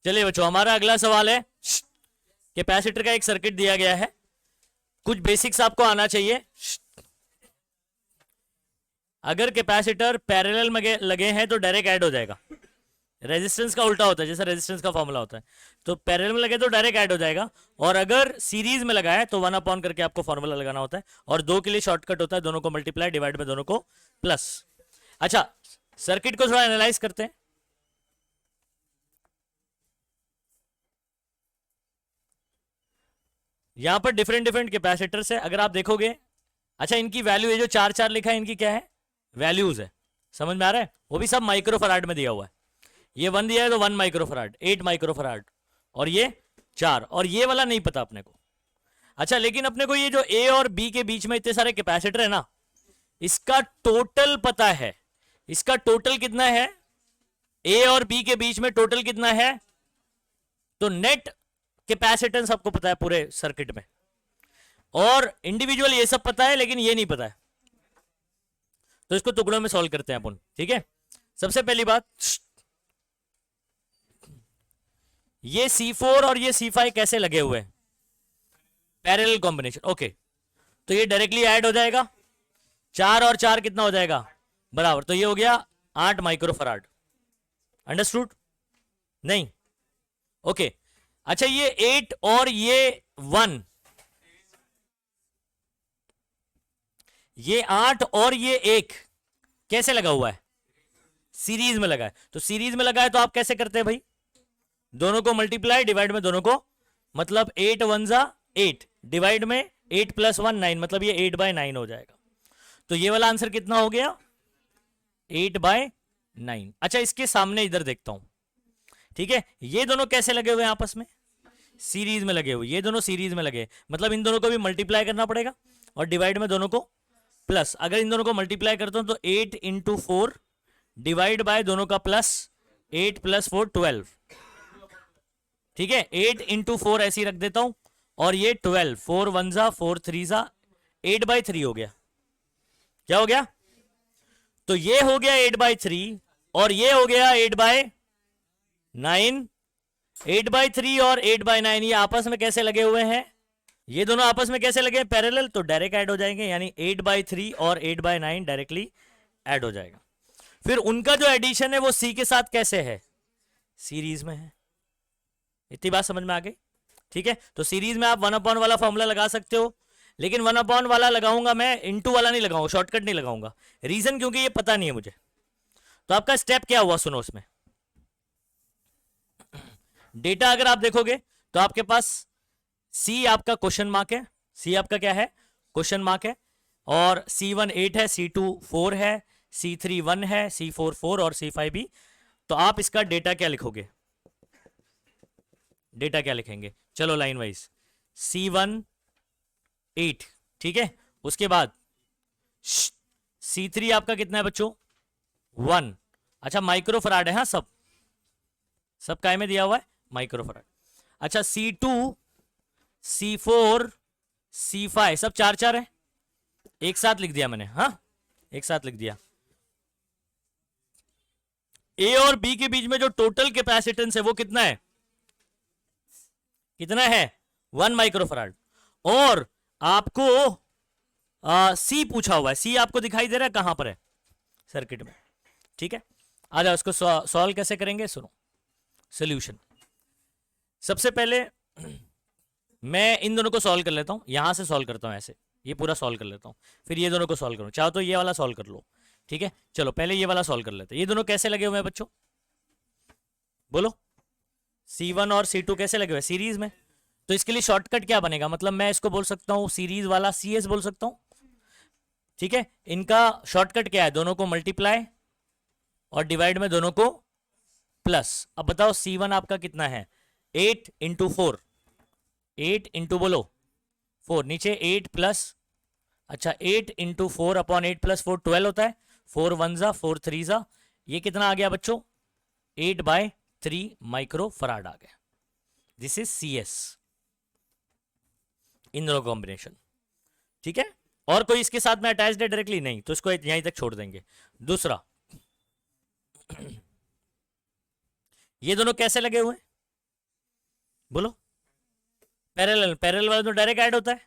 चलिए बच्चों, हमारा अगला सवाल है, कैपेसिटर का एक सर्किट दिया गया है, कुछ बेसिक्स आपको आना चाहिए। अगर कैपेसिटर पैरेलल में लगे हैं तो डायरेक्ट ऐड हो जाएगा। रेजिस्टेंस का उल्टा होता है, जैसे रेजिस्टेंस का फॉर्मूला होता है, तो पैरेलल में लगे तो डायरेक्ट ऐड हो जाएगा, और अगर सीरीज में लगा है तो 1 करके आपको फॉर्मूला लगाना होता है, और 2 के लिए शॉर्टकट होता है, दोनों को मल्टीप्लाई, डिवाइड में दोनों को प्लस। अच्छा, सर्किट को थोड़ा एनालाइज करते हैं। यहां पर डिफरेंट डिफरेंट कैपेसिटर्स है, अगर आप देखोगे। अच्छा, इनकी वैल्यू, ये जो 4 लिखा है, इनकी क्या है, वैल्यूज है। समझ में आ रहा है? वो भी सब माइक्रोफराड में दिया हुआ है। ये 1 दिया है तो 1 माइक्रोफराड, 8 माइक्रोफराड, और ये 4, और ये वाला नहीं पता अपने को। अच्छा, लेकिन अपने को ये जो ए और बी के बीच में इतने सारे कैपेसिटर है ना, इसका टोटल पता है। इसका टोटल कितना है, ए और बी के बीच में टोटल कितना है, तो नेट कैपेसिटेंस आपको पता है पूरे सर्किट में, और इंडिविजुअल ये सब पता है, लेकिन ये नहीं पता है। तो इसको टुकड़ों में सॉल्व करते हैं अपन, ठीक है। सबसे पहली बात, ये C4 और ये C5 कैसे लगे हुए हैं, पैरेलल कॉम्बिनेशन। ओके, तो ये डायरेक्टली ऐड हो जाएगा, 4 और 4 कितना हो जाएगा, बराबर, तो ये हो गया 8 माइक्रोफराड। अंडरस्टूड? नहीं? ओके। अच्छा, ये 8 और ये 1, ये 8 और ये 1 कैसे लगा हुआ है, सीरीज में लगा है। तो सीरीज में लगा है तो आप कैसे करते हैं भाई, दोनों को मल्टीप्लाई, डिवाइड में दोनों को, मतलब 8 1 जा 8, डिवाइड में 8 + 1 9, मतलब ये 8/9 हो जाएगा। तो ये वाला आंसर कितना हो गया, 8/9। अच्छा, इसके सामने इधर देखता हूं, ठीक है। ये दोनों कैसे लगे हुए हैं आपस में, सीरीज में लगे हुए, ये दोनों सीरीज में लगे, मतलब इन दोनों को भी मल्टीप्लाई करना पड़ेगा, और डिवाइड में दोनों को प्लस। अगर इन दोनों को मल्टीप्लाई करता हूं तो 8 × 4 डिवाइड बाय दोनों का प्लस, 8 + 4 12, ठीक है। 8 × 4 ऐसे ही रख देता हूं, और ये 12, 4 1 जा 4 3 जा 8/3 हो गया। क्या हो गया, तो ये हो गया 8/3, और ये हो गया 8/9। 8/3 और 8/9 ये आपस में कैसे लगे हुए हैं, ये दोनों आपस में कैसे लगे, पैरेलल, तो डायरेक्ट ऐड हो जाएंगे, यानी 8/3 और 8/9 डायरेक्टली ऐड हो जाएगा। फिर उनका जो एडिशन है वो सी के साथ कैसे है, सीरीज में है। इतनी बात समझ में आ गई, ठीक है। तो सीरीज में आप 1 वाला फॉर्मूला लगा सकते हो, लेकिन 1 वाला लगाऊंगा मैं, इनटू वाला नहीं लगाऊंगा, शॉर्टकट नहीं लगाऊंगा। रीजन क्योंकि ये पता नहीं है मुझे। तो आपका स्टेप क्या हुआ, सुनो। उसमें डेटा अगर आप देखोगे तो आपके पास सी आपका क्वेश्चन मार्क है, सी आपका क्या है, क्वेश्चन मार्क है, और C1 8 है, C2 4 है, C3 1 है, C4 4 और C5 भी। तो आप इसका डेटा क्या लिखोगे, डेटा क्या लिखेंगे, चलो लाइन वाइज। C1 8, ठीक है। उसके बाद C3 आपका कितना है बच्चों, 1। अच्छा, माइक्रोफराड है, हाँ, सब काय में दिया हुआ है, माइक्रोफराड। अच्छा, C2 C4 C5 सब 4 है, एक साथ लिख दिया मैंने, हाँ, एक साथ लिख दिया। ए और बी के बीच में जो टोटल कैपेसिटेंस है वो कितना है, कितना है, 1 माइक्रोफराड। और आपको सी पूछा हुआ है, सी आपको दिखाई दे रहा है कहां पर है, सर्किट में, ठीक है। आ जाओ, इसको सॉल्व कैसे करेंगे, सुनो। सोल्यूशन, सबसे पहले मैं इन दोनों को सॉल्व कर लेता हूं, यहां से सॉल्व करता हूं, ऐसे ये पूरा सॉल्व कर लेता हूं, फिर ये दोनों को सॉल्व करूं, चाहो तो ये वाला सॉल्व कर लो, ठीक है। चलो पहले ये वाला सॉल्व कर लेते हैं। ये दोनों कैसे लगे हुए हैं बच्चों, बोलो। C1 और C2 कैसे लगे हुए हैं, सीरीज में। तो इसके लिए शॉर्टकट क्या बनेगा, मतलब मैं इसको बोल सकता हूं सीरीज वाला CS बोल सकता हूं, ठीक है। इनका शॉर्टकट क्या है, दोनों को मल्टीप्लाई और डिवाइड में दोनों को प्लस। अब बताओ C1 आपका कितना है, 8 × 4, 8 × बोलो 4, नीचे 8 प्लस, अच्छा 8 × 4 अपॉन 8 + 4 12 होता है, 4 1 जा 4 3 जा, ये कितना आ गया बच्चों, 8/3 माइक्रोफराड आ गया। दिस इज CS, इन दोनों कॉम्बिनेशन, ठीक है। और कोई इसके साथ में अटैच्ड है डायरेक्टली, नहीं, तो इसको यहीं तक छोड़ देंगे। दूसरा, ये दोनों कैसे लगे हुए हैं, बोलो। पैरेलल, पैरेलल वाला तो डायरेक्ट ऐड होता है,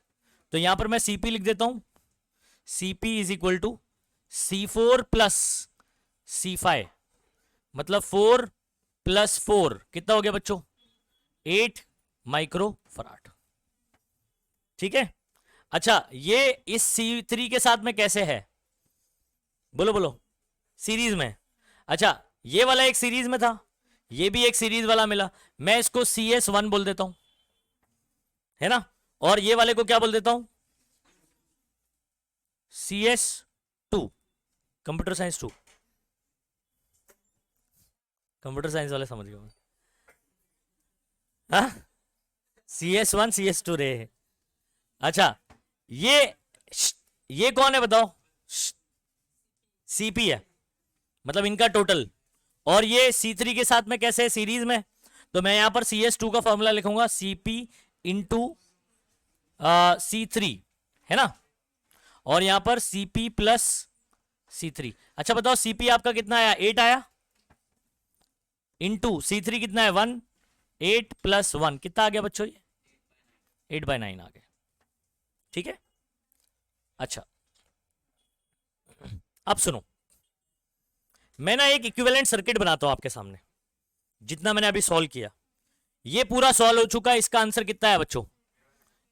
तो यहां पर मैं सीपी लिख देता हूं। CP is equal to C4 plus C5, मतलब 4 प्लस 4 कितना हो गया बच्चों? 8 माइक्रो फराड। ठीक है। अच्छा, ये इस C3 के साथ में कैसे है? बोलो बोलो। सीरीज में। अच्छा, ये वाला एक सीरीज में था, ये भी एक सीरीज वाला मिला, मैं इसको CS1 बोल देता हूं, है ना। और ये वाले को क्या बोल देता हूं? CS2। Computer science 2, computer science वाले समझ गए। हाँ, CS1 CS2 रे। अच्छा, ये कौन है बताओ? CP है, मतलब इनका टोटल। और ये C3 के साथ में कैसे है? सीरीज में। तो मैं यहां पर CS2 का फॉर्मूला लिखूंगा, CP इंटू C3, है ना। और यहां पर CP प्लस C3। अच्छा बताओ, CP आपका कितना आया? 8 आया, इंटू C3 कितना है? 1। 8 प्लस 1 कितना आ गया बच्चों? ये 8/9 आ गया। ठीक है। अच्छा, अब सुनो, मैं ना एक इक्विवेलेंट सर्किट बनाता हूं आपके सामने। जितना मैंने अभी सॉल्व किया, ये पूरा सॉल्व हो चुका है। इसका आंसर कितना है बच्चों?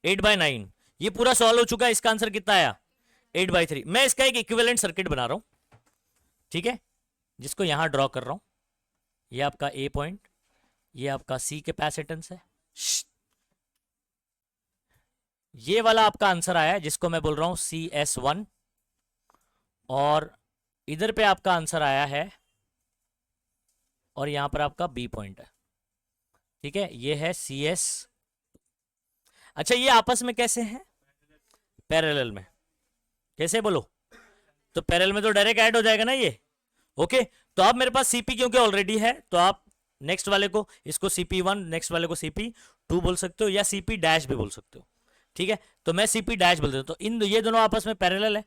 8/9। ये पूरा सॉल्व हो चुका है, इसका आंसर कितना आया? 8/3। मैं इसका एक इक्विवेलेंट सर्किट बना रहा हूं, ठीक है, जिसको यहां ड्रॉ कर रहा हूं। ये आपका A पॉइंट, ये आपका C कैपेसिटेंस है। ये वाला आपका आंसर आया है, जिसको मैं बोल रहा हूं CS1। और इधर पे आपका आंसर आया है, और यहां पर आपका B पॉइंट है। ठीक है, ये है CS। अच्छा, ये आपस में कैसे हैं? पैरेलल में। कैसे बोलो? तो पैरेलल में तो डायरेक्ट ऐड हो जाएगा ना ये। ओके, तो अब मेरे पास CP क्योंकि ऑलरेडी है, तो आप नेक्स्ट वाले को, इसको CP1, नेक्स्ट वाले को CP2 बोल सकते हो, या CP डैश भी बोल सकते हो। ठीक है, तो मैं CP डैश बोल देता हूं। तो इन ये दोनों आपस में पैरेलल है,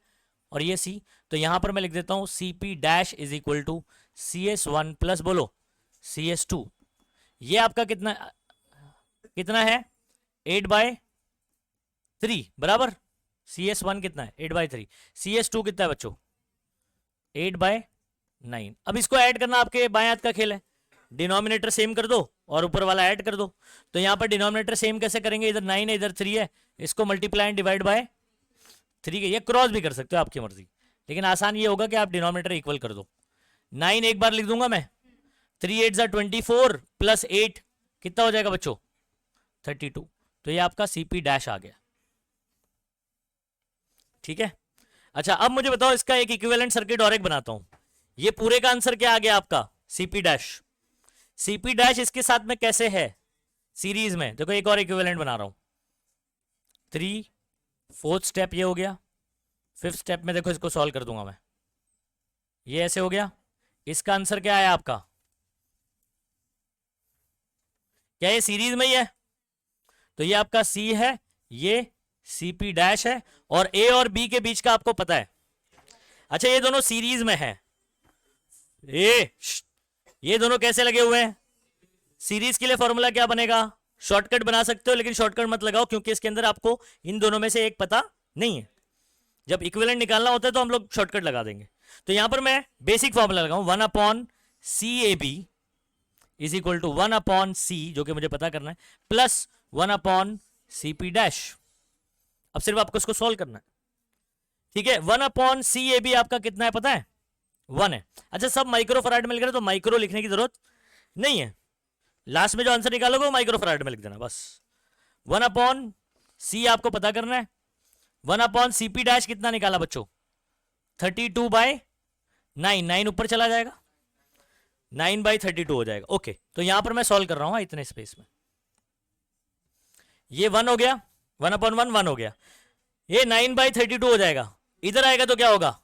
और ये C, तो यहां पर मैं लिख देता हूं CP dash is equal to CS1 plus बोलो CS2। ये आपका कितना कितना है? 8/3 बराबर। CS1 कितना है? 8/3। CS2 कितना है बच्चों? 8/9। अब इसको ऐड करना आपके बाएं हाथ का खेल है। डिनोमिनेटर सेम कर दो और ऊपर वाला ऐड कर दो। तो यहां पर डिनोमिनेटर सेम कैसे करेंगे? इधर 9 है, इधर 3 है, इसको मल्टीप्लाई एंड डिवाइड बाय 3 के, ये क्रॉस भी कर सकते हो, आपकी मर्जी, लेकिन आसान ये होगा कि आप डिनोमिनेटर इक्वल कर दो। 9 एक बार लिख दूंगा मैं, 3 8 24 प्लस 8 कितना हो जाएगा बच्चों? 32। तो ये आपका CP डैश आ गया। ठीक है। अच्छा, अब मुझे बताओ, इसका एक इक्विवेलेंट सर्किट और एक बनाता हूं। ये पूरे का आंसर क्या आ गया आपका? CP dash. CP डैश इसके साथ में कैसे है? सीरीज में। देखो, एक और इक्विवेलेंट बना रहा हूं। 3 4th स्टेप ये हो गया। 5th स्टेप में देखो, इसको सॉल्व कर दूंगा मैं। ये ऐसे हो गया। इसका आंसर क्या है आपका? क्या ये सीरीज में ही है? तो ये आपका C है, ये CP डैश है, और A और B के बीच का आपको पता है। अच्छा, ये दोनों सीरीज में है। ये दोनों कैसे लगे हुए हैं? सीरीज के लिए फॉर्मूला क्या बनेगा? शॉर्टकट बना सकते हो, लेकिन शॉर्टकट मत लगाओ, क्योंकि इसके अंदर आपको इन दोनों में से एक पता नहीं है। जब इक्विवेलेंट निकालना होता है तो हम लोग शॉर्टकट लगा देंगे। तो यहां पर मैं बेसिक फॉर्मूला लगाऊं, 1/CAB is equal to 1/C, जो कि मुझे पता करना है, प्लस 1/CP डैश। अब सिर्फ आपको इसको सॉल्व करना है। ठीक है, 1/CAB आपका कितना है पता है? 1 है। अच्छा, सब माइक्रो फराड में लिख रहे, तो माइक्रो लिखने की जरूरत नहीं है। लास्ट में जो आंसर निकालोगे वो माइक्रो फराड में लिख देना बस। 1/C आपको पता करना है। 1/CP डैश कितना निकाला बच्चों? 32/9। 9 ऊपर चला जाएगा, 9/32 हो जाएगा। ओके, तो यहां पर मैं सॉल्व कर रहा हूं इतने स्पेस में। ये 1 हो गया, 1/1 1 हो गया। ये 9/32 हो जाएगा। इधर आएगा तो क्या होगा?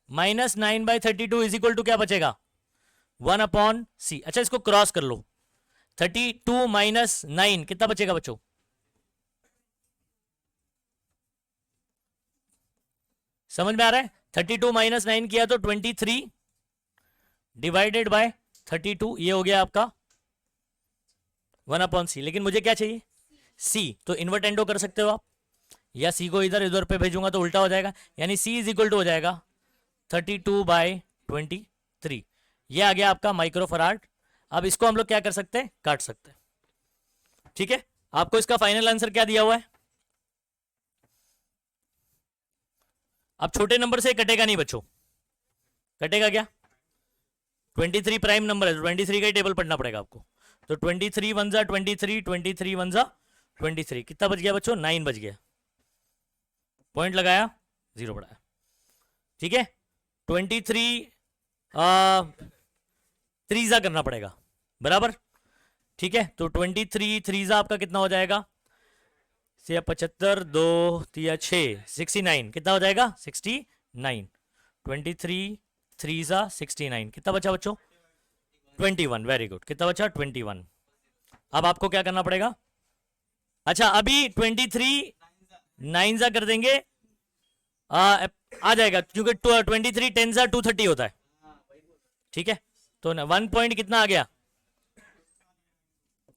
-9/32 इज इक्वल टू क्या बचेगा? 1/C। अच्छा, इसको क्रॉस कर लो। 32 - 9 कितना बचेगा बच्चों? समझ में आ रहा है? 32 - 9 किया तो 23 डिवाइडेड बाय 32, ये हो गया आपका 1/c, लेकिन मुझे क्या चाहिए, c, तो इन्वर्टेंडो कर सकते हो आप, या c को इधर इधर पे भेजूंगा तो उल्टा हो जाएगा, यानी c इज इक्वल टू हो जाएगा 32/23। ये आ गया आपका माइक्रोफराड। अब इसको हम लोग क्या कर सकते हैं, काट सकते हैं। ठीक है, आपको इसका फाइनल आंसर क्या दिया हुआ है, अब छोटे नंबर से कटेगा नहीं बच्चों, कटेगा क्या, 23 प्राइम नंबर है, 23 का ही टेबल पढ़ना पड़ेगा आपको, तो 23 1 जा 23, 23 1 जा 23, कितना बच गया बच्चों, 9 बच गया, पॉइंट लगाया, 0 बढ़ाया। ठीक है, 23 3 करना पड़ेगा, बराबर। ठीक है, तो 23 3 आपका कितना हो जाएगा, से 75 2 3 6 69, कितना हो जाएगा 69, 23 3 69, कितना बचा बच्चों 21, वेरी गुड, कितना बचा 21। अब आपको क्या करना पड़ेगा, अच्छा अभी 23 9 कर देंगे, आ जाएगा, क्योंकि 23 10 230 होता है। ठीक है, तो 1 पॉइंट कितना आ गया,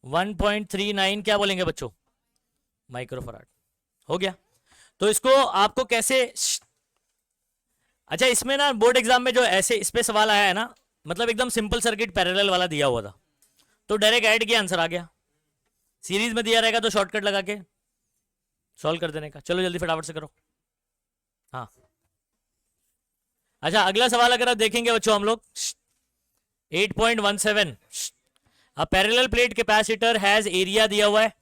1.39 क्या बोलेंगे बच्चों, माइक्रोफराड, हो गया। तो इसको आपको कैसे, अच्छा इसमें ना बोर्ड एग्जाम में जो ऐसे इस पे सवाल आया है ना, मतलब एकदम सिंपल सर्किट पैरेलल वाला दिया हुआ था, तो डायरेक्ट ऐड किया आंसर आ गया, सीरीज में दिया रहेगा तो शॉर्टकट लगा के सॉल्व कर देने का। चलो जल्दी फटाफट से करो। हाँ, अच्छा अगला सवाल अगर आप देखेंगे बच्चों हम लोग 8.17, a parallel plate capacitor has area दिया हुआ है,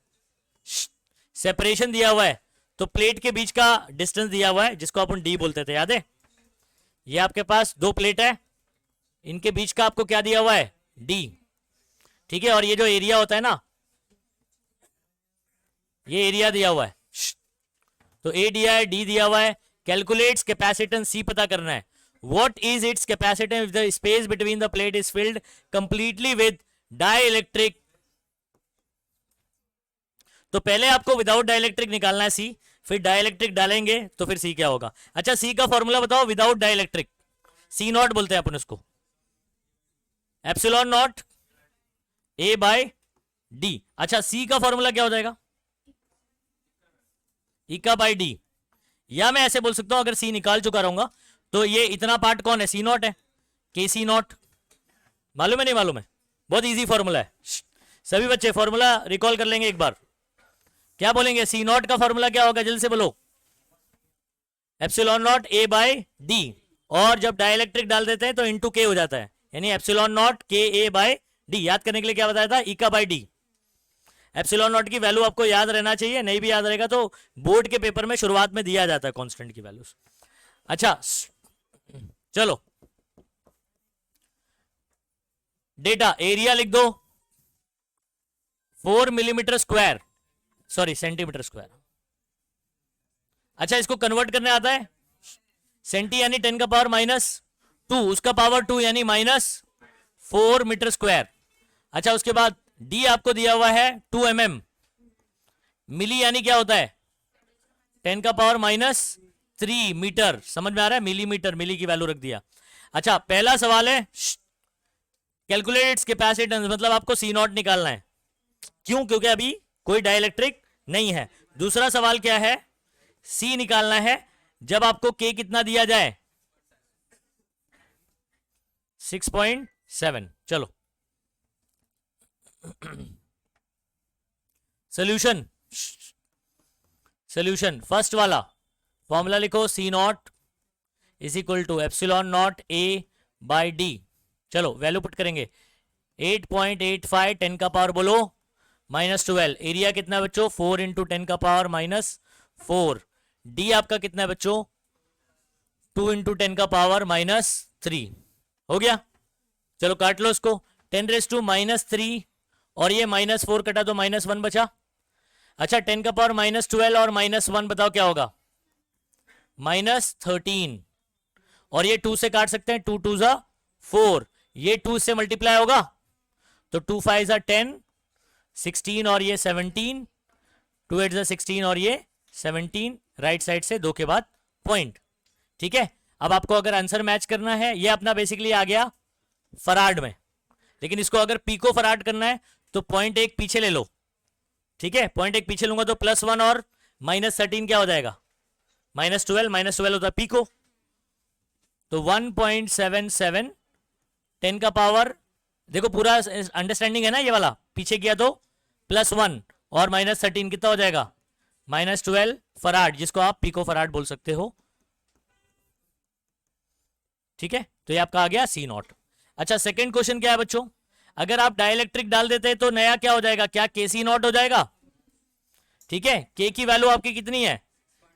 सेपरेशन दिया हुआ है, तो प्लेट के बीच का डिस्टेंस दिया हुआ है जिसको अपन डी बोलते थे, याद है। ये आपके पास दो प्लेट है, इनके बीच का आपको क्या दिया हुआ है, डी। ठीक है, और ये जो एरिया होता है ना, ये एरिया दिया हुआ है, तो ए दिया है, डी दिया हुआ है। कैलकुलेट्स कैपेसिटेंस सी पता करना है, what is it's capacitance if the space between the plate is filled completely with dielectric. तो पहले आपको विदाउट डाइलेक्ट्रिक निकालना है सी, फिर डाइलेक्ट्रिक डालेंगे तो फिर सी क्या होगा। अच्छा सी का फॉर्मूला बताओ विदाउट डाइलेक्ट्रिक, सी नॉट बोलते हैं अपन उसको, epsilon naught A by D. अच्छा सी का फॉर्मूला क्या हो जाएगा, ई का बाय डी, या मैं ऐसे बोल सकता हूं अगर सी निकाल चुका रहूंगा तो ये इतना पार्ट कौन है, सी नॉट है, के सी नॉट, मालूम है नहीं मालूम है, बहुत इजी फॉर्मूला है। सभी बच्चे फॉर्मूला रिकॉल कर लेंगे एक बार, क्या बोलेंगे, सी नॉट का फॉर्मूला क्या होगा, जल्दी से बोलो, epsilon naught A by D, और जब डाइलेक्ट्रिक डाल देते हैं तो इनटू के हो जाता है, यानी एप्सिलॉन नॉट के ए बाय डी। याद करने के लिए क्या बताया था, ई का बाय डी। एप्सिलॉन नॉट की वैल्यू आपको याद रहना चाहिए, नहीं भी याद रहेगा तो बोर्ड के पेपर में शुरुआत में दिया जाता है कांस्टेंट की वैल्यूज। अच्छा चलो डेटा, एरिया लिख दो 4 millimetre square, sorry centimetre square. अच्छा इसको कन्वर्ट करने आता है, सेंटी यानी 10 का पावर -2, उसका पावर 2 यानी -4 मीटर स्क्वायर। अच्छा उसके बाद डी आपको दिया हुआ है 2 mm, मिली यानी क्या होता है 10 का पावर -3 मीटर, समझ में आ रहा है, मिलीमीटर, मिली की वैल्यू रख दिया। अच्छा पहला सवाल है कैलकुलेट्स कैपेसिटेंस, मतलब आपको सी नॉट निकालना है, क्यों, क्योंकि अभी कोई डाइलेक्ट्रिक नहीं है। दूसरा सवाल क्या है, सी निकालना है जब आपको के कितना दिया जाए 6.7। चलो सॉल्यूशन, सॉल्यूशन फर्स्ट वाला फॉर्मूला लिखो, C naught is equal to epsilon naught A by D. चलो वैल्यू पुट करेंगे, 8.85 10 का पावर बोलो -12, एरिया कितना है बच्चों 4 इंटू 10 का पावर -4, डी आपका कितना है बच्चों 2 इंटू 10 का पावर -3, हो गया। चलो काट लो इसको, 10⁻³ और ये -4 कटा तो -1 बचा। अच्छा 10 का पावर -12 और -1 बताओ क्या होगा, -13, और ये 2 से काट सकते हैं, 2 2 जा 4, ये 2 से मल्टीप्लाई होगा तो 2 5 जा 10, 16 और ये 17, 2 8 जा 16 और ये 17, राइट साइड से 2 के बाद पॉइंट। ठीक है, अब आपको अगर आंसर मैच करना है, ये अपना बेसिकली आ गया फराड में, लेकिन इसको अगर पीको फराड करना है तो 0.1 पीछे ले लो, ठीक है। 0.1 पीछे लूंगा तो +1 और -13 क्या हो जाएगा, -12, -12 होता है पीको। तो 1.77 10 का पावर, देखो पूरा अंडरस्टैंडिंग है ना ये वाला, पीछे किया तो +1 और -13 कितना हो जाएगा, -12 फराड, जिसको आप पिको फराड बोल सकते हो, ठीक है। तो ये आपका आ गया C0। अच्छा, सेकंड क्वेश्चन क्या है बच्चों, अगर आप डाइलेक्ट्रिक डाल देते तो नया क्या हो जाएगा, क्या KC0 हो जाएगा, ठीक है। K की वैल्यू आपकी कितनी है,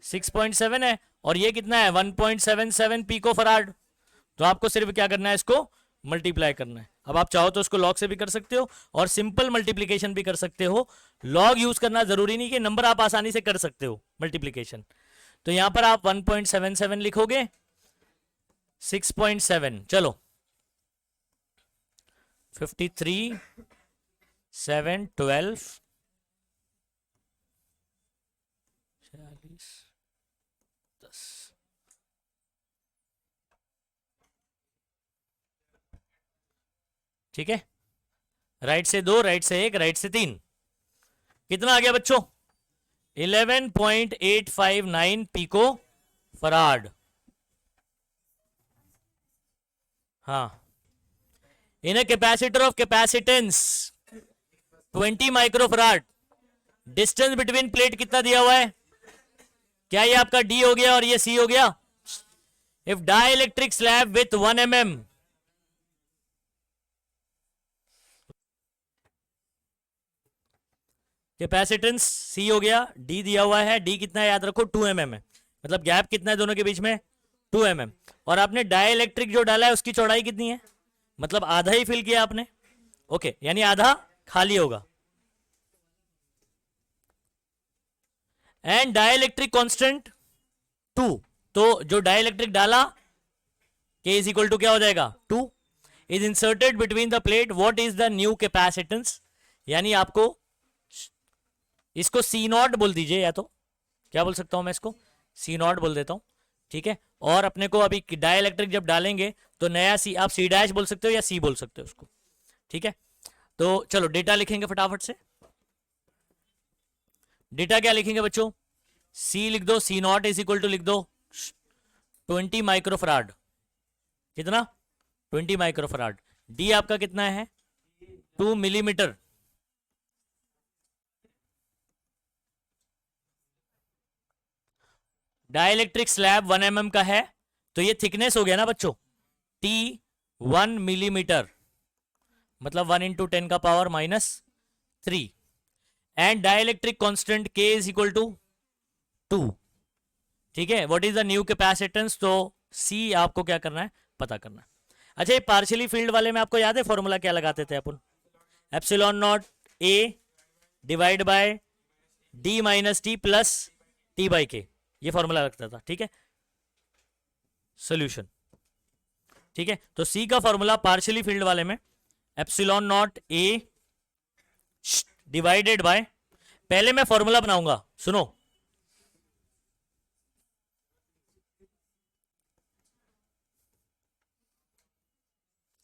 6.7 है, और ये कितना है 1.77 पिको फराड। तो आपको सिर्फ क्या करना है, इसको मल्टीप्लाई करना है। अब आप चाहो तो उसको लॉग से भी कर सकते हो और सिंपल मल्टीप्लीकेशन भी कर सकते हो। लॉग यूज करना जरूरी नहीं, कि नंबर आप आसानी से कर सकते हो मल्टीप्लीकेशन। तो यहां पर आप 1.77 लिखोगे, 6.7, चलो 53 7 12 46 10, ठीक है। राइट से 2, राइट से 1, राइट से 3, कितना आ गया बच्चों, 11.859 पिको फराड। हाँ, इन a capacitor of capacitance 20 microfarad, distance between plate कितना दिया हुआ है, क्या ये आपका D हो गया और ये C हो गया। If dielectric slab with 1 mm, capacitance C हो गया, D दिया हुआ है, D कितना है याद रखो 2 mm है, मतलब गैप कितना है दोनों के बीच में 2 mm, और आपने डाइलेक्ट्रिक जो डाला है उसकी चौड़ाई कितनी है, मतलब आधा ही फिल किया आपने, ओके, यानी आधा खाली होगा। एंड डाइलेक्ट्रिक कांस्टेंट 2, तो जो डाइलेक्ट्रिक डाला K इज इक्वल टू क्या हो जाएगा 2, is inserted between the plate, what is the new capacitance, यानी आपको इसको C0 बोल दीजिए, या तो क्या बोल सकता हूं मैं, इसको C0 बोल देता हूं, ठीक है। और अपने को अभी डाइलेक्ट्रिक जब डालेंगे तो नया C, आप C' बोल सकते हो या C बोल सकते हो उसको, ठीक है। तो चलो डेटा लिखेंगे फटाफट से। डेटा क्या लिखेंगे बच्चों, C लिख दो, C0 इज इक्वल टू लिख दो 20 माइक्रोफराड, कितना 20 माइक्रोफराड। D आपका कितना है 2 मिलीमीटर, डाइलेक्ट्रिक स्लैब 1 mm का है, तो ये थिकनेस हो गया ना बच्चों T 1 मिलीमीटर, मतलब 1 × 10 का power -3, and dielectric constant K is equal to 2, ठीक है। What is the new capacitance, तो C आपको क्या करना है, पता करना है। अच्छा, ये पार्शियली फील्ड वाले में आपको याद है फॉर्मूला क्या लगाते थे अपन, ε0 A divide by D - T plus T/K, ये फॉर्मूला लगता था, ठीक है। सोल्यूशन, ठीक है। तो C का फॉर्मूला पार्शियली फील्ड वाले में ε0 A डिवाइडेड बाय, पहले मैं फॉर्मूला बनाऊंगा, सुनो,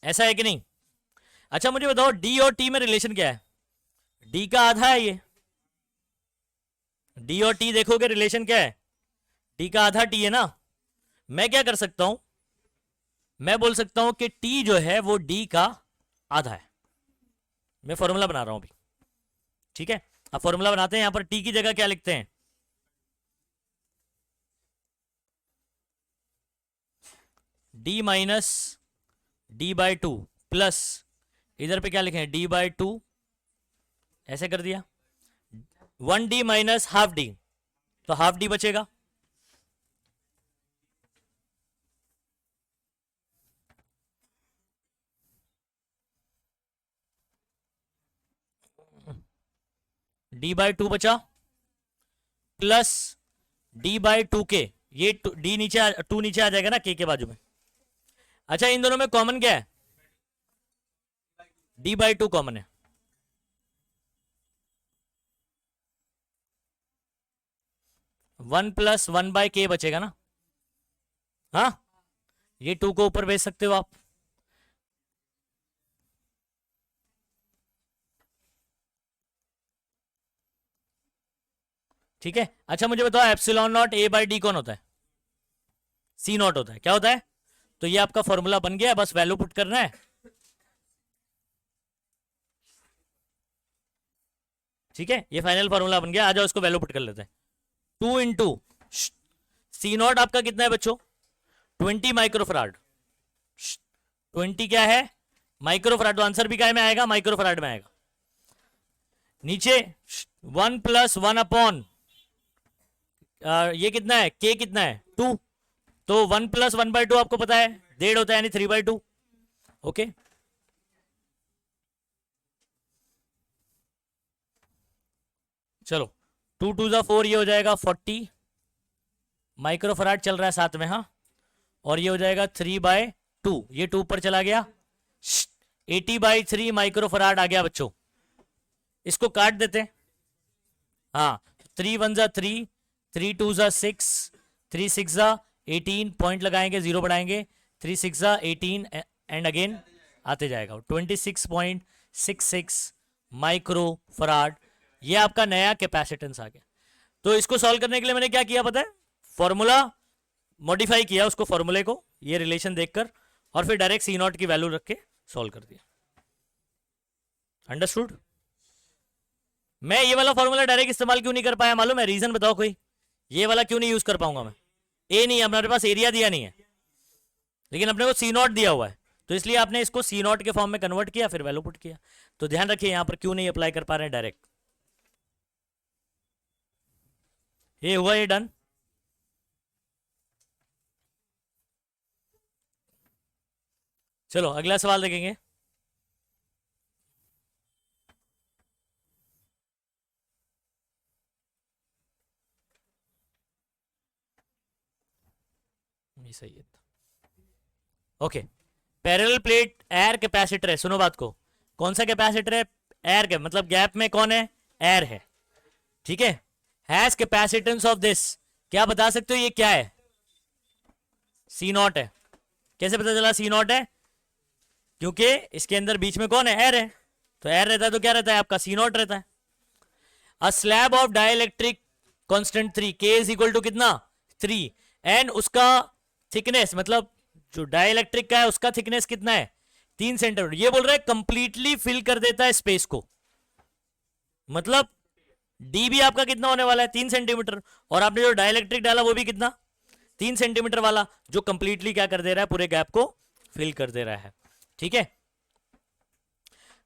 ऐसा है कि नहीं। अच्छा मुझे बताओ D और T में रिलेशन क्या है, D का आधा है ये, D और T देखोगे रिलेशन क्या है, D का आधा T है ना। मैं क्या कर सकता हूं, मैं बोल सकता हूं कि T जो है वो D का आधा है, मैं फॉर्मूला बना रहा हूं अभी, ठीक है। अब फॉर्मूला बनाते हैं, यहां पर T की जगह क्या लिखते हैं, D - D/2 प्लस, इधर पे क्या लिखें D/2, ऐसे कर दिया, 1D - ½ D, तो ½ D बचेगा, D/2 बचा प्लस D/2K, ये D नीचे 2 नीचे आ जाएगा ना K के बाजू में। अच्छा, इन दोनों में कॉमन क्या है, D/2 कॉमन है, 1 + 1/K बचेगा ना, हाँ, ये 2 को ऊपर भेज सकते हो आप, ठीक है। अच्छा मुझे बताओ epsilon naught A by D कौन होता है? सी नॉट होता है। क्या होता है? तो ये आपका फॉर्मूला बन गया, बस वैल्यू पुट करना है। ठीक है, ये फाइनल फॉर्मूला बन गया। आ जाओ इसको वैल्यू पुट कर लेते हैं। 2 इंटू सी नॉट आपका कितना है बच्चों? 20 माइक्रोफराड। 20 क्या है? माइक्रोफराड। तो आंसर भी क्या में आएगा? माइक्रोफराड में आएगा। नीचे 1 प्लस 1 अपॉन ये कितना है? के कितना है? 2। तो 1 प्लस 1/2 आपको पता है 1.5 होता है, यानी 3/2। ओके, चलो 2 2 जा 4, ये हो जाएगा 40 माइक्रोफराड चल रहा है साथ में। हाँ, और ये हो जाएगा 3/2, ये 2 पर चला गया। 80/3 माइक्रोफराड आ गया बच्चों। इसको काट देते हैं। हाँ, 3 1 जा 3, 3 2 जा 6, 3 6 जा 18, पॉइंट लगाएंगे, 0 बढ़ाएंगे, 3 6 जा 18 एंड अगेन आते जाएगा 26.66 माइक्रोफराड। ये आपका नया कैपेसिटेंस आ गया। तो इसको सॉल्व करने के लिए मैंने क्या किया पता है? फॉर्मूला मॉडिफाई किया, उसको फॉर्मूले को ये रिलेशन देखकर, और फिर डायरेक्ट सी नॉट की वैल्यू रख के सॉल्व कर दिया। अंडरस्टूड? मैं ये वाला फॉर्मूला डायरेक्ट इस्तेमाल क्यों नहीं कर पाया मालूम है? रीजन बताओ कोई। ये वाला क्यों नहीं यूज कर पाऊंगा मैं? ए नहीं है, हमारे पास एरिया दिया नहीं है, लेकिन अपने को सी नॉट दिया हुआ है, तो इसलिए आपने इसको सी नॉट के फॉर्म में कन्वर्ट किया, फिर वैल्यू पुट किया। तो ध्यान रखिए यहां पर क्यों नहीं अप्लाई कर पा रहे हैं डायरेक्ट। ये हुआ, ये डन। चलो अगला सवाल देखेंगे। सही है। Okay, parallel plate air capacitor है। सुनो बात को, कौन सा कैपेसिटर है? एयर के, मतलब गैप में कौन है? एयर है। ठीक है, हैज कैपेसिटेंस ऑफ दिस, क्या बता सकते हो ये क्या है? सी नॉट है। कैसे पता चला सी नॉट है? क्योंकि इसके अंदर बीच में कौन है? एयर है। तो एयर रहता है तो क्या रहता है आपका? सी नॉट रहता है। अ स्लैब ऑफ डाइलेक्ट्रिक कांस्टेंट 3, के इज इक्वल टू कितना? 3, एंड उसका थिकनेस, मतलब जो डाइलेक्ट्रिक का है उसका थिकनेस कितना है? 3 सेंटीमीटर। ये बोल रहे हैं कंप्लीटली फिल कर देता है स्पेस को, मतलब डी भी आपका कितना होने वाला है? 3 सेंटीमीटर। और आपने जो डाइलेक्ट्रिक डाला वो भी कितना? 3 सेंटीमीटर वाला, जो कंप्लीटली क्या कर दे रहा है? पूरे गैप को फिल कर दे रहा है। ठीक है,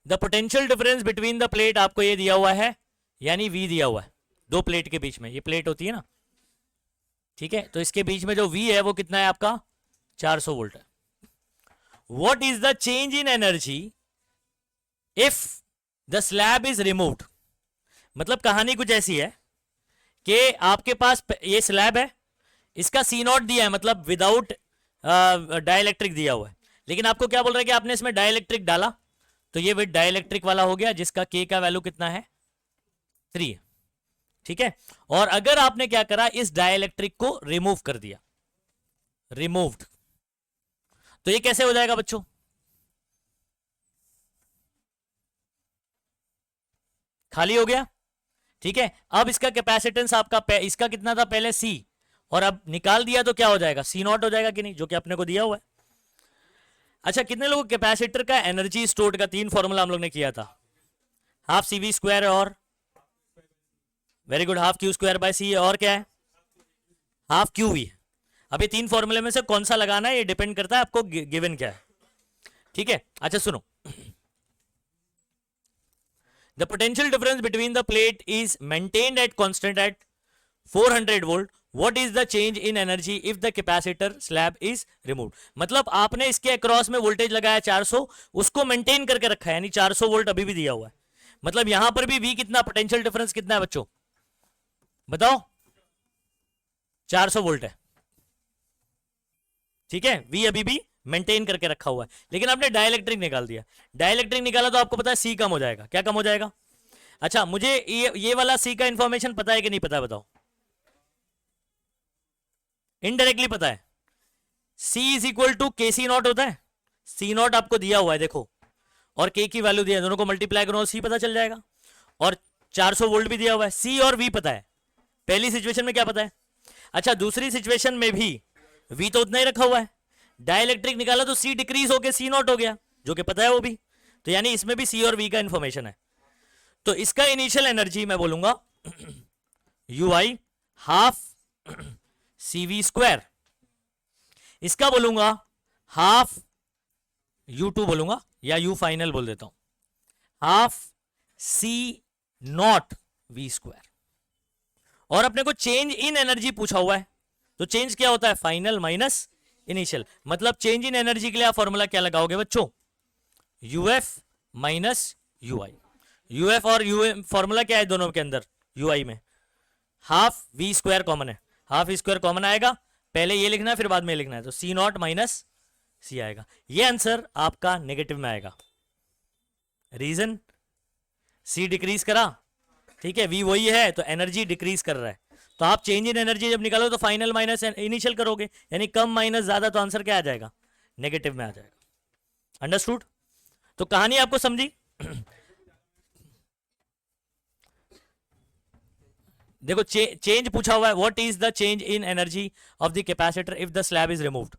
the potential difference between the plate आपको ये दिया हुआ है, यानी V दिया हुआ है दो प्लेट के बीच में। ये प्लेट होती है ना, ठीक है, तो इसके बीच में जो V है वो कितना है आपका? 400 वोल्ट है। What is the change in energy if the slab is removed? मतलब कहानी कुछ ऐसी है कि आपके पास ये स्लैब है, इसका सी नॉट दिया है, मतलब विदाउट डाइलेक्ट्रिक दिया हुआ है, लेकिन आपको क्या बोल रहा है कि आपने इसमें डाइलेक्ट्रिक डाला, तो ये विद डाइलेक्ट्रिक वाला हो गया, जिसका के का वैल्यू कितना है? 3। ठीक है, और अगर आपने क्या करा, इस डाइलेक्ट्रिक को रिमूव कर दिया, रिमूव्ड, तो ये कैसे हो जाएगा बच्चों? खाली हो गया। ठीक है, अब इसका कैपेसिटेंस आपका इसका कितना था पहले? C, और अब निकाल दिया तो क्या हो जाएगा? C नॉट हो जाएगा कि नहीं, जो कि अपने को दिया हुआ है। अच्छा, कितने लोग कैपेसिटर का एनर्जी स्टोर्ड का 3 फॉर्मूला हम लोग ने किया था? हाफ CV स्क्वायर, और very good, half Q square bye C, और क्या है? Half QV। अब ये 3 फॉर्मूले में से कौन सा लगाना है, ये डिपेंड करता है आपको गिवन क्या है। ठीक है, अच्छा सुनो, the potential difference between the plate is maintained at constant at 400 volt. What is the change in energy if the capacitor slab is removed? मतलब आपने इसके अक्रॉस में वोल्टेज लगाया 400, उसको मेंटेन करके रखा है, यानी 400 वोल्ट अभी भी दिया हुआ है। मतलब यहां पर भी V कितना, पोटेंशियल डिफरेंस कितना है बच्चों? बताओ। 400 वोल्ट है। ठीक है, V अभी भी मेंटेन करके रखा हुआ है, लेकिन आपने डाइलेक्ट्रिक निकाल दिया। डाइलेक्ट्रिक निकाला तो आपको पता है C कम हो जाएगा। क्या कम हो जाएगा? अच्छा, मुझे ये वाला C का इंफॉर्मेशन पता है कि नहीं पता, बताओ। इनडायरेक्टली पता है। C इज इक्वल टू के सी नॉट होता है। C नॉट आपको दिया हुआ है देखो, और K की वैल्यू दिया है, दोनों को मल्टीप्लाई करो, C पता चल जाएगा। और 400 वोल्ट भी दिया हुआ है, C और V पता है, पहली सिचुएशन में क्या पता है? अच्छा, दूसरी सिचुएशन में भी V तो उतना ही रखा हुआ है, डाइलेक्ट्रिक निकाला तो C डिक्रीज होके C नॉट हो गया, जो कि पता है वो भी। तो यानी इसमें भी C और V का इंफॉर्मेशन है। तो इसका इनिशियल एनर्जी मैं बोलूंगा UI हाफ CV स्क्वायर, इसका बोलूंगा हाफ U2 बोलूंगा, या U फाइनल बोल देता हूं, half C naught V square. और अपने को चेंज इन एनर्जी पूछा हुआ है, तो चेंज क्या होता है? Final minus initial. मतलब चेंज इन एनर्जी के लिए आप फॉर्मूला क्या लगाओगे बच्चों? UF minus UI। UF और UM फॉर्मूला क्या है दोनों के अंदर? UI में हाफ V स्क्वायर कॉमन है, हाफ V स्क्वायर कॉमन आएगा, पहले ये लिखना है फिर बाद में लिखना है, तो C नॉट माइनस C आएगा। ये आंसर आपका नेगेटिव में आएगा। रीजन, C डिक्रीज करा, ठीक है, V वही है तो एनर्जी डिक्रीज कर रहा है। तो आप चेंज इन एनर्जी जब निकालो तो फाइनल माइनस इनिशियल करोगे, यानी कम माइनस ज्यादा, तो आंसर क्या आ जाएगा? नेगेटिव में आ जाएगा। अंडरस्टूड? तो कहानी आपको समझी? देखो चेंज पूछा हुआ है, what is the change in energy of the capacitor if the slab is removed.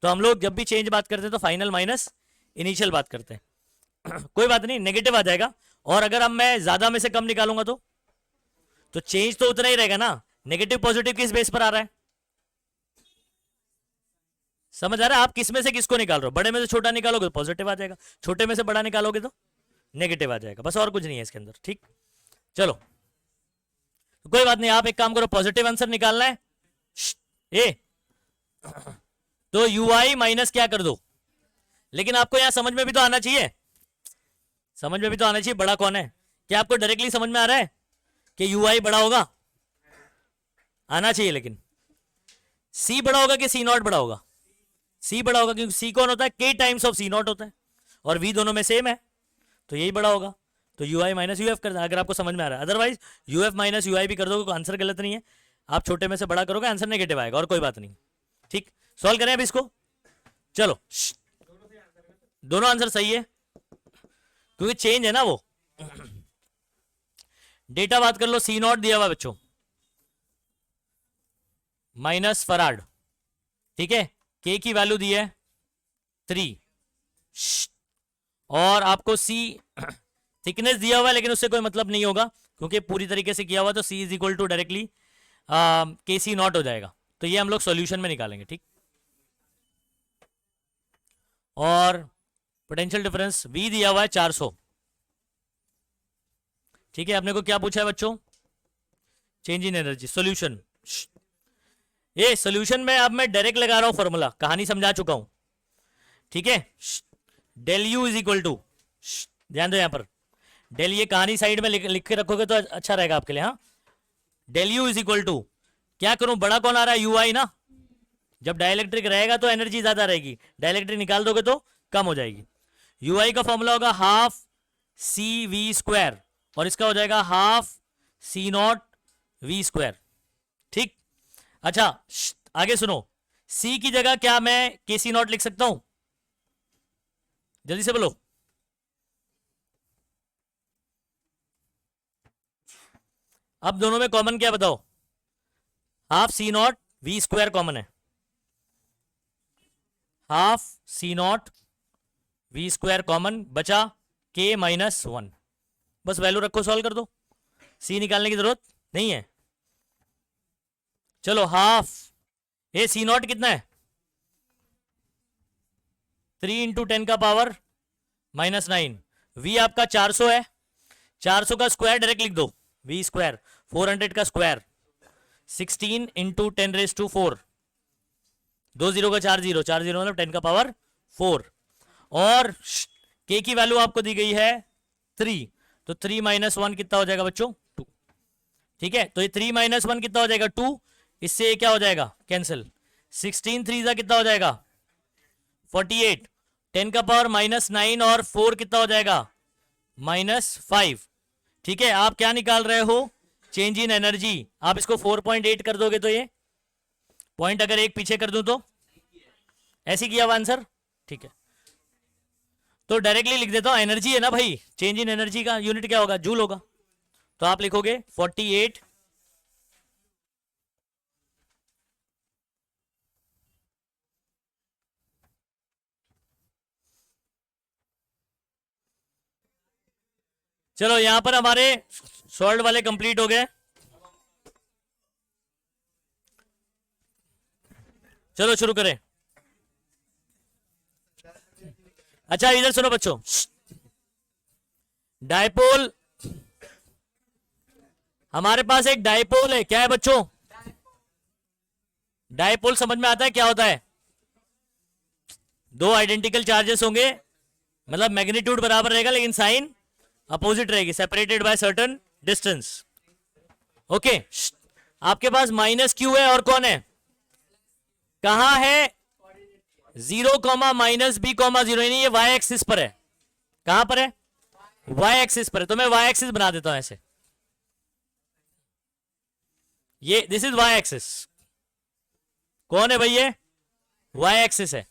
तो हम लोग जब भी चेंज बात करते हैं तो फाइनल माइनस इनिशियल बात करते हैं। कोई बात नहीं, नेगेटिव आ जाएगा। और अगर अब मैं ज्यादा में से कम निकालूंगा तो चेंज तो उतना ही रहेगा ना। नेगेटिव पॉजिटिव किस बेस पर आ रहा है? समझ आ रहा है? आप किस में से किसको निकाल रहे हो? बड़े में से छोटा निकालोगे तो पॉजिटिव आ जाएगा, छोटे में से बड़ा निकालोगे तो नेगेटिव आ जाएगा, बस और कुछ नहीं है इसके अंदर। ठीक, चलो तो कोई बात नहीं, आप एक काम करो, पॉजिटिव आंसर निकालना है ए, तो UI माइनस क्या कर दो। लेकिन आपको यहां समझ में भी तो आना चाहिए, समझ में भी तो आना चाहिए बड़ा कौन है। क्या आपको डायरेक्टली समझ में आ रहा है कि UI बड़ा होगा? आना चाहिए, लेकिन C बड़ा होगा कि C नॉट बड़ा होगा? C बड़ा होगा, क्योंकि C कौन होता है? K times of C not होता है, और V दोनों में सेम है, तो यही बड़ा होगा। तो UI माइनस UF कर, अगर आपको समझ में आ रहा है। अदरवाइज UF माइनस UI भी कर दोगे तो आंसर गलत नहीं है, आप छोटे में से बड़ा करोगे आंसर नेगेटिव आएगा, और कोई बात नहीं। ठीक, सॉल्व करें अब इसको। चलो, दोनों आंसर सही है क्योंकि चेंज है ना वो। डेटा बात कर लो, C नॉट दिया हुआ बच्चों माइनस फराड, ठीक है, K की वैल्यू दी है 3, और आपको C थिकनेस दिया हुआ है, लेकिन उससे कोई मतलब नहीं होगा क्योंकि पूरी तरीके से किया हुआ, तो C is equal to directly KC naught हो जाएगा। तो ये हम लोग सॉल्यूशन में निकालेंगे। ठीक, और पोटेंशियल डिफरेंस V दिया हुआ है 400, ठीक है। आपने को क्या पूछा है बच्चों? Change in energy, solution. ये सॉल्यूशन में अब मैं डायरेक्ट लगा रहा हूं फॉर्मूला, कहानी समझा चुका हूं, ठीक है। Del U is equal to, ध्यान दो यहां पर, डेल, ये कहानी साइड में लिख के रखोगे तो अच्छा रहेगा आपके लिए। हाँ, del U is equal to, क्या करूं, बड़ा कौन आ रहा है? UI ना। जब डाइलेक्ट्रिक रहेगा तो एनर्जी ज्यादा रहेगी, डाइलेक्ट्रिक निकाल दोगे तो कम हो जाएगी। UI का फॉर्मूला होगा हाफ CV स्क्वायर, और इसका हो जाएगा half C naught V square. ठीक, अच्छा आगे सुनो, C की जगह क्या मैं KC नॉट लिख सकता हूं? जल्दी से बोलो। अब दोनों में कॉमन क्या बताओ? Half C naught V square common है, half C naught V square common, बचा K माइनस 1, बस वैल्यू रखो, सॉल्व कर दो, C निकालने की जरूरत नहीं है। चलो, हाफ ये C नॉट कितना है? 3 इंटू 10 का पावर माइनस 9, V आपका 400 है, 400 का स्क्वायर डायरेक्ट लिख दो, V स्क्वायर, 400 का स्क्वायर 16 इंटू 10 रेज टू 4, 2 0 का 4 0, 4 0 मतलब 10 का पावर 4, और K की वैल्यू आपको दी गई है 3, तो 3 माइनस 1 कितना हो जाएगा बच्चों? 2, ठीक है। तो ये 3 माइनस 1 कितना हो जाएगा? 2, इससे क्या हो जाएगा? कैंसिल, 16 3 जा कितना हो जाएगा? 48, 10 का पावर माइनस 9 और 4 कितना हो जाएगा? माइनस 5, ठीक है। आप क्या निकाल रहे हो? Change in energy. आप इसको 4.8 कर दोगे तो ये पॉइंट अगर एक पीछे कर दूं तो ऐसे किया हुआ आंसर, ठीक है। तो डायरेक्टली लिख देता हूं, एनर्जी है ना भाई, चेंज इन एनर्जी का यूनिट क्या होगा? जूल होगा, तो आप लिखोगे 48 चलो यहां पर हमारे सॉल्व वाले कंप्लीट हो गए। चलो शुरू करें। अच्छा इधर सुनो बच्चों, डायपोल, हमारे पास एक डायपोल है। क्या है बच्चों? डायपोल समझ में आता है क्या होता है? दो आइडेंटिकल चार्जेस होंगे, मतलब मैग्नीट्यूड बराबर रहेगा लेकिन साइन अपोजिट रहेगी, separated by certain distance. Okay, आपके पास माइनस क्यू है और कौन है? कहां है? 0 कॉमा माइनस बी कॉमा 0, यानी ये वाई एक्सिस पर है। कहां पर है? वाई एक्सिस पर है। तो मैं वाई एक्सिस बना देता हूं ऐसे, ये दिस इज वाई एक्सिस। कौन है भाई? ये वाई एक्सिस है।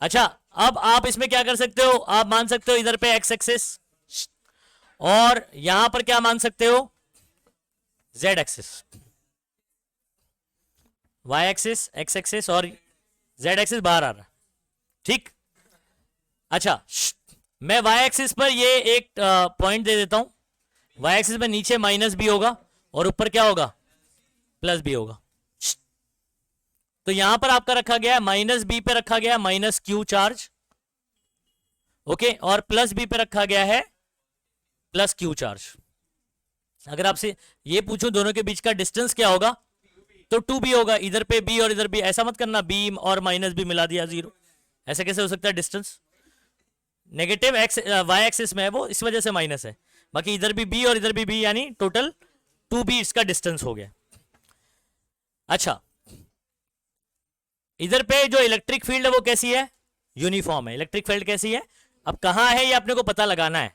अच्छा, अब आप इसमें क्या कर सकते हो? आप मान सकते हो इधर पे एक्स एक्सिस, और यहां पर क्या मान सकते हो? Z axis. Y axis, X axis और जेड एक्सिस बाहर आ रहा है, ठीक। अच्छा, मैं वाई एक्सिस पर ये एक पॉइंट दे देता हूं। वाई एक्सिस में नीचे माइनस बी होगा और ऊपर क्या होगा? प्लस बी होगा। तो यहां पर आपका रखा गया है माइनस बी पे रखा गया है माइनस क्यू चार्ज, ओके, और प्लस बी पे रखा गया है प्लस क्यू चार्ज। अगर आपसे ये पूछूं दोनों के बीच का डिस्टेंस क्या होगा, तो 2b होगा। इधर पे b और इधर b, ऐसा मत करना b और माइनस b मिला दिया 0, ऐसा कैसे हो सकता है? Distance negative X Y axis में है वो, इस वजह से माइनस है। बाकी इधर भी b और इधर भी b, यानी टोटल 2b इसका डिस्टेंस हो गया। अच्छा, इधर पे जो इलेक्ट्रिक फील्ड है वो कैसी है? यूनिफॉर्म है। इलेक्ट्रिक फील्ड कैसी है? अब कहां है ये अपने को पता लगाना है।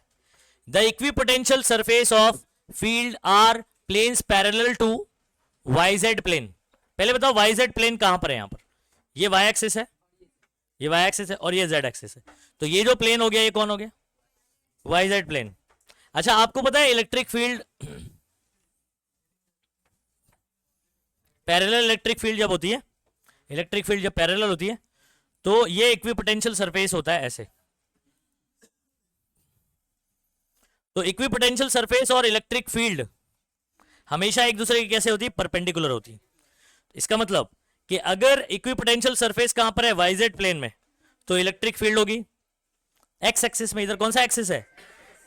The equipotential surface of field are planes parallel to YZ plane. पहले बताओ YZ प्लेन कहां पर है? यहां पर ये y एक्सिस है, ये y एक्सिस है और ये z एक्सिस है। तो ये जो प्लेन हो गया ये कौन हो गया? YZ plane. अच्छा, आपको पता है electric field, parallel electric field जब होती है, इलेक्ट्रिक फील्ड जब पैरेलल होती है तो ये इक्विपोटेंशियल सरफेस होता है ऐसे। तो इक्विपोटेंशियल सरफेस और इलेक्ट्रिक फील्ड हमेशा एक दूसरे की कैसे होती है? परपेंडिकुलर होती है। इसका मतलब कि अगर इक्विपोटेंशियल सरफेस कहां पर है? YZ प्लेन में, तो इलेक्ट्रिक फील्ड होगी एक्स एक्सिस में। इधर कौन सा एक्सिस है?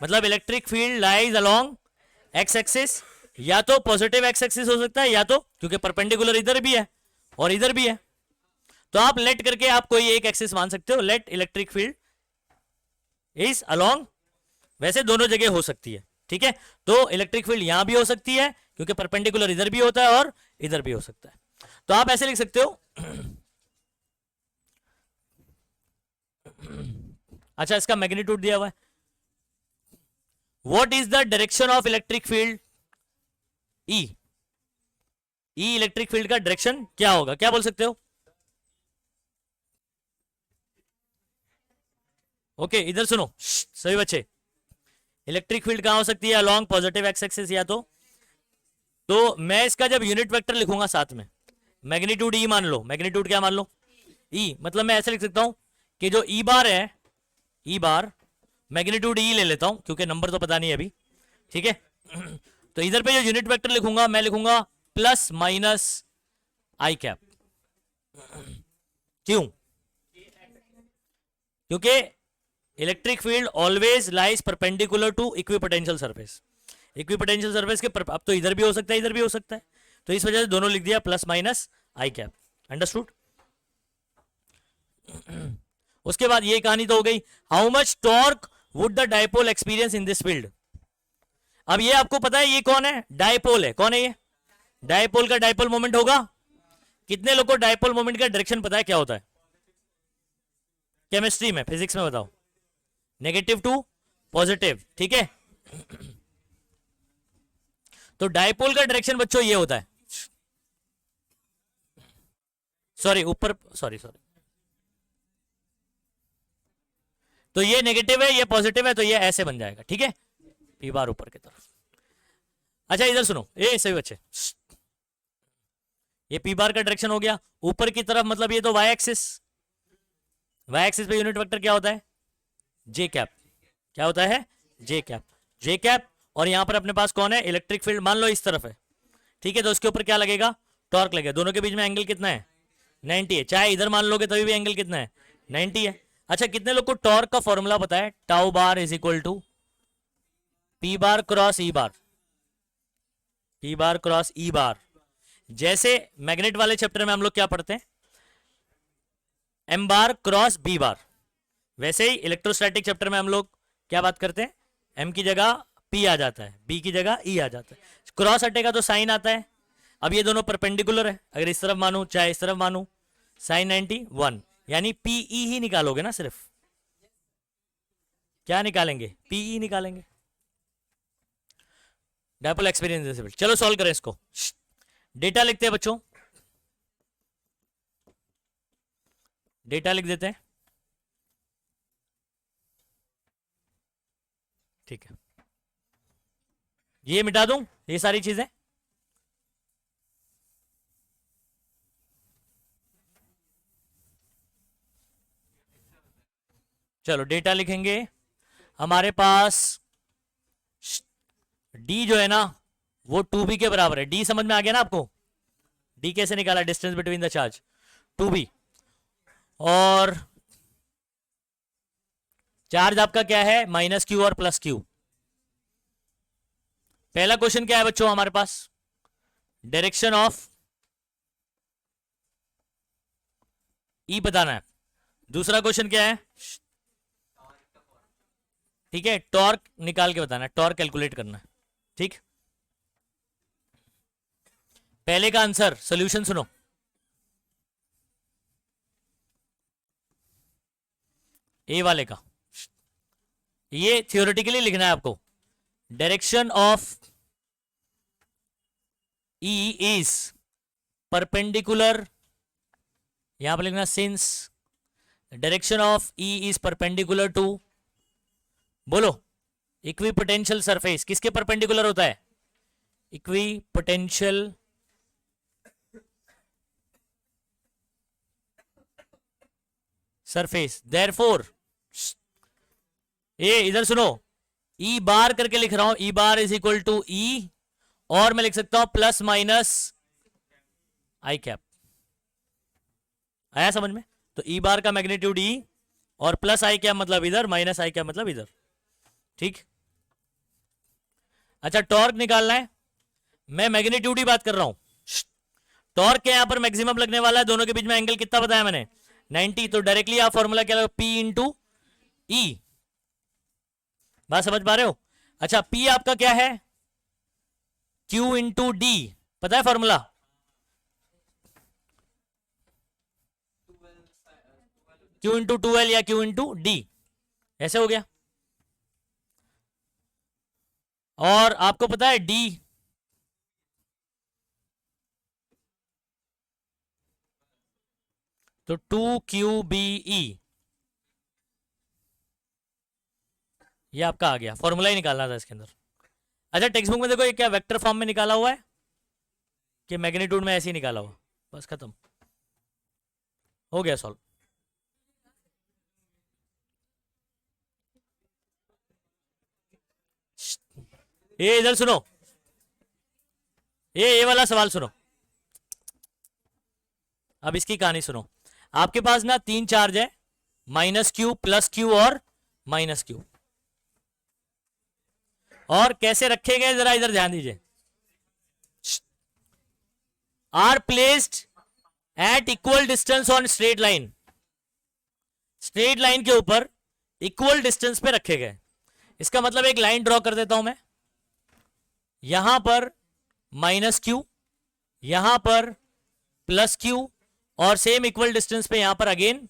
मतलब electric field lies along x axis, या तो पॉजिटिव एक्स एक्सिस हो सकता है, या तो क्योंकि परपेंडिकुलर इधर भी है और इधर भी है, तो आप लेट करके आप कोई एक एक्सिस मान सकते हो। Let electric field is along, वैसे दोनों जगह हो सकती है, ठीक है। तो इलेक्ट्रिक फील्ड यहां भी हो सकती है क्योंकि परपेंडिकुलर इधर भी होता है और इधर भी हो सकता है। तो आप ऐसे लिख सकते हो। अच्छा, इसका मैग्नीट्यूड दिया हुआ है। What is the direction of electric field? E. E electric field का डायरेक्शन क्या होगा? क्या बोल सकते हो? ओके, इधर सुनो सभी बच्चे, इलेक्ट्रिक फील्ड कहां हो सकती है? अलोंग पॉजिटिव एक्स एक्सिस, या तो मैं इसका जब यूनिट वेक्टर लिखूंगा साथ में मैग्नीट्यूड ई मान लो। मैग्नीट्यूड क्या मान लो? ई। मतलब मैं ऐसे लिख सकता हूं कि जो ई बार है, ई बार मैग्नीट्यूड ई ले लेता हूं क्योंकि नंबर तो पता नहीं है अभी, ठीक है। तो इधर पे जो यूनिट वेक्टर लिखूंगा मैं लिखूंगा प्लस माइनस आई कैप। क्यों? क्योंकि electric field always lies perpendicular to equipotential surface. Equipotential surface के अब तो इधर भी हो सकता है इधर भी हो सकता है, तो इस वजह से दोनों लिख दिया प्लस माइनस आई कैप। अंडरस्टूड? उसके बाद ये कहानी तो हो गई। How much torque would the dipole experience in this field? अब ये आपको पता है ये कौन है? डायपोल है। कौन है ये? डायपोल का डायपोल मोमेंट होगा। कितने लोग को डायपोल मोमेंट का डायरेक्शन पता है क्या होता है? केमिस्ट्री में, फिजिक्स में बताओ। नेगेटिव टू पॉजिटिव, ठीक है। तो डायपोल का डायरेक्शन बच्चों ये होता है, सॉरी ऊपर, सॉरी तो ये नेगेटिव है ये पॉजिटिव है, तो ये ऐसे बन जाएगा, ठीक है, पी बार ऊपर की तरफ। अच्छा इधर सुनो, ये सही बच्चे, ये पी बार का डायरेक्शन हो गया ऊपर की तरफ, मतलब ये तो वाई एक्सिस। वाई एक्सिस पे यूनिट वेक्टर क्या होता है? जे कैप। क्या होता है? जे कैप। जे कैप। और यहां पर अपने पास कौन है, इलेक्ट्रिक फील्ड मान लो इस तरफ है, ठीक है, तो उसके ऊपर क्या लगेगा, टॉर्क लगेगा। दोनों के बीच में एंगल कितना है, 90 है। चाहे इधर मान लोगे तभी भी एंगल कितना है, 90 है। अच्छा, कितने लोग को टॉर्क का फॉर्मूला पता है, tau bar is equal to P bar cross E bar, P bar cross E bar. जैसे मैग्नेट वाले चैप्टर में हम लोग क्या पढ़ते हैं, एम बार क्रॉस बी बार, वैसे ही इलेक्ट्रोस्टैटिक चैप्टर में हम लोग क्या बात करते हैं, एम की जगह पी आ जाता है, बी की जगह ई आ जाता है, क्रॉस हटेगा तो साइन आता है। अब ये दोनों परपेंडिकुलर है, अगर इस तरफ मानू चाहे इस तरफ मानू, साइन 91, यानी पीई ही निकालोगे ना, सिर्फ क्या निकालेंगे, पीई निकालेंगे, डायपोल एक्सपीरियंस। चलो सॉल्व करें इसको, डेटा लिखते हैं बच्चों, डेटा लिख देते हैं, ठीक है, ये मिटा दूं ये सारी चीजें, चलो डेटा लिखेंगे। हमारे पास डी जो है ना वो 2b के बराबर है, डी समझ में आ गया ना आपको, डी कैसे निकाला, distance between the charge 2b, और चार्ज आपका क्या है, माइनस क्यू और प्लस क्यू। पहला क्वेश्चन क्या है बच्चों हमारे पास, डायरेक्शन ऑफ ई बताना है। दूसरा क्वेश्चन क्या है, ठीक है, टॉर्क निकाल के बताना है, टॉर्क कैलकुलेट करना है, ठीक। पहले का आंसर सॉल्यूशन सुनो, ए वाले का, ये थियोरेटिकली लिखना है आपको, direction of E is perpendicular, यहां पर लिखना since direction of E is perpendicular to, बोलो, इक्विपोटेंशियल सरफेस किसके परपेंडिकुलर होता है, इक्विपोटेंशियल सरफेस। देयरफॉर ए इधर सुनो, ई बार करके लिख रहा हूं, ई बार इज इक्वल टू ई, और मैं लिख सकता हूं प्लस माइनस आई कैप, आया समझ में। तो ई बार का मैग्नीट्यूड ई और प्लस आई कैप मतलब इधर, माइनस आई कैप मतलब इधर, ठीक। अच्छा, टॉर्क निकालना है, मैं मैग्नीट्यूड ही बात कर रहा हूं, टॉर्क के यहां पर मैक्सिमम लगने वाला है, दोनों के बीच में एंगल कितना बताया मैंने, 90, तो डायरेक्टली आप फॉर्मूला क्या लगा, P इंटू ई, बात समझ पा रहे हो। अच्छा, P आपका क्या है, Q इंटू डी, पता है फॉर्मूला, Q इंटू 2L या Q इंटू डी, ऐसे हो गया। और आपको पता है D, तो 2QBE, ये आपका आ गया, फॉर्मूला ही निकालना था इसके अंदर। अच्छा, टेक्स्ट बुक में देखो ये क्या वेक्टर फॉर्म में निकाला हुआ है कि मैग्नीट्यूड में ऐसे ही निकाला हुआ, बस खत्म हो गया सॉल्व। ये इधर सुनो, ये वाला सवाल सुनो, अब इसकी कहानी सुनो। आपके पास ना 3 चार्ज है, माइनस क्यू, प्लस क्यू और माइनस क्यू, और कैसे रखे गए जरा इधर ध्यान दीजिए, are placed at equal distance on straight line, straight line के ऊपर इक्वल डिस्टेंस पे रखे गए। इसका मतलब एक लाइन ड्रॉ कर देता हूं मैं, यहां पर माइनस क्यू, यहां पर प्लस क्यू, और सेम इक्वल डिस्टेंस पे यहां पर अगेन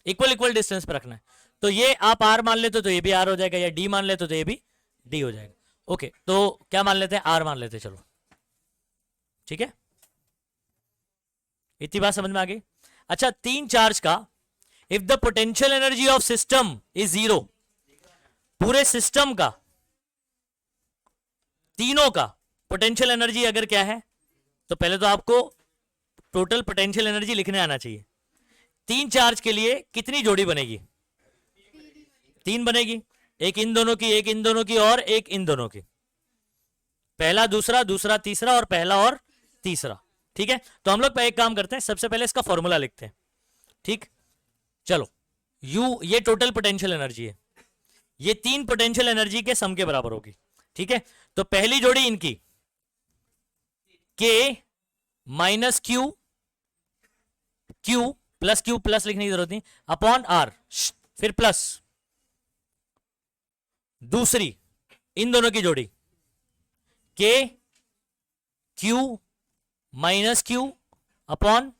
इक्वल डिस्टेंस पे रखना है। तो ये आप आर मान लेते तो ये भी आर हो जाएगा, या डी मान लेते तो ये भी डी हो जाएगा। ओके, तो क्या मान लेते हैं, आर मान लेते हैं, चलो ठीक है, इतनी बात समझ में आ गई। अच्छा, 3 चार्ज का if the potential energy of system is 0, पूरे सिस्टम का, तीनों का पोटेंशियल एनर्जी अगर क्या है, तो पहले तो आपको टोटल पोटेंशियल एनर्जी लिखने आना चाहिए। 3 चार्ज के लिए कितनी जोड़ी बनेगी, 3 बनेगी, एक इन दोनों की, एक इन दोनों की और एक इन दोनों की, पहला दूसरा, दूसरा तीसरा और पहला और तीसरा। ठीक है, तो हम लोग एक काम करते हैं, सबसे पहले इसका फॉर्मूला लिखते हैं। ठीक, चलो, U ये टोटल पोटेंशियल एनर्जी है, ये तीन पोटेंशियल एनर्जी के सम के बराबर होगी। ठीक है, तो पहली जोड़ी इनकी K minus Q, Q plus लिखने की जरूरत नहीं, अपॉन R, फिर प्लस दूसरी इन दोनों की जोड़ी K Q minus Q upon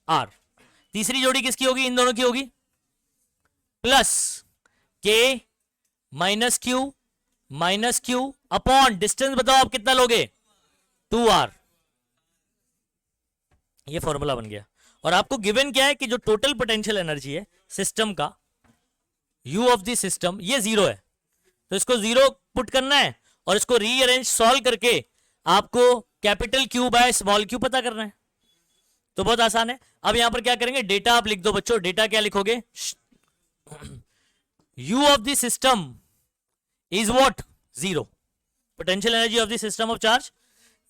R, तीसरी जोड़ी किसकी होगी, इन दोनों की होगी, plus K minus Q upon distance बताओ आप कितना लोगे, 2R। ये फॉर्मूला बन गया। और आपको गिवन क्या है कि जो टोटल पोटेंशियल एनर्जी है सिस्टम का, U ऑफ द सिस्टम, ये जीरो है, तो इसको जीरो पुट करना है और इसको रीअरेंज सॉल्व करके आपको capital Q by small q पता करना है। तो बहुत आसान है। अब यहां पर क्या करेंगे, डेटा आप लिख दो बच्चों। डेटा क्या लिखोगे, U of the system is what, zero, potential energy of the system of charge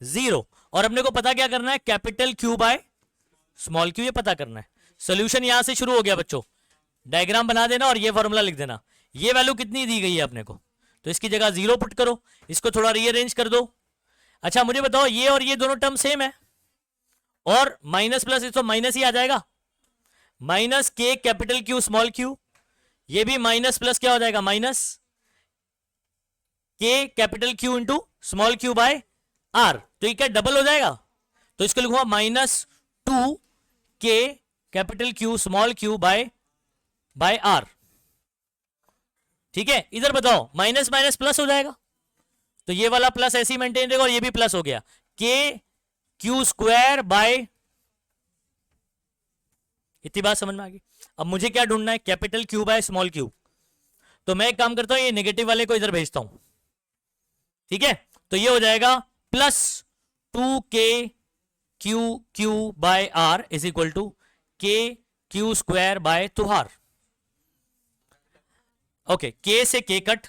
zero. और अपने को पता क्या करना है, capital Q by small q, ये पता करना है। सोल्यूशन यहां से शुरू हो गया बच्चों, डायग्राम बना देना और ये फॉर्मूला लिख देना। ये वैल्यू कितनी दी गई है अपने को, तो इसकी जगह जीरो पुट करो, इसको थोड़ा रीअरेंज कर दो। अच्छा मुझे बताओ, ये और ये दोनों टर्म सेम है, और माइनस प्लस इसको माइनस ही आ जाएगा, minus K capital Q small q, ये भी माइनस प्लस क्या हो जाएगा, minus K capital Q into small q by R, तो ये क्या डबल हो जाएगा, तो इसको लिखूंगा minus 2K capital Q small q by R। ठीक है, इधर बताओ माइनस माइनस प्लस हो जाएगा, तो ये वाला प्लस ऐसे ही मेंटेन रहेगा और ये भी प्लस हो गया, K Q स्क्वायर बाय, इतनी बात समझ में आ गई। अब मुझे क्या ढूंढना है, capital Q by small q, तो मैं एक काम करता हूं, ये नेगेटिव वाले को इधर भेजता हूं। ठीक है, तो ये हो जाएगा plus 2K Q by R is equal to K Q square by 2R। Okay, K से K कट,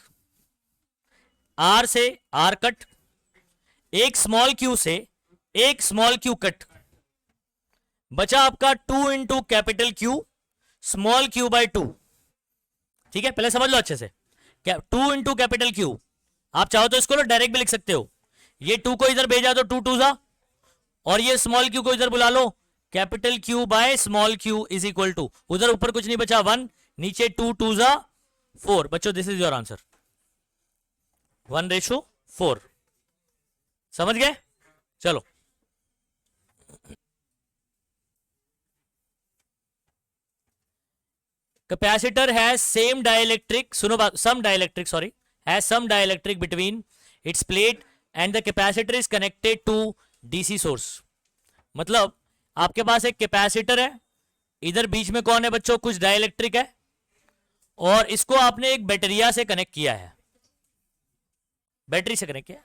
R से R कट, एक स्मॉल q से एक स्मॉल q कट, बचा आपका 2 into capital Q small q by 2। ठीक है, पहले समझ लो अच्छे से, 2 इंटू कैपिटल Q, आप चाहो तो इसको डायरेक्ट भी लिख सकते हो, ये 2 को इधर भेजा तो 2 2 जा, और ये स्मॉल q को इधर बुला लो, capital Q by small q is equal to, उधर ऊपर कुछ नहीं बचा 1, नीचे 2 2 जा 4। बच्चों दिस इज योर आंसर, 1:4। समझ गए, चलो। कैपेसिटर हैज सेम डाइलेक्ट्रिक, सुनो बात, some dielectric, sorry, has some dielectric between its plate and the capacitor is connected to DC source. मतलब आपके पास एक कैपेसिटर है, इधर बीच में कौन है बच्चों, कुछ डाइलेक्ट्रिक है, और इसको आपने एक बैटरिया से कनेक्ट किया है, बैटरी से कनेक्ट किया,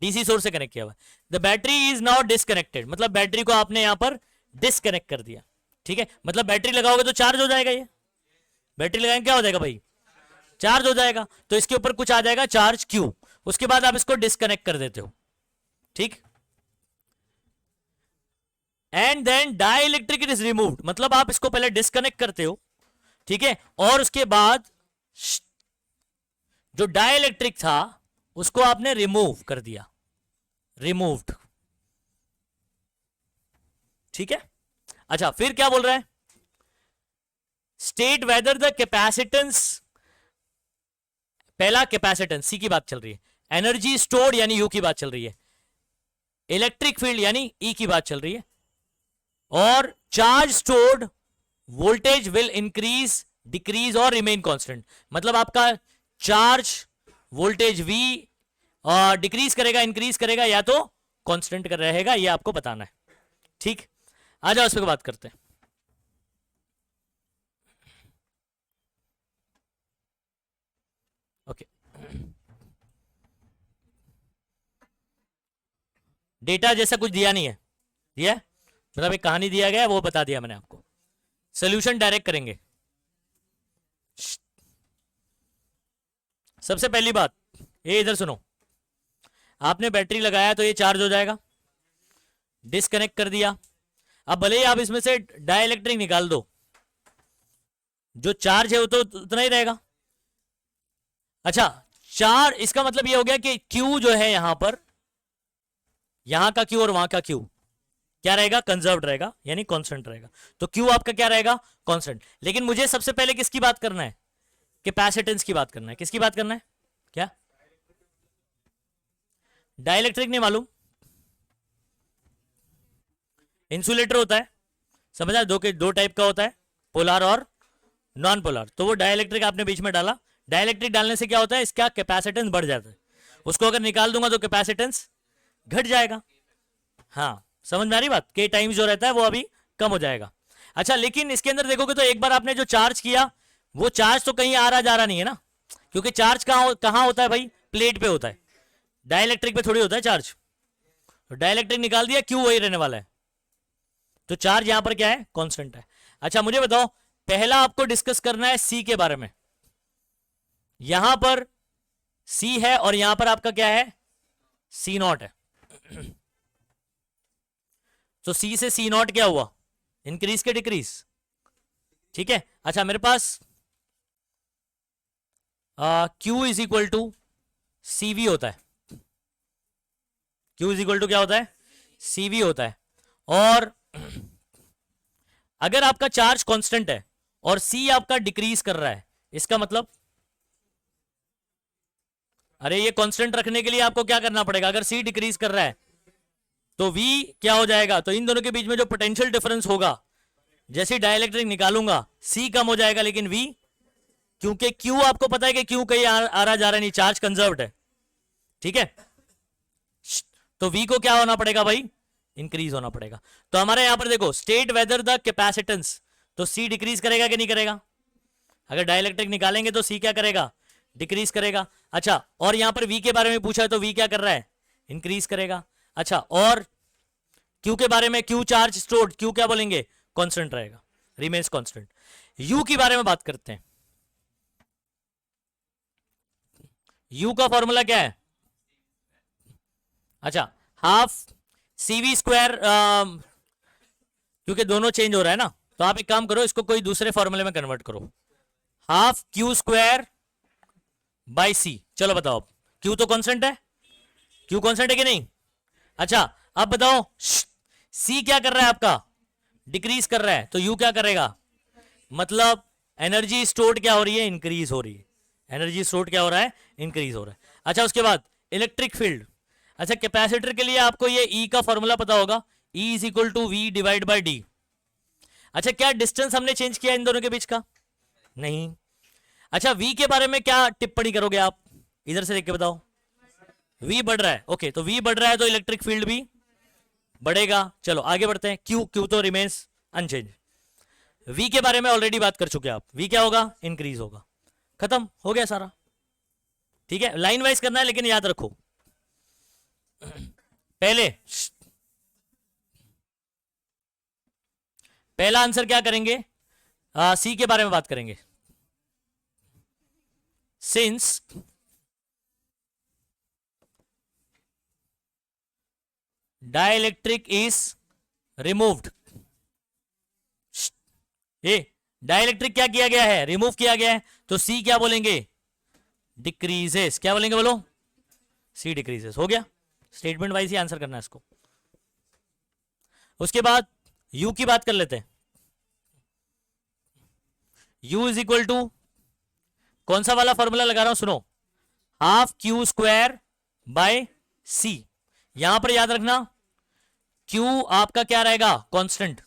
डीसी सोर्स से कनेक्ट किया हुआ। The battery is now disconnected, मतलब बैटरी को आपने यहां पर डिस्कनेक्ट कर दिया। ठीक है, मतलब बैटरी लगाओगे तो चार्ज हो जाएगा, ये बैटरी लगाएंगे क्या हो जाएगा भाई, चार्ज हो जाएगा, तो इसके ऊपर कुछ आ जाएगा चार्ज Q, उसके बाद आप इसको डिस्कनेक्ट कर देते हो। ठीक, and then dielectric is removed, मतलब आप इसको पहले डिस्कनेक्ट करते हो, ठीक है, और उसके बाद जो डाइलेक्ट्रिक था उसको आपने रिमूव कर दिया, रिमूव्ड। ठीक है, अच्छा फिर क्या बोल रहा है, स्टेट वेदर द कैपेसिटेंस, पहला कैपेसिटेंस सी की बात चल रही है, एनर्जी स्टोर्ड यानी यू की बात चल रही है, इलेक्ट्रिक फील्ड यानी ई की बात चल रही है, और charge stored voltage will increase decrease और रिमेन कांस्टेंट, मतलब आपका चार्ज वोल्टेज V डिक्रीज करेगा इंक्रीज करेगा या तो कांस्टेंट कर रहेगा, ये आपको बताना है। ठीक, आ जाओ इस पर बात करते हैं। ओके, डेटा जैसा कुछ दिया नहीं है, दिया है? मतलब एक कहानी दिया गया है, वो बता दिया मैंने आपको। सोल्यूशन डायरेक्ट करेंगे, सबसे पहली बात, ये इधर सुनो, आपने बैटरी लगाया तो ये चार्ज हो जाएगा, डिस्कनेक्ट कर दिया, अब भले ही आप इसमें से डाइलेक्ट्रिक निकाल दो, जो चार्ज है वो तो उतना ही रहेगा। अच्छा, चार, इसका मतलब ये हो गया कि Q जो है यहां पर, यहां का Q और वहां का Q क्या रहेगा, कंजर्व्ड रहेगा, यानी कांस्टेंट रहेगा। तो Q आपका क्या रहेगा, कांस्टेंट। लेकिन मुझे सबसे पहले किसकी बात करना है, कैपेसिटेंस की बात करना है। किसकी बात करना है, क्या डाइलेक्ट्रिक नहीं मालूम, इंसुलेटर होता है, समझा, दो टाइप का होता है, पोलर और नॉन पोलर। तो वो डाइलेक्ट्रिक आपने बीच में डाला, डाइलेक्ट्रिक डालने से क्या होता है, इसका कैपेसिटेंस बढ़ जाता है, उसको अगर निकाल दूंगा तो कैपेसिटेंस घट जाएगा। हाँ, समझ में आ रही बात, के टाइम जो रहता है वो अभी कम हो जाएगा। अच्छा, लेकिन इसके अंदर देखोगे तो एक बार आपने जो चार्ज किया, वो चार्ज तो कहीं आ रहा जा रहा नहीं है ना, क्योंकि चार्ज कहां होता है भाई, प्लेट पे होता है, डाइलेक्ट्रिक पे थोड़ी होता है चार्ज। तो डाइलेक्ट्रिक निकाल दिया, क्यों वही रहने वाला है, तो चार्ज यहां पर क्या है, कांस्टेंट है। अच्छा, मुझे बताओ, पहला आपको डिस्कस करना है सी के बारे में। यहां पर सी है और यहां पर आपका क्या है, सी नॉट है। तो सी से सी नॉट क्या हुआ, इंक्रीज के डिक्रीज, ठीक है। अच्छा, मेरे पास Q is equal to C V होता है, Q इज इक्वल टू क्या होता है, सी वी होता है। और अगर आपका चार्ज कांस्टेंट है और C आपका डिक्रीज कर रहा है, इसका मतलब, अरे ये कांस्टेंट रखने के लिए आपको क्या करना पड़ेगा, अगर C डिक्रीज कर रहा है तो V क्या हो जाएगा, तो इन दोनों के बीच में जो पोटेंशियल डिफरेंस होगा, जैसे डाइलेक्ट्रिक निकालूंगा C कम हो जाएगा, लेकिन V, क्योंकि Q आपको पता है कि Q कहीं आ रहा जा रहा नहीं, चार्ज कंजर्व्ड है, ठीक है। तो V को क्या होना पड़ेगा भाई, इंक्रीज होना पड़ेगा। तो हमारे यहां पर देखो, स्टेट वेदर द कैपेसिटेंस, तो C डिक्रीज करेगा कि नहीं करेगा, अगर डाइलेक्ट्रिक निकालेंगे तो C क्या करेगा, डिक्रीज करेगा। अच्छा, और यहां पर V के बारे में पूछा है तो V क्या कर रहा है, इंक्रीज करेगा। अच्छा, और Q के बारे में, Q चार्ज स्टोर्ड, Q क्या बोलेंगे, कांस्टेंट रहेगा, रिमेन्स कांस्टेंट। U की बारे में बात करते हैं। U का फॉर्मूला क्या है, अच्छा, हाफ CV स्क्वायर, क्योंकि दोनों चेंज हो रहा है ना, तो आप एक काम करो, इसको कोई दूसरे फॉर्मूले में कन्वर्ट करो, half Q square by C। चलो बताओ, Q तो कांस्टेंट है, Q कांस्टेंट है कि नहीं। अच्छा, अब बताओ, C क्या कर रहा है आपका, डिक्रीज कर रहा है, तो U क्या करेगा, मतलब एनर्जी स्टोर्ड क्या हो रही है, इंक्रीज हो रही है, एनर्जी स्टोर्ड क्या हो रहा है, इंक्रीज हो रहा है। अच्छा, उसके बाद इलेक्ट्रिक फील्ड। अच्छा, कैपेसिटर के लिए आपको ये E का फॉर्मूला पता होगा, E is equal to V divide by D. अच्छा, क्या डिस्टेंस हमने चेंज किया इन दोनों के बीच का, नहीं। अच्छा, V के बारे में क्या टिप्पणी करोगे आप, इधर से देख के बताओ, V बढ़ रहा है, ओके, तो V बढ़ रहा है तो इलेक्ट्रिक फील्ड भी बढ़ेगा। चलो आगे बढ़ते हैं, Q तो रिमेन्स अनचेंज। V के बारे में ऑलरेडी बात कर चुके हैं आप, V क्या होगा, इंक्रीज होगा, खत्म हो गया सारा, ठीक है। लाइन वाइज करना है, लेकिन याद रखो, पहला आंसर क्या करेंगे, सी के बारे में बात करेंगे। सिंस डाइलेक्ट्रिक इज रिमूव्ड, ये डाइलेक्ट्रिक क्या किया गया है, रिमूव किया गया है, तो सी क्या बोलेंगे, डिक्रीजेस, क्या बोलेंगे बोलो, सी डिक्रीजेस। हो गया, स्टेटमेंट वाइज ही आंसर करना है इसको। उसके बाद यू की बात कर लेते हैं। यू इज इक्वल टू, कौन सा वाला फॉर्मूला लगा रहा हूं, सुनो, हाफ क्यू स्क्वायर बाय सी। यहां पर याद रखना, क्यू आपका क्या रहेगा, कांस्टेंट,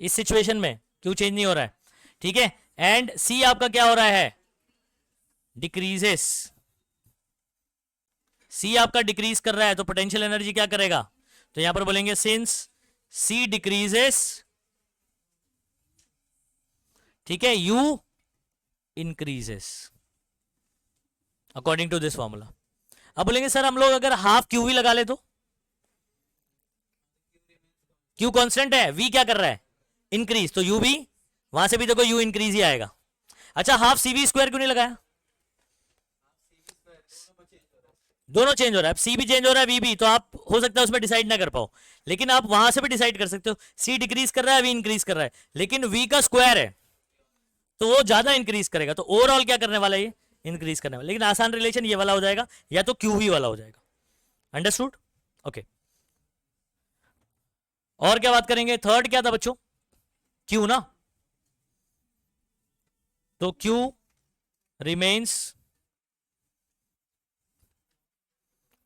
इस सिचुएशन में क्यू चेंज नहीं हो रहा है, ठीक है। एंड सी आपका क्या हो रहा है, डिक्रीजेस, सी आपका डिक्रीज कर रहा है, तो पोटेंशियल एनर्जी क्या करेगा, तो यहां पर बोलेंगे सिंस सी डिक्रीजेस, ठीक है, U increases according to this formula. अब बोलेंगे सर हम लोग अगर हाफ क्यू भी लगा ले तो, क्यू कांस्टेंट है, वी क्या कर रहा है, इंक्रीज, तो यू भी, वहां से भी देखो यू इंक्रीज ही आएगा। अच्छा, हाफ सी वी स्क्वायर क्यों नहीं लगाया, दोनों चेंज हो रहा है, सी भी चेंज हो रहा है, वी भी, तो आप हो सकता है उसमें डिसाइड ना कर पाओ, लेकिन आप वहां से भी डिसाइड कर सकते हो। सी डिक्रीज कर रहा है, वी इंक्रीज कर रहा है, लेकिन वी का स्क्वायर है तो वो ज्यादा इंक्रीज करेगा, तो ओवरऑल क्या करने वाला है, ये इंक्रीज करने वाला। लेकिन आसान रिलेशन ये वाला हो जाएगा, या तो क्यू वी वाला हो जाएगा। अंडरस्टूड? ओके। और क्या बात करेंगे? थर्ड क्या था बच्चों? क्यू ना, तो क्यू रिमेन्स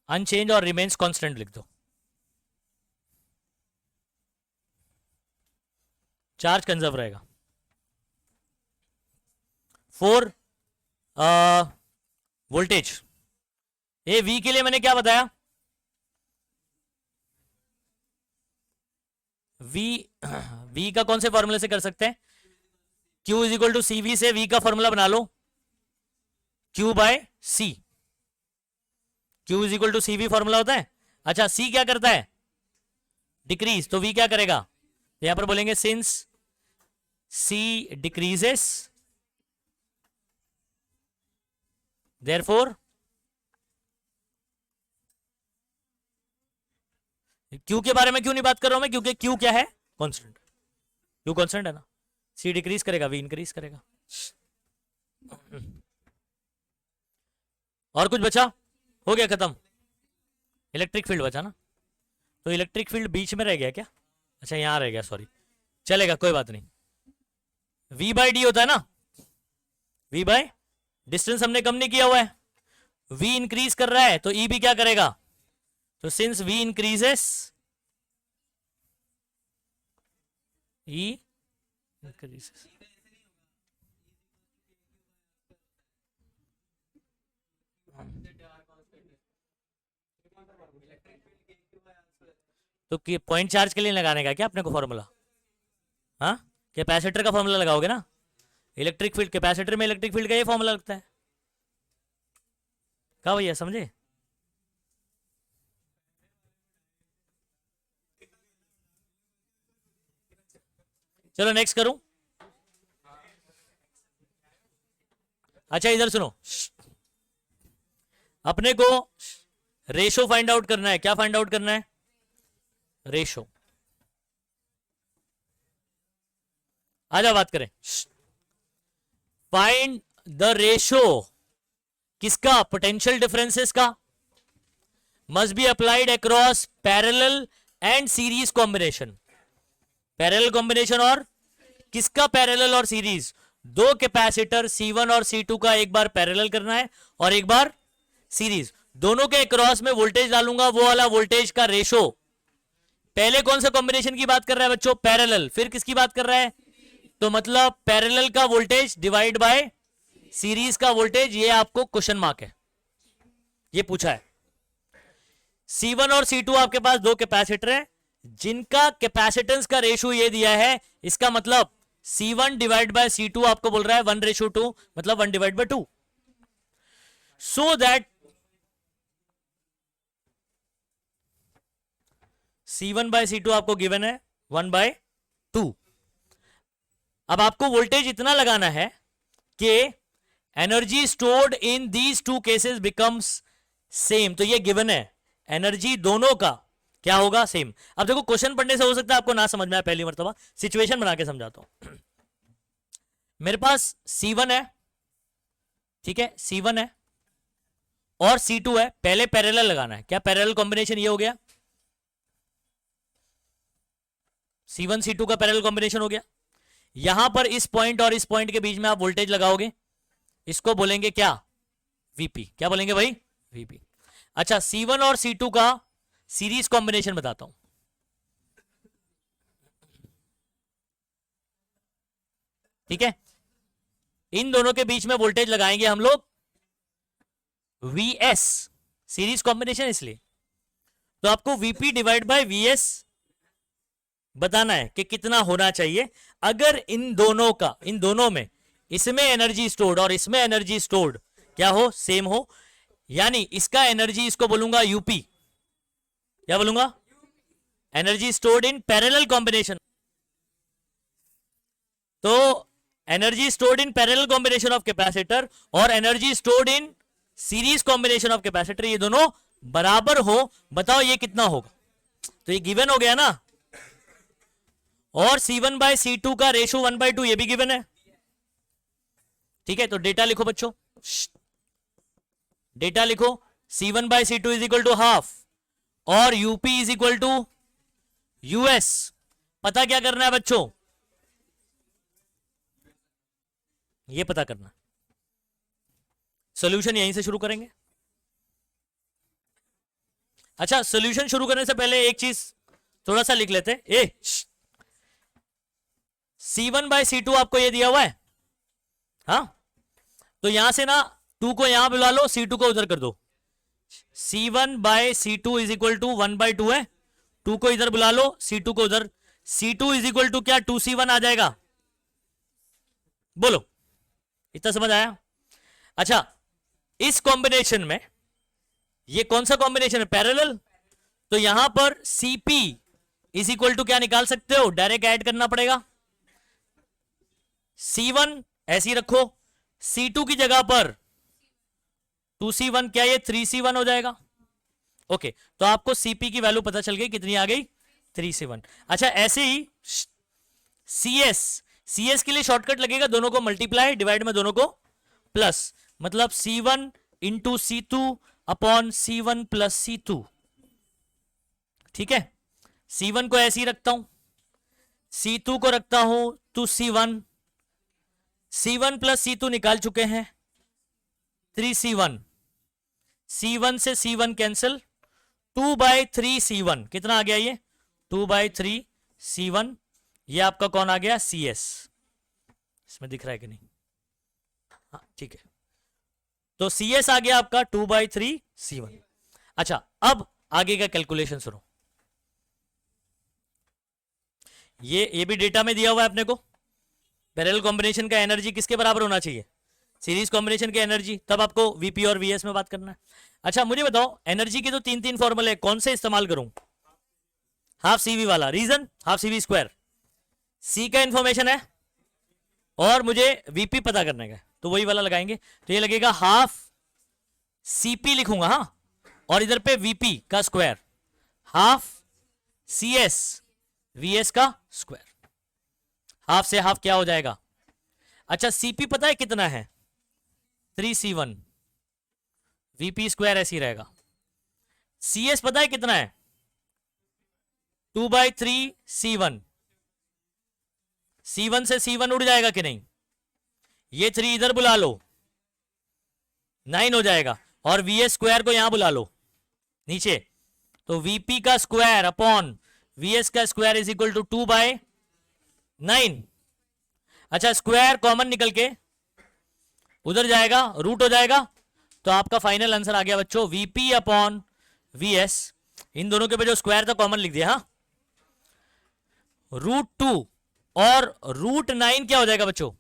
अनचेंज और रिमेन्स कांस्टेंट लिख दो। चार्ज कंजर्व रहेगा। 4 वोल्टेज, ये वी के लिए मैंने क्या बताया? वी वी का कौन से फॉर्मूले से कर सकते हैं? Q is equal to C V से वी का फॉर्मूला बना लो, Q by C. Q is equal to C V formula होता है। अच्छा, C क्या करता है? डिक्रीज, तो V क्या करेगा? यहां पर बोलेंगे since C decreases therefore Q के बारे में क्यों नहीं बात कर रहा हूं मैं? क्योंकि Q क्या है? कांस्टेंट। Q कांस्टेंट है ना, C डिक्रीज करेगा, V इंक्रीज करेगा। और कुछ बचा? हो गया खत्म। इलेक्ट्रिक फील्ड बचा ना, तो इलेक्ट्रिक फील्ड बीच में रह गया क्या? अच्छा यहां रह गया, सॉरी, चलेगा कोई बात नहीं। V बाई डी होता है ना, V बाय डिस्टेंस हमने कम नहीं किया हुआ है, V इंक्रीज कर रहा है तो E भी क्या करेगा? तो since V increases E increases. तो पॉइंट चार्ज के लिए लगाने का क्या अपने को फॉर्मूला? हाँ, कैपेसिटर का फॉर्मूला लगाओगे ना, इलेक्ट्रिक फील्ड, कैपेसिटर में इलेक्ट्रिक फील्ड का ये फॉर्मूला लगता है। क्या भैया समझे? चलो नेक्स्ट करूं। अच्छा इधर सुनो, अपने को रेशो फाइंड आउट करना है। क्या फाइंड आउट करना है? रेशो। आजा बात करें। फाइंड द रेशो किसका? पोटेंशियल डिफरेंसेस का। Must be applied across parallel and series combination. Parallel combination और किसका पैरेलल और सीरीज? दो कैपेसिटर C1 और C2 का एक बार पैरेलल करना है और एक बार सीरीज। दोनों के क्रॉस में वोल्टेज डालूंगा, वो वाला वोल्टेज का रेशो। पहले कौन सा कॉम्बिनेशन की बात कर रहा है बच्चों? पैरेलल। फिर किसकी बात कर रहा है? तो मतलब पैरेलल का वोल्टेज डिवाइड बाय सीरीज का वोल्टेज। ये आपको क्वेश्चन मार्क है, ये पूछा है। C1 और C2 आपके पास दो कैपेसिटर है जिनका कैपेसिटेंस का रेशो ये दिया है। इसका मतलब C1 डिवाइड बाय C2 आपको बोल रहा है 1:2, मतलब 1/2। So that C1 bye C2 आपको गिवन है 1/2। अब आपको वोल्टेज इतना लगाना है कि energy stored in these two cases becomes same. तो ये गिवन है, एनर्जी दोनों का क्या होगा? सेम। अब देखो क्वेश्चन पढ़ने से हो सकता है आपको ना समझ में आए, पहली मर्तबा सिचुएशन बना के समझाता हूं। मेरे पास C1 है, ठीक है, C1 है और C2 है। पहले पैरेलल लगाना है। क्या पैरेलल कॉम्बिनेशन ये हो गया? C1 C2 का पैरेलल कॉम्बिनेशन हो गया। यहां पर इस पॉइंट और इस पॉइंट के बीच में आप वोल्टेज लगाओगे, इसको बोलेंगे क्या? VP। क्या बोलेंगे भाई? VP। अच्छा, C1 और C2 का सीरीज कॉम्बिनेशन बताता हूं। ठीक है, इन दोनों के बीच में वोल्टेज लगाएंगे हम लोग VS, सीरीज कॉम्बिनेशन इसलिए। तो आपको VP डिवाइड बाय VS बताना है कि कितना होना चाहिए। अगर इन दोनों का, इन दोनों में, इसमें एनर्जी स्टोर्ड और इसमें एनर्जी स्टोर्ड क्या हो? सेम हो, यानी इसका एनर्जी, इसको बोलूंगा यूपी। क्या बोलूंगा? Energy stored in parallel combination. तो energy stored in parallel combination of capacitor और energy stored in series combination of capacitor ये दोनों बराबर हो, बताओ ये कितना होगा? तो ये गिवन हो गया ना, और C1/C2 का रेशो 1/2 ये भी गिवन है। ठीक है, तो डेटा लिखो बच्चों, डेटा लिखो। C1/C2 is equal to half और UP is equal to US। पता क्या करना है बच्चों? ये पता करना। सॉल्यूशन यहीं से शुरू करेंगे। अच्छा, सॉल्यूशन शुरू करने से पहले एक चीज थोड़ा सा लिख लेते हैं। C1/C2 आपको ये दिया हुआ है, हाँ? तो यहां से ना 2 को यहां बुला लो, C2 को उधर कर दो। C1/C2 इज इक्वल टू 1/2 है, 2 को इधर बुला लो, C2 को उधर। C2 इज इक्वल टू क्या 2C1 आ जाएगा? बोलो, इतना समझ आया? अच्छा, इस कॉम्बिनेशन में ये कौन सा कॉम्बिनेशन है? पैरेलल। तो यहां पर CP इज इक्वल टू क्या निकाल सकते हो? डायरेक्ट ऐड करना पड़ेगा। C1 ऐसे ही रखो, C2 की जगह पर 2C1, क्या ये 3C1 हो जाएगा? ओके, तो आपको CP की वैल्यू पता चल गई, कितनी आ गई? 3C1। अच्छा, ऐसे ही CS के लिए शॉर्टकट लगेगा, दोनों को मल्टीप्लाई, डिवाइड में दोनों को प्लस, मतलब C1 into C2 upon C1 plus C2। ठीक है, C1 को ऐसे ही रखता हूं, C2 को रखता हूं 2C1, C1 प्लस C2 निकाल चुके हैं, 3C1, C1 से C1 कैंसिल, 2/3C1 कितना आ गया? ये 2/3C1। ये आपका कौन आ गया? CS। इसमें दिख रहा है कि नहीं? हाँ, ठीक है, तो CS आ गया आपका 2/3C1। अच्छा, अब आगे का कैलकुलेशन सुनो। ये भी डेटा में दिया हुआ है अपने को। पैरेलल कॉम्बिनेशन का एनर्जी किसके बराबर होना चाहिए? सीरीज कॉम्बिनेशन की एनर्जी। तब आपको VP और VS में बात करना है। अच्छा, मुझे बताओ, एनर्जी के तो 3 फॉर्मूले, कौन से इस्तेमाल करूं? हाफ CV वाला। रीजन? Half CV²। C का इंफॉर्मेशन है और मुझे VP पता करने का, तो वही वाला लगाएंगे। तो ये लगेगा हाफ CP लिखूंगा, हाँ, और इधर पे VP का स्क्वायर, हाफ CS VS का स्क्वायर। हाफ से हाफ क्या हो जाएगा? अच्छा, CP पता है कितना है? 3C1, VP स्क्वायर ऐसे ही रहेगा। CS पता है कितना है? 2/3C1। C1 से C1 उड़ जाएगा कि नहीं? ये 3 इधर बुला लो, 9 हो जाएगा, और VS स्क्वायर को यहां बुला लो नीचे, तो VP का स्क्वायर अपॉन VS का स्क्वायर इज इक्वल टू 2/9। अच्छा, स्क्वायर कॉमन निकल के उधर जाएगा, रूट हो जाएगा, तो आपका फाइनल आंसर आ गया बच्चों VP अपॉन VS। इन दोनों के पे जो स्क्वायर था कॉमन लिख दिया, हाँ। √2 और √9 क्या हो जाएगा बच्चों?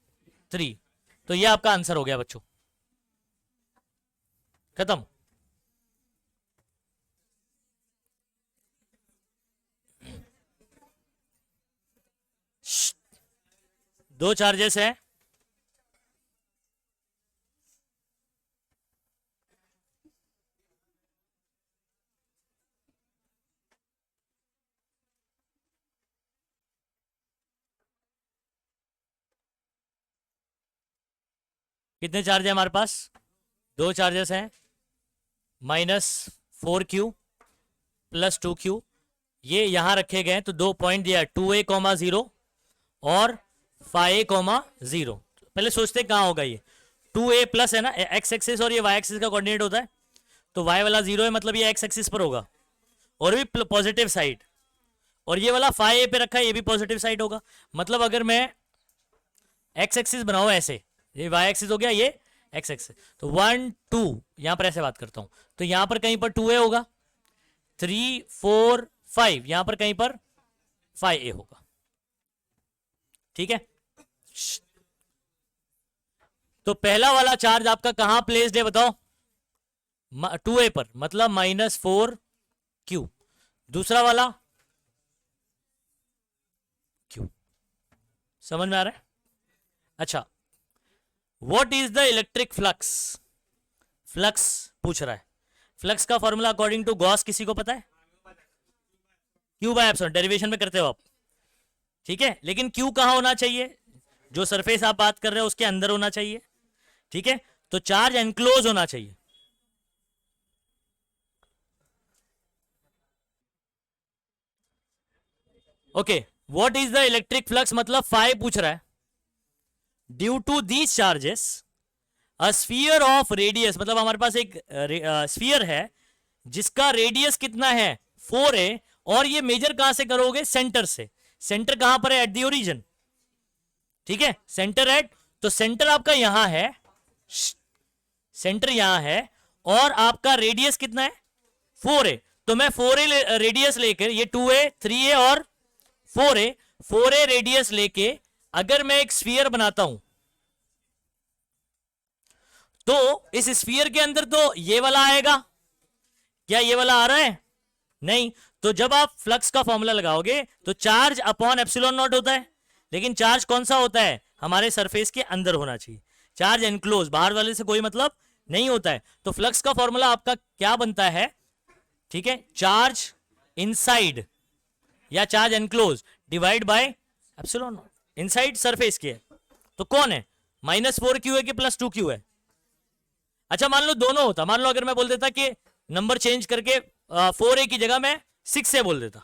3। तो ये आपका आंसर हो गया बच्चों, खत्म। दो चार्जेस है, कितने चार्ज है हमारे पास? 2 चार्जेस हैं, -4Q प्लस 2Q। ये यहां रखे गए, तो 2 पॉइंट दिया, 2A,0 और 5A,0। पहले सोचते कहां होगा ये। 2A प्लस है ना, एक्स एक्सिस और ये वाई एक्सिस का कोऑर्डिनेट होता है, तो y वाला 0 है, मतलब ये एक्स एक्सिस पर होगा और भी पॉजिटिव साइड, और ये वाला 5A पे रखा है, ये भी पॉजिटिव साइड होगा। मतलब अगर मैं एक्स एक्सिस बनाऊं ऐसे, ये वाई एक्सिस हो गया, ये एक्स एक्सिस, तो 1 2 यहां पर ऐसे बात करता हूं, तो यहां पर कहीं पर 2A होगा, 3 4 5 यहां पर कहीं पर 5A होगा। ठीक है, तो पहला वाला चार्ज आपका कहां प्लेस्ड है बताओ? 2A पर, मतलब -4Q। दूसरा वाला Q। समझ में आ रहा है? अच्छा, what is the electric flux? Flux पूछ रहा है। फ्लक्स का फॉर्मूला अकॉर्डिंग टू गॉस किसी को पता है? क्यू बाय एप्सिलॉन, डेरिवेशन में करते हो आप, ठीक है। लेकिन क्यू कहां होना चाहिए? जो सरफेस आप बात कर रहे हो उसके अंदर होना चाहिए, ठीक है। तो चार्ज एनक्लोज होना चाहिए। Okay, what is the electric flux, मतलब फाई पूछ रहा है। Due to these charges a sphere of radius, मतलब हमारे पास एक स्फीयर है जिसका रेडियस कितना है 4a, और ये मेजर कहां से करोगे? सेंटर से। सेंटर कहां पर है? एट द ओरिजिन, ठीक है। सेंटर एट, तो सेंटर आपका यहां है, सेंटर यहां है, और आपका रेडियस कितना है 4a। तो मैं 4a रेडियस लेकर, ये 2a 3a और 4a, 4a रेडियस लेके अगर मैं एक स्फीयर बनाता हूं, तो इस स्फीयर के अंदर तो ये वाला आएगा। क्या ये वाला आ रहा है? नहीं। तो जब आप फ्लक्स का फॉर्मूला लगाओगे तो चार्ज अपॉन एप्सिलॉन नॉट होता है, लेकिन चार्ज कौन सा होता है? हमारे सरफेस के अंदर होना चाहिए। चार्ज एनक्लोज, बाहर वाले से कोई मतलब नहीं होता है। तो फ्लक्स का फॉर्मूला आपका क्या बनता है? ठीक है, चार्ज इनसाइड या charge enclose divide by epsilon not. Inside surface के है, तो कौन है? -4q है कि +2q है? अच्छा, मान लो दोनों होता, मान लो अगर मैं बोल देता कि नंबर चेंज करके 4a की जगह मैं 6a बोल देता,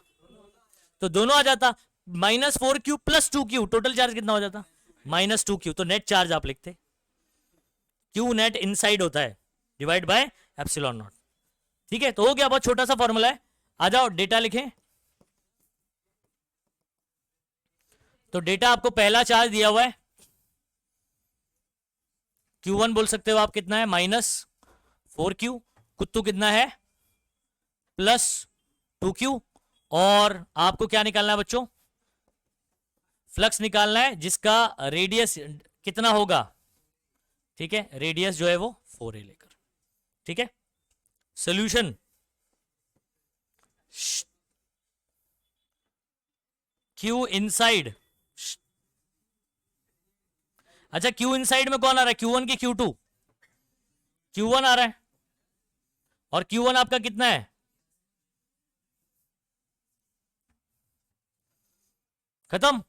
तो दोनों आ जाता। -4q +2q, टोटल चार्ज कितना हो जाता? -2q। तो नेट चार्ज आप लिखते, q नेट इनसाइड होता है डिवाइड बाय एप्सिलॉन नॉट, ठीक है। तो हो गया, बहुत छोटा सा फॉर्मूला है। आ जाओ डेटा लिखें। तो डेटा आपको पहला चार्ज दिया हुआ है Q1 बोल सकते हो आप, कितना है? -4q। कुत्तू कितना है? +2q। और आपको क्या निकालना है बच्चों? फ्लक्स निकालना है जिसका रेडियस कितना होगा, ठीक है। रेडियस जो है वो 4a लेकर, ठीक है। Solution, Q inside. अच्छा, Q इनसाइड में कौन आ रहा है? Q1 की Q2? Q1 आ रहा है, और Q1 आपका कितना है? खत्म।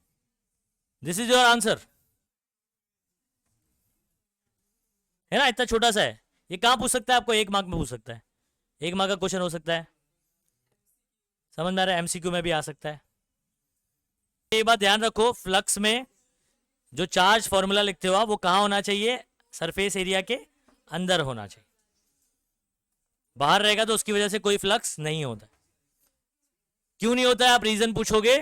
दिस इज योर आंसर, है ना। इतना छोटा सा है, ये कहां पूछ सकता है आपको? 1 मार्क में पूछ सकता है, 1 मार्क का क्वेश्चन हो सकता है, समझ में आ रहा है? MCQ में भी आ सकता है। ये बात ध्यान रखो, फ्लक्स में जो चार्ज फॉर्मूला लिखते हो आप, वो कहां होना चाहिए? सरफेस एरिया के अंदर होना चाहिए। बाहर रहेगा तो उसकी वजह से कोई फ्लक्स नहीं होता। क्यों नहीं होता है, आप रीजन पूछोगे।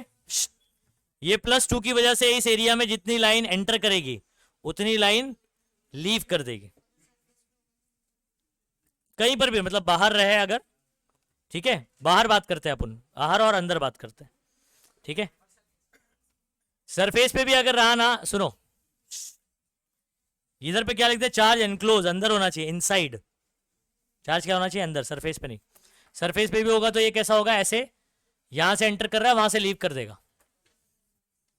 ये +2 की वजह से इस एरिया में जितनी लाइन एंटर करेगी उतनी लाइन लीव कर देगी, कहीं पर भी, मतलब बाहर रहे अगर, ठीक है। बाहर बात करते हैं अपन, बाहर और अंदर बात करते हैं, ठीक है। सरफेस पे भी अगर रहा ना, सुनो, इधर पे क्या लिखते हैं? चार्ज एनक्लोज, अंदर होना चाहिए, इनसाइड। चार्ज क्या होना चाहिए? अंदर, सरफेस पे नहीं। सरफेस पे भी होगा तो ये कैसा होगा? ऐसे, यहां से एंटर कर रहा है, वहां से लीव कर देगा।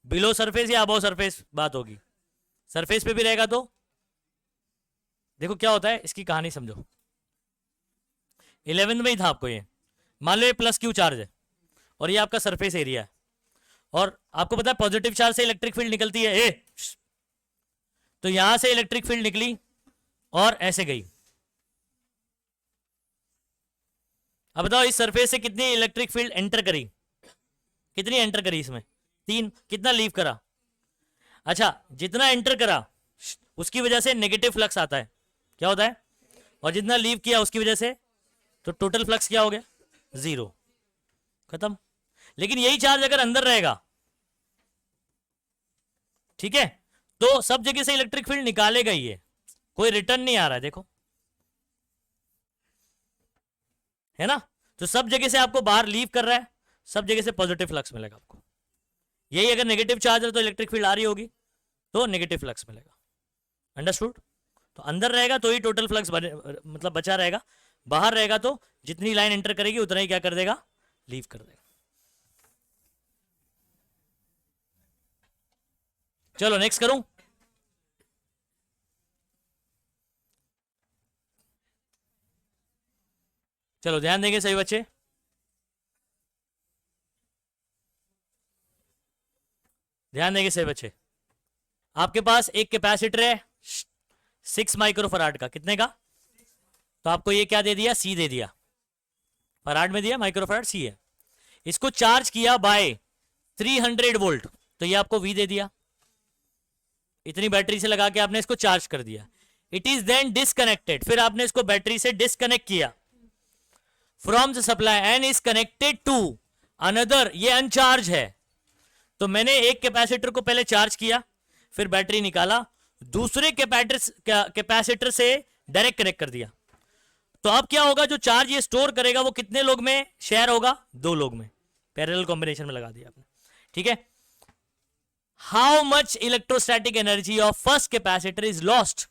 बिलो सरफेस या अबव सरफेस बात होगी। सरफेस पे भी रहेगा तो देखो क्या होता है, इसकी कहानी समझो। 11th में ही था आपको ये। मान लो ये +q चार्ज है और ये आपका सरफेस एरिया है, और आपको पता है पॉजिटिव चार्ज से इलेक्ट्रिक फील्ड निकलती है, तो यहां से इलेक्ट्रिक फील्ड निकली और ऐसे गई। अब बताओ इस सरफेस से कितनी इलेक्ट्रिक फील्ड एंटर करी? कितनी एंटर करी इसमें? 3। कितना लीव करा? अच्छा, जितना एंटर करा उसकी वजह से नेगेटिव फ्लक्स आता है, क्या होता है? और जितना लीव किया उसकी वजह से, तो टोटल फ्लक्स क्या हो गया? 0। खत्म। लेकिन यही चार्ज अगर अंदर रहेगा, ठीक है, तो सब जगह से इलेक्ट्रिक फील्ड निकालेगा ही, ये कोई रिटर्न नहीं आ रहा है, देखो, है ना। तो सब जगह से आपको बाहर लीव कर रहा है, सब जगह से पॉजिटिव फ्लक्स मिलेगा आपको। यही अगर नेगेटिव चार्ज है तो इलेक्ट्रिक फील्ड आ रही होगी तो नेगेटिव फ्लक्स मिलेगा। अंडरस्टूड? तो अंदर रहेगा तो ही टोटल फ्लक्स मतलब बचा रहेगा, बाहर रहेगा तो जितनी लाइन एंटर करेगी उतना ही क्या कर देगा? लीव कर देगा। चलो नेक्स्ट करूं। चलो ध्यान देंगे सही बच्चे, ध्यान देंगे सही बच्चे। आपके पास एक कैपेसिटर है 6 माइक्रोफराड का, कितने का? तो आपको ये क्या दे दिया? सी दे दिया, फराड में दिया, माइक्रोफराड सी है। इसको चार्ज किया बाय 300 वोल्ट, तो ये आपको वी दे दिया। इतनी बैटरी से लगा के आपने इसको चार्ज कर दिया। इट इज देन डिसकनेक्टेड, फिर आपने इसको बैटरी से डिसकनेक्ट किया from the supply and is connected to another, ये अनचार्ज है। तो मैंने एक कैपेसिटर को पहले चार्ज किया, फिर बैटरी निकाला, दूसरे कैपेसिटर से डायरेक्ट कनेक्ट कर दिया। तो अब क्या होगा, जो चार्ज ये स्टोर करेगा वो कितने लोग में शेयर होगा? 2 लोग में, पैरेलल कॉम्बिनेशन में लगा दिया आपने, ठीक है। How much electrostatic energy of first capacitor is lost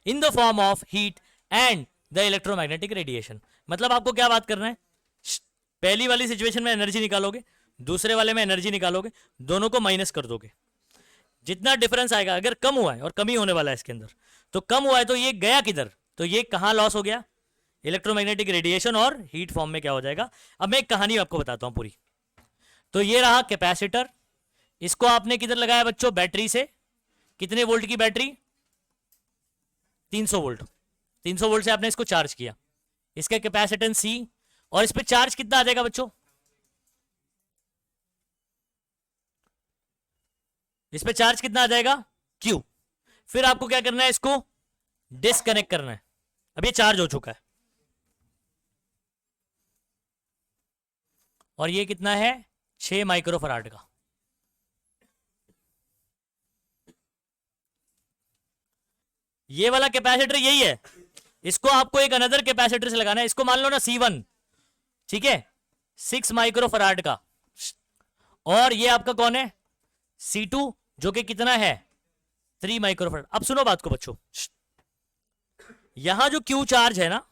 in the form of heat and the electromagnetic radiation. मतलब आपको क्या बात करना है, पहली वाली सिचुएशन में एनर्जी निकालोगे, दूसरे वाले में एनर्जी निकालोगे, दोनों को माइनस कर दोगे। जितना डिफरेंस आएगा, अगर कम हुआ है और कमी होने वाला है इसके अंदर, तो कम हुआ है तो ये गया किधर? तो ये कहां लॉस हो गया? इलेक्ट्रोमैग्नेटिक रेडिएशन और हीट फॉर्म में क्या हो जाएगा। अब मैं एक कहानी आपको बताता हूं पूरी। तो ये रहा कैपेसिटर, इसको आपने किधर लगाया बच्चों? बैटरी से। कितने वोल्ट की बैटरी? 300 वोल्ट। 300 वोल्ट से आपने इसको चार्ज किया, इसका कैपेसिटेंस सी, और इस पे चार्ज कितना आ जाएगा बच्चों? इस पे चार्ज कितना आ जाएगा? क्यू। फिर आपको क्या करना है, इसको डिस्कनेक्ट करना है। अब ये चार्ज हो चुका है, और ये कितना है? 6 माइक्रोफराड का। ये वाला कैपेसिटर यही है, इसको आपको एक अनदर कैपेसिटर से लगाना है। इसको मान लो ना C1, ठीक है, 6 माइक्रोफराड का, और ये आपका कौन है? C2, जो कि कितना है? 3 माइक्रोफराड। अब सुनो बात को बच्चों, यहां जो Q चार्ज है ना,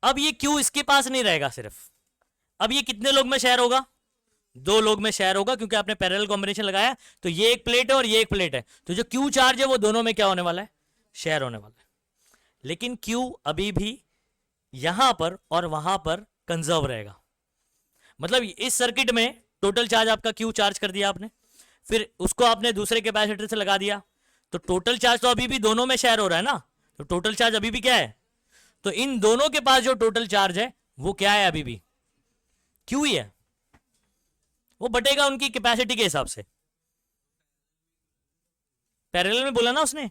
अब ये Q इसके पास नहीं रहेगा सिर्फ, अब ये कितने लोग में शेयर होगा? 2 लोग में शेयर होगा, क्योंकि आपने पैरेलल कॉम्बिनेशन लगाया। तो ये एक प्लेट है और ये एक प्लेट है, तो जो Q चार्ज है वो दोनों में क्या होने वाला है? शेयर होने वाला है। लेकिन Q अभी भी यहां पर और वहां पर कंजर्व रहेगा। मतलब इस सर्किट में टोटल चार्ज आपका Q चार्ज कर दिया आपने, फिर उसको आपने दूसरे कैपेसिटर से लगा दिया, तो टोटल चार्ज तो अभी भी दोनों में शेयर हो रहा है ना, तो टोटल चार्ज अभी भी क्या है? तो इन दोनों के पास जो टोटल चार्ज है वो क्या है? अभी भी Q ही है। वो बटेगा उनकी कैपेसिटी के हिसाब से। पैरेलल में बोला ना उसने,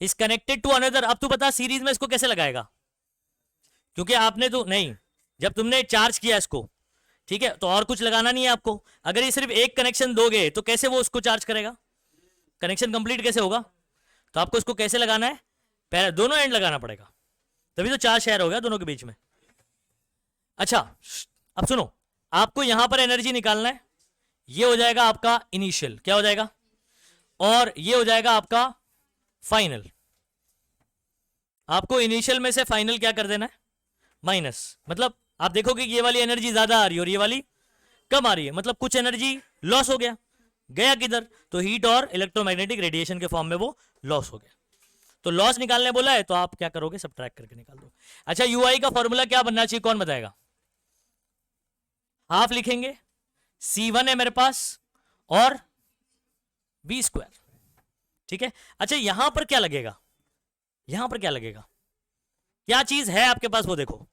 इज कनेक्टेड टू अनदर। अब तू बता सीरीज में इसको कैसे लगाएगा, क्योंकि आपने तो नहीं, जब तुमने चार्ज किया इसको, ठीक है, तो और कुछ लगाना नहीं है आपको। अगर ये सिर्फ एक कनेक्शन दोगे तो कैसे वो उसको चार्ज करेगा? कनेक्शन कंप्लीट कैसे होगा? तो आपको इसको कैसे लगाना है? पहले दोनों एंड लगाना पड़ेगा, तभी तो चार्ज शेयर हो गया दोनों के बीच में। अच्छा अब सुनो, आपको यहां पर एनर्जी निकालना है। ये हो जाएगा आपका इनिशियल, क्या हो जाएगा, और ये हो जाएगा आपका फाइनल। आपको इनिशियल में से फाइनल क्या कर देना है? माइनस। मतलब आप देखोगे कि ये वाली एनर्जी ज्यादा आ रही है और ये वाली कम आ रही है, मतलब कुछ एनर्जी लॉस हो गया। गया किधर? तो हीट और इलेक्ट्रोमैग्नेटिक रेडिएशन के फॉर्म में वो लॉस हो गया। तो लॉस निकालने बोला है, तो आप क्या करोगे? सब्ट्रैक्ट करके निकाल दो। अच्छा, यूआई का फॉर्मूला क्या बनना चाहिए, कौन बताएगा? हाफ लिखेंगे, C1 है मेरे पास और V², ठीक है। अच्छा यहां पर क्या लगेगा? यहां पर क्या लगेगा? क्या चीज है आपके पास वो देखो।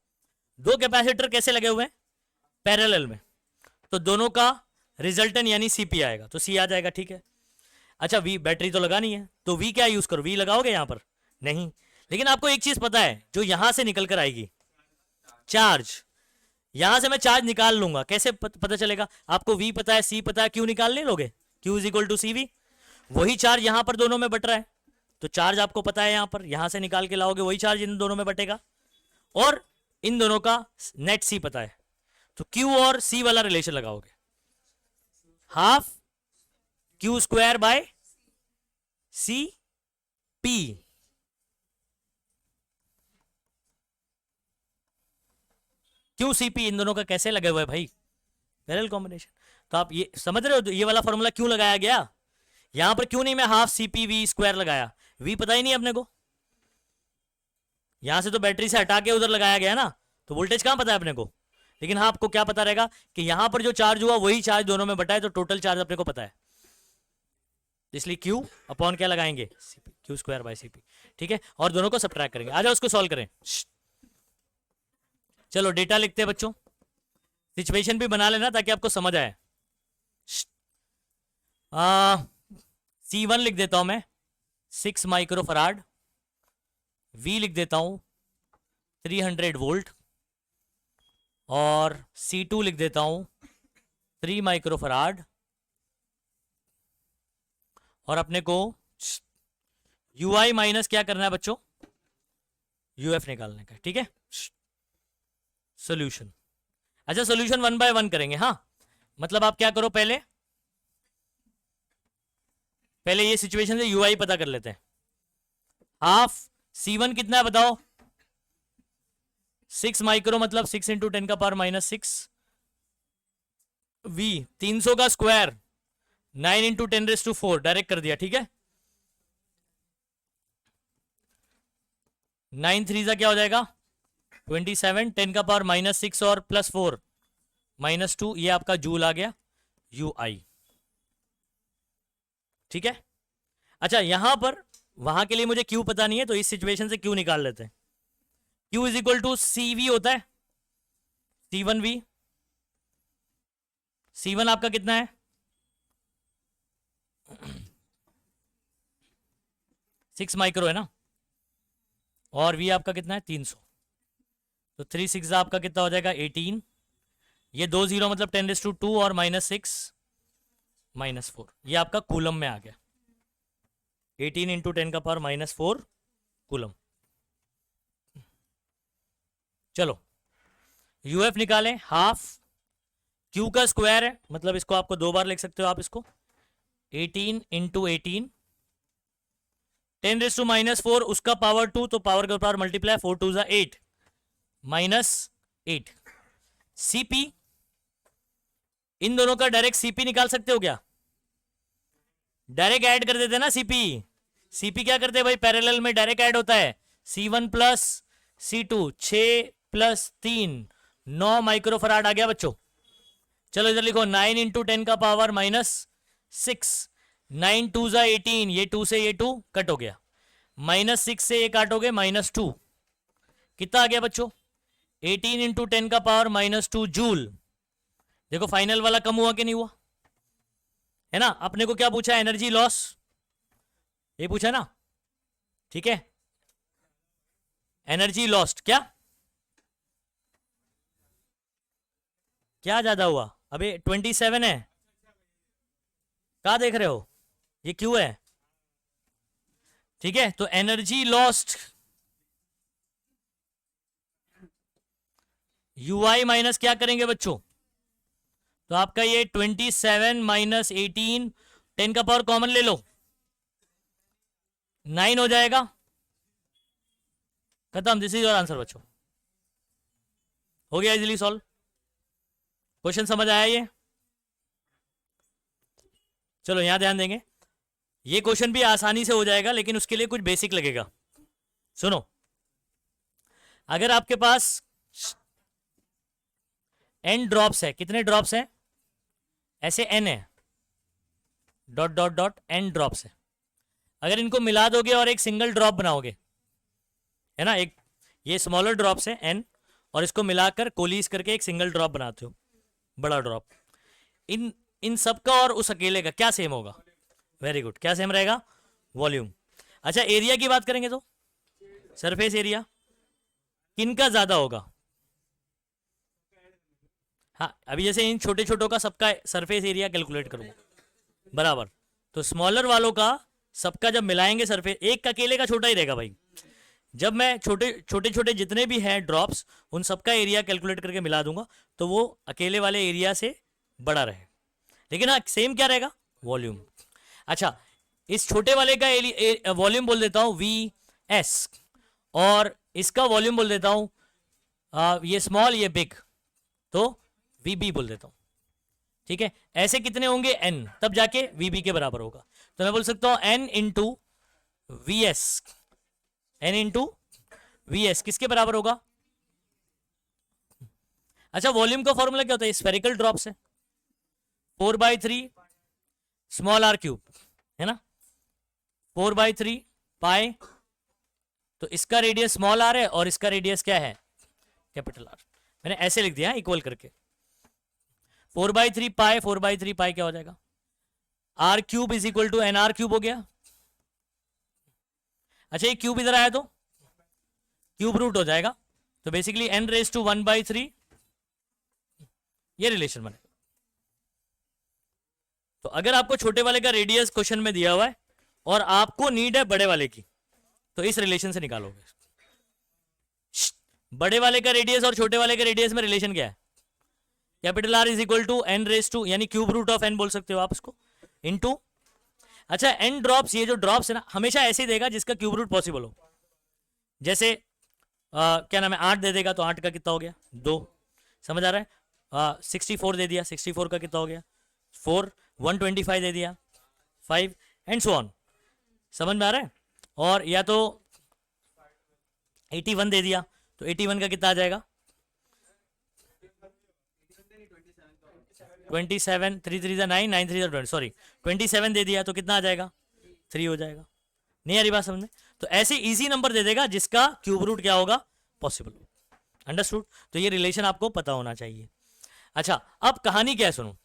2 कैपेसिटर कैसे लगे हुए हैं? पैरेलल में, तो दोनों का रिजल्टेंट यानी CP आएगा, तो C आ जाएगा, ठीक है। अच्छा V, बैटरी तो लगानी है, तो V क्या यूज करो? V लगाओगे यहां पर? नहीं। लेकिन आपको एक चीज पता है, जो यहां से निकल कर आएगी चार्ज, यहां से मैं चार्ज निकाल लूंगा, कैसे पता चलेगा? आपको V पता है, C पता है, Q निकाल नहीं लोगे? Q is equal to CV। वही चार्ज यहां पर दोनों में बट रहा है, तो चार्ज आपको पता है यहां पर, यहां से निकाल के लाओगे वही चार्ज इन दोनों में बटेगा, और इन दोनों का नेट C पता है, तो Q और C वाला रिलेशन लगाओगे, half Q² by CP। QCP इन दोनों का कैसे लगे हुए भाई? Parallel combination. तो आप ये समझ रहे हो ये वाला फॉर्मूला क्यों लगाया गया? यहां पर क्यों नहीं मैं हाफ CP V² लगाया? V पता ही नहीं अपने को, यहां से तो बैटरी से हटा के उधर लगाया गया ना, तो वोल्टेज कहां पता है अपने को। लेकिन हाँ, आपको क्या पता रहेगा कि यहां पर जो चार्ज हुआ वही चार्ज दोनों में बटा है, तो टोटल चार्ज अपने को पता है, इसलिए Q अपॉन क्या लगाएंगे, Q स्क्वायर बाय CP। ठीक है, और दोनों को सब्ट्रैक्ट करेंगे। आ जाओ उसको सॉल्व करें। चलो डेटा लिखते हैं बच्चों, सिचुएशन भी बना लेना ताकि आपको समझ आए। C1 लिख देता हूं मैं 6 माइक्रोफराड, V लिख देता हूं 300 वोल्ट, और C2 लिख देता हूं 3 माइक्रोफराड, और अपने को UI माइनस क्या करना है बच्चों, UF निकालने का। ठीक है, सोल्यूशन। अच्छा, सोल्यूशन 1 बाय 1 करेंगे। हाँ, मतलब आप क्या करो, पहले ये सिचुएशन से UI पता कर लेते हैं। हाफ C1 कितना है बताओ, 6 माइक्रो मतलब 6 इंटू 10 का पावर माइनस 6, V 300 का स्क्वायर 9 इंटू 10⁴ डायरेक्ट कर दिया। ठीक है, 9 3 क्या हो जाएगा 27, 10 का पावर माइनस 6 और प्लस 4 -2, ये आपका जूल आ गया UI। ठीक है, अच्छा यहां पर वहां के लिए मुझे Q पता नहीं है, तो इस सिचुएशन से Q निकाल लेते हैं। Q is equal to CV होता है, C1V। C1 आपका कितना है 6 माइक्रो है ना, और V आपका कितना है 300, तो 3 6 आपका कितना हो जाएगा 18, ये 2 0 मतलब 10⁻², और -6 -4, ये आपका कूलम में आ गया। 18 इंटू 10 का पावर -4 कूलम। चलो UF निकालें, हाफ Q का स्क्वायर है, मतलब इसको आपको 2 बार लिख सकते हो आप इसको, 18 इंटू 18, 10⁻⁻4 उसका पावर 2, तो पावर का पावर मल्टीप्लाई, 4 2 8 -8। CP, इन दोनों का डायरेक्ट CP निकाल सकते हो क्या, डायरेक्ट ऐड कर देते ना CP क्या करते हैं भाई, पैरेलल में डायरेक्ट ऐड होता है। C1 plus C2 6 plus 3 9 microfarad आ गया बच्चों। चलो इधर लिखो 9 इंटू 10 का पावर -6, 9 2 18, ये 2 से ये 2 कट हो गया, -6 से ये काटोगे -2, कितना आ गया बच्चों 18 इंटू 10 का पावर -2 जूल। देखो फाइनल वाला कम हुआ कि नहीं हुआ, है ना। अपने को क्या पूछा, एनर्जी लॉस, ये पूछा ना। ठीक है, एनर्जी लॉस्ट क्या ज्यादा हुआ, अभी 27 है, क्या देख रहे हो, ये क्यों है। ठीक है, तो एनर्जी लॉस्ट UI माइनस क्या करेंगे बच्चों, तो आपका ये 27 माइनस 18, 10 का पावर कॉमन ले लो, 9 हो जाएगा, खत्म। दिस इज योर आंसर बच्चों, हो गया इजीली सॉल्व। क्वेश्चन समझ आया ये, चलो यहां ध्यान देंगे, ये क्वेश्चन भी आसानी से हो जाएगा, लेकिन उसके लिए कुछ बेसिक लगेगा। सुनो, अगर आपके पास n ड्रॉप्स है, कितने ड्रॉप्स हैं, ऐसे n है, dot dot dot n drops है, अगर इनको मिला दोगे और एक सिंगल ड्रॉप बनाओगे, है ना, एक ये स्मॉलर ड्रॉप्स है n, और इसको मिलाकर कोलीज करके एक सिंगल ड्रॉप बनाते हो, बड़ा ड्रॉप, इन सब का और उस अकेले का क्या सेम होगा, वेरी गुड, क्या सेम रहेगा, वॉल्यूम। अच्छा एरिया की बात करेंगे तो सरफेस एरिया किनका ज्यादा होगा, हाँ अभी जैसे इन छोटे छोटों का सबका सरफेस एरिया कैलकुलेट करूंगा बराबर, तो स्मॉलर वालों का सबका जब मिलाएंगे सरफेस, एक का अकेले का छोटा ही रहेगा भाई, जब मैं छोटे छोटे जितने भी हैं ड्रॉप्स उन सबका एरिया कैलकुलेट करके मिला दूंगा, तो वो अकेले वाले एरिया से बड़ा रहे, लेकिन हाँ सेम क्या रहेगा, वॉल्यूम। अच्छा इस छोटे वाले का वॉल्यूम बोल देता हूं VS, और इसका वॉल्यूम बोल देता हूं ये स्मॉल ये बिग, तो VB बोल देता हूं। ठीक है, ऐसे कितने होंगे n, तब जाके VB के बराबर होगा, तो मैं बोल सकता हूं n into VS, n into Vs किसके बराबर होगा? अच्छा, वॉल्यूम का फॉर्मूला क्या होता है? स्फेरिकल ड्रॉप से 4/3 स्मॉल आर क्यूब, है ना, 4/3 पाई, तो इसका रेडियस स्मॉल आर है और इसका रेडियस क्या है? Capital are. मैंने ऐसे लिख दिया इक्वल करके। 4/3 पाई, 4/3 पाई क्या हो जाएगा? R cube is equal to N R cube हो गया। अच्छा, ये क्यूब इधर आया तो क्यूब रूट हो जाएगा, तो बेसिकली n रेज टू 1/3, ये रिलेशन बनेगा। तो अगर आपको छोटे वाले का रेडियस क्वेश्चन में दिया हुआ है और आपको नीड है बड़े वाले की, तो इस रिलेशन से निकालोगे। बड़े वाले का रेडियस और छोटे वाले के रेडियस में रिलेशन क्या है? Capital R is equal to N raise to, यानी क्यूब रूट ऑफ एन बोल सकते हो आप इसको, इनटू। अच्छा, एन ड्रॉप्स, ये जो ड्रॉप्स है ना, हमेशा ऐसे ही देगा जिसका क्यूब रूट पॉसिबल हो। जैसे क्या नाम है, 8 दे देगा तो 8 का कितना हो गया? 2। समझ आ रहा है? 64 दे दिया, 64 का कितना हो गया? 4। 125 दे दिया, 5, एंड सो ऑन। समझ में आ रहा है? और या तो 81 दे दिया, तो 81 का कितना आ जाएगा? 27, 3 3 9, 9 3 20, सॉरी 27 दे दिया तो कितना आ जाएगा? 3 हो जाएगा। नहीं आ रही बात समझ में? तो ऐसे इजी नंबर दे देगा जिसका क्यूब रूट क्या होगा? पॉसिबल। अंडरस्टूड? तो ये रिलेशन आपको पता होना चाहिए। अच्छा, अब कहानी क्या है सुनो।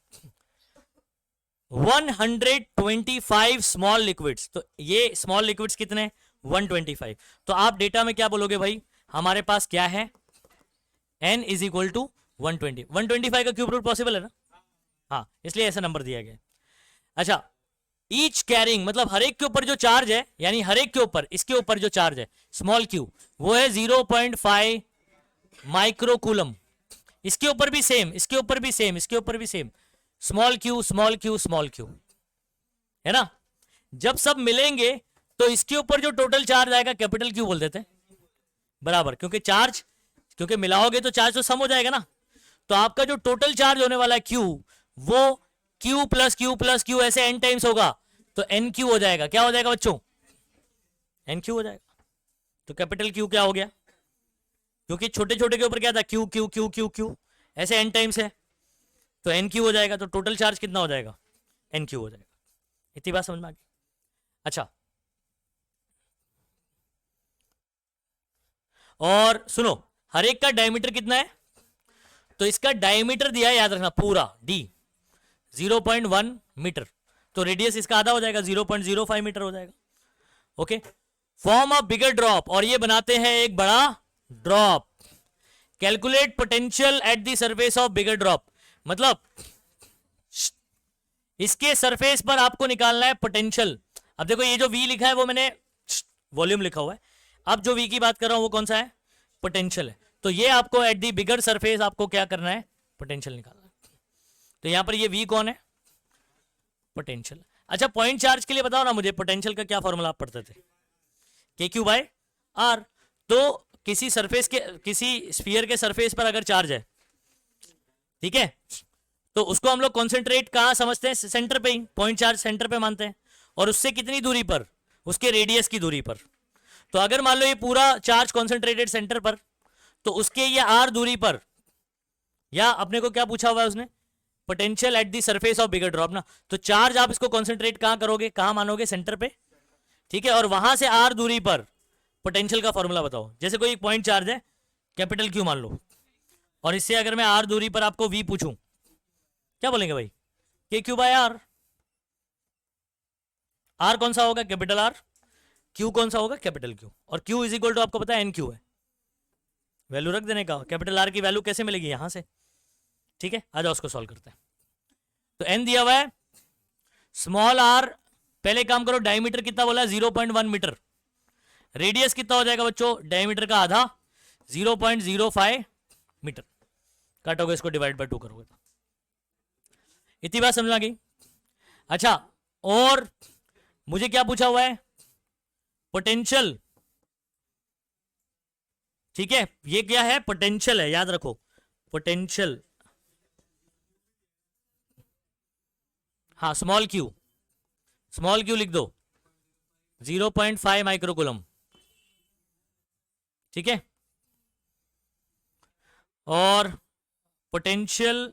125 स्मॉल लिक्विड्स, तो ये स्मॉल लिक्विड्स कितने? 125। तो आप डेटा में क्या बोलोगे भाई? हमारे पास क्या है? n is equal to 120। 125 का क्यूब रूट पॉसिबल है ना? हाँ, इसलिए ऐसा नंबर दिया गया। अच्छा, ईच कैरिंग मतलब हर एक के ऊपर जो चार्ज है, यानी हर एक के ऊपर, इसके ऊपर जो चार्ज है स्मॉल क्यू, वो है 0.5 माइक्रोकूलम। इसके ऊपर भी सेम, इसके ऊपर भी सेम, इसके ऊपर भी same, small Q small Q small Q, है ना? जब सब मिलेंगे तो इसके ऊपर जो टोटल चार्ज आएगा कैपिटल क्यू बोल देते हैं, बराबर, क्योंकि चार्ज, क्योंकि मिलाओगे तो चार्ज तो सम हो जाएगा ना। तो आपका जो टोटल चार्ज होने वाला है क्यू, वो Q plus Q plus Q ऐसे एन टाइम्स होगा, तो एन क्यू हो जाएगा। क्या हो जाएगा बच्चों? एन क्यू हो जाएगा। तो कैपिटल क्यू क्या हो गया? क्योंकि छोटे छोटे के ऊपर क्या था? Q Q Q Q Q, ऐसे एन टाइम्स है, तो एन क्यू हो जाएगा। तो टोटल चार्ज कितना हो जाएगा? एन क्यू हो जाएगा। इतनी बात समझ में आ गई? अच्छा, और सुनो, हर एक का डायमीटर कितना है? तो इसका डायमीटर दिया है, याद रखना, पूरा d 0.1 मीटर, तो रेडियस इसका आधा हो जाएगा, 0.05 मीटर हो जाएगा। Okay, form a bigger drop, और ये बनाते हैं एक बड़ा drop. Calculate potential at the surface of bigger drop, मतलब इसके सरफेस पर आपको निकालना है पोटेंशियल। अब देखो, ये जो v लिखा है वो मैंने वॉल्यूम लिखा हुआ है, अब जो v की बात कर रहा हूं वो कौन सा है? पोटेंशियल है। तो ये आपको एट दी बिगर सरफेस आपको क्या करना है? पोटेंशियल निकालना है। तो यहां पर ये v कौन है? पोटेंशियल। अच्छा, पॉइंट चार्ज के लिए बताओ ना मुझे, पोटेंशियल का क्या फॉर्मूला आप पढ़ते थे? के क्यू बाय आर। तो किसी सरफेस के, किसी स्फीयर के सरफेस पर अगर चार्ज है, ठीक है, तो उसको हम लोग कॉन्सेंट्रेट कहां समझते हैं? सेंटर पे ही, पॉइंट चार्ज सेंटर पे मानते हैं। और उससे कितनी दूरी पर? उसके रेडियस की दूरी पर। तो अगर मान लो ये पूरा चार्ज कॉन्सेंट्रेटेड सेंटर पर, तो उसके ये आर दूरी पर, या अपने को क्या पूछा हुआ है उसने? Potential at the surface of bigger drop ना। तो चार्ज आप इसको कॉन्सेंट्रेट कहां करोगे, कहां मानोगे? सेंटर पे, ठीक है। और वहां से आर दूरी पर पोटेंशियल का फॉर्मूला बताओ। जैसे कोई पॉइंट चार्ज है, कैपिटल क्यू मान लो, और इससे अगर मैं आर दूरी पर आपको वी पूछूं, क्या बोलेंगे भाई? के क्यू बाय आर। आर कौन सा होगा? Capital R. क्यू कौन सा होगा? Capital Q. और क्यू इज इक्वल टू आपको पता है एन क्यू है, वैल्यू रख देने का। कैपिटल आर की वैल्यू कैसे मिलेगी? यहां से, ठीक है। आ जाओ उसको सॉल्व करते हैं। तो एन दिया हुआ है, स्मॉल आर, पहले काम करो, डायमीटर कितना बोला? 0.1 मीटर। रेडियस कितना हो जाएगा बच्चों? डायमीटर का आधा, 0.05 मीटर। काटोगे इसको, डिवाइड बाय 2 करोगे तो। इतनी बात समझ आ गई? अच्छा, और मुझे क्या पूछा हुआ है? पोटेंशियल, ठीक है। ये क्या है? पोटेंशियल है, याद रखो, पोटेंशियल। हाँ, स्मॉल क्यू, स्मॉल क्यू लिख दो, 0.5 माइक्रोकूलम। ठीक है, और potential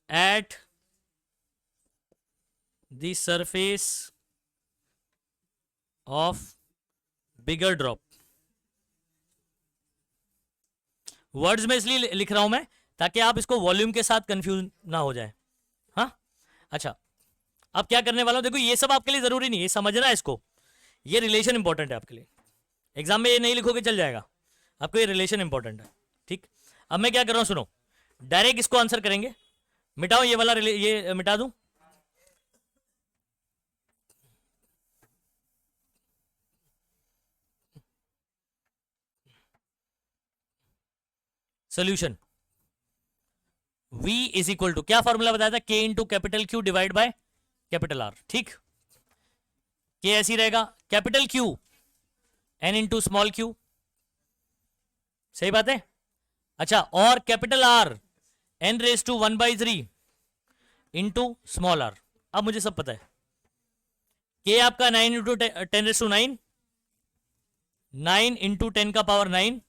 at the surface of bigger drop. Words में इसलिए लिख रहा हूं मैं ताकि आप इसको वॉल्यूम के साथ कंफ्यूज ना हो जाए। हाँ, अच्छा, अब क्या करने वाला हूं, देखो ये सब आपके लिए जरूरी नहीं है, समझना है इसको, ये रिलेशन इंपॉर्टेंट है आपके लिए। एग्जाम में ये नहीं लिखोगे चल जाएगा, आपको ये रिलेशन इंपॉर्टेंट है। ठीक, अब मैं क्या कर रहा हूं, सुनो, डायरेक्ट इसको आंसर करेंगे। मिटाओ ये वाला, ये मिटा दूं, solution V is equal to, क्या फॉर्मूला बताया था, K into capital Q divide by capital R। ठीक, K ऐसी रहेगा, capital Q N into small Q, सही बात है। अच्छा, और capital R N raise to 1/3 into small r। अब मुझे सब पता है, K आपका 9 इंटू 10 रेज टू 9, 9 इंटू 10 का पावर 9,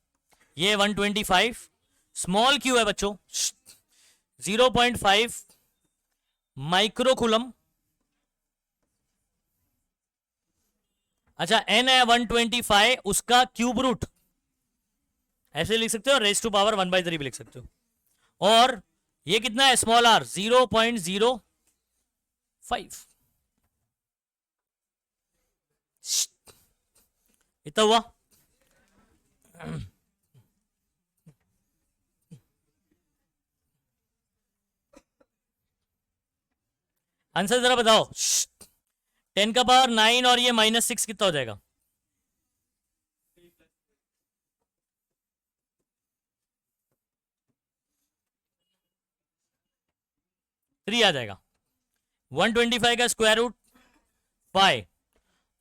ये 125, स्मॉल Q है बच्चों 0.5 माइक्रोकूलम। अच्छा, N है 125, उसका क्यूब रूट ऐसे लिख सकते हो, रेज टू पावर 1/3 भी लिख सकते हो। और ये कितना है, स्मॉल r 0.05, इतना हुआ। आंसर जरा बताओ, 10 का पावर 9 और ये -6 कितना हो जाएगा, थ्री आ जाएगा। 125 का स्क्वायर रूट 5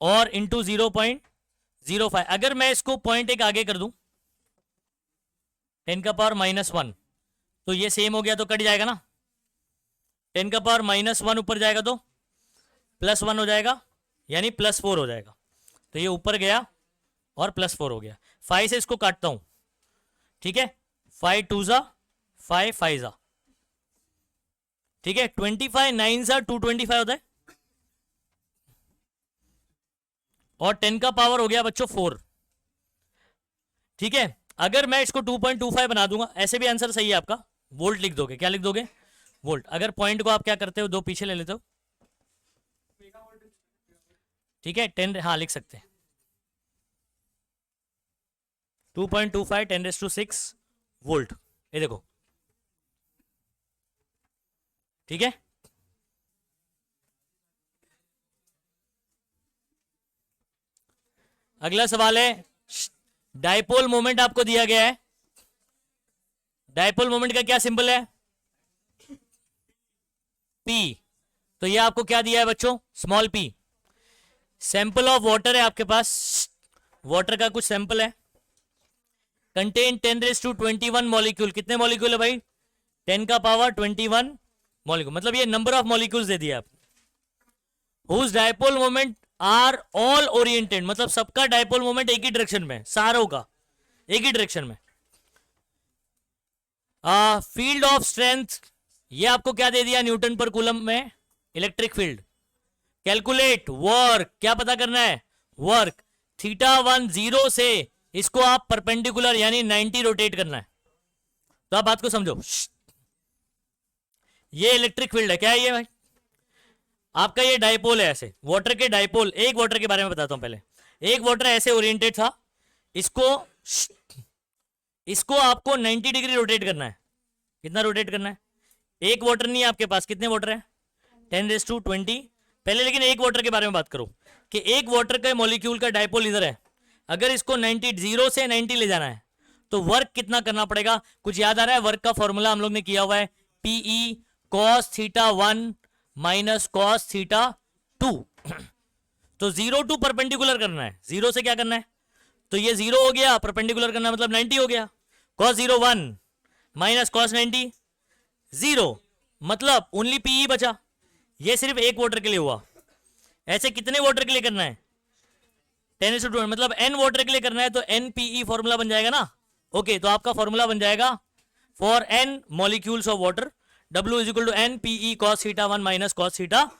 और इंटू 0.05। अगर मैं इसको पॉइंट एक आगे कर दूं, 10 का पावर -1, तो ये सेम हो गया तो कट जाएगा ना। 10 का पावर -1 ऊपर जाएगा तो +1 हो जाएगा, यानी +4 हो जाएगा। तो ये ऊपर गया और +4 हो गया। 5 से इसको काटता हूं, ठीक है, 5 2 जा 5 5 जा, ठीक है, 25 9 जा 225 होता है, और 10 का पावर हो गया बच्चों 4। ठीक है, अगर मैं इसको 2.25 बना दूंगा, ऐसे भी आंसर सही है आपका, वोल्ट लिख दोगे, क्या लिख दोगे, वोल्ट। अगर पॉइंट को आप क्या करते हो, दो पीछे ले लेते हो, ठीक है, 10, हाँ लिख सकते हैं, 2.25 10⁶ वोल्ट, ये देखो, ठीक है। अगला सवाल है, डायपोल मोमेंट आपको दिया गया है, डायपोल मोमेंट का क्या सिंबल है, P। तो ये आपको क्या दिया है बच्चों, small p। Sample of water है आपके पास, वाटर का कुछ सैंपल है, कंटेन 10⁻21 मॉलिक्यूल। कितने मॉलिक्यूल है भाई, 10 का पावर 21 मॉलिक्यूल, मतलब ये नंबर ऑफ मॉलिक्यूल्स दे दिया आप। Whose dipole moment are all oriented, मतलब सबका डायपोल मोमेंट एक ही डायरेक्शन में, सारों का एक ही डायरेक्शन में। फील्ड ऑफ स्ट्रेंथ, ये आपको क्या दे दिया, न्यूटन पर कूलम में इलेक्ट्रिक फील्ड। कैलकुलेट वर्क, क्या पता करना है, वर्क θ1 0 से इसको आप परपेंडिकुलर यानी 90 रोटेट करना है। तो आप बात को समझो, ये इलेक्ट्रिक फील्ड है, क्या है ये भाई, आपका ये डायपोल है, ऐसे वाटर के डायपोल। एक वाटर के बारे में बताता हूं पहले, एक वाटर ऐसे ओरिएंटेड था, इसको आपको 90 डिग्री रोटेट करना है। कितना रोटेट करना है, एक वाटर नहीं है आपके पास, कितने वाटर है, 10⁻20। पहले लेकिन एक वाटर के बारे में बात करो कि एक वाटर का मॉलिक्यूल का डायपोल इधर है, अगर इसको 90 0 से 90 ले जाना है तो वर्क कितना करना पड़ेगा, कुछ याद आ रहा है, वर्क का फॉर्मूला हम लोग ने किया हुआ है, PE cos θ1 माइनस cos θ2। तो 0 टू परपेंडिकुलर करना है, 0 से क्या करना है, तो ये 0 हो गया, परपेंडिकुलर करना मतलब 90 हो गया, cos 0 1 माइनस cos 90 0, मतलब ओनली PE बचा। ये सिर्फ एक वाटर के लिए हुआ, ऐसे कितने वाटर के लिए करना है, 10:2 मतलब n वाटर के लिए करना है तो NPE फॉर्मूला बन जाएगा ना। ओके तो आपका फॉर्मूला बन जाएगा for n molecules of water W is equal to NPE cos theta 1 minus cos theta,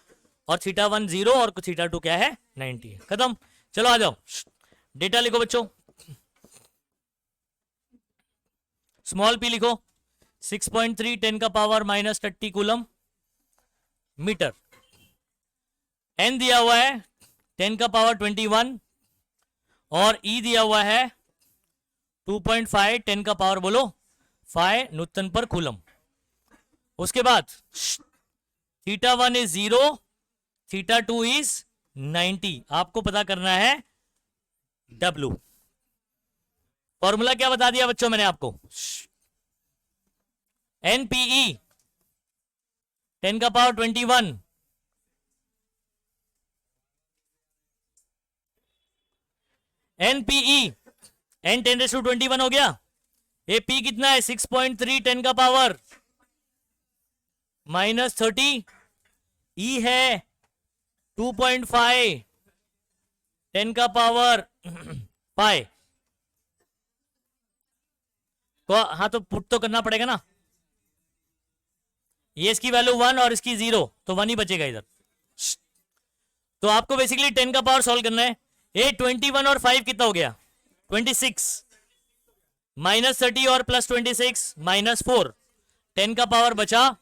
और थीटा 1 0 और थीटा 2 क्या है 90 है। खत्म। चलो आ जाओ डेटा लिखो बच्चों। स्मॉल p लिखो 6.3 10 का power minus 30 coulomb metre. n दिया हुआ है 10 का पावर 21 और E दिया हुआ है 2.5 10 का पावर बोलो 5 न्यूटन पर कूलम। उसके बाद थीटा 1 इज 0, थीटा 2 इज 90। आपको पता करना है W। फॉर्मूला क्या बता दिया बच्चों मैंने आपको, NPE 10 का पावर 21 NPE n 10⁻21 हो गया। ये P कितना है 6.3 10 का पावर माइनस 30, E है 2.5 10 का पावर पाई। तो हाँ तो पुट तो करना पड़ेगा ना, ये इसकी वैल्यू 1 और इसकी 0 तो 1 ही बचेगा इधर। तो आपको बेसिकली 10 का पावर सॉल्व करना है। ये 21 और 5 कितना हो गया 26, माइनस 30 और प्लस 26 माइनस 4, 10 का पावर बचा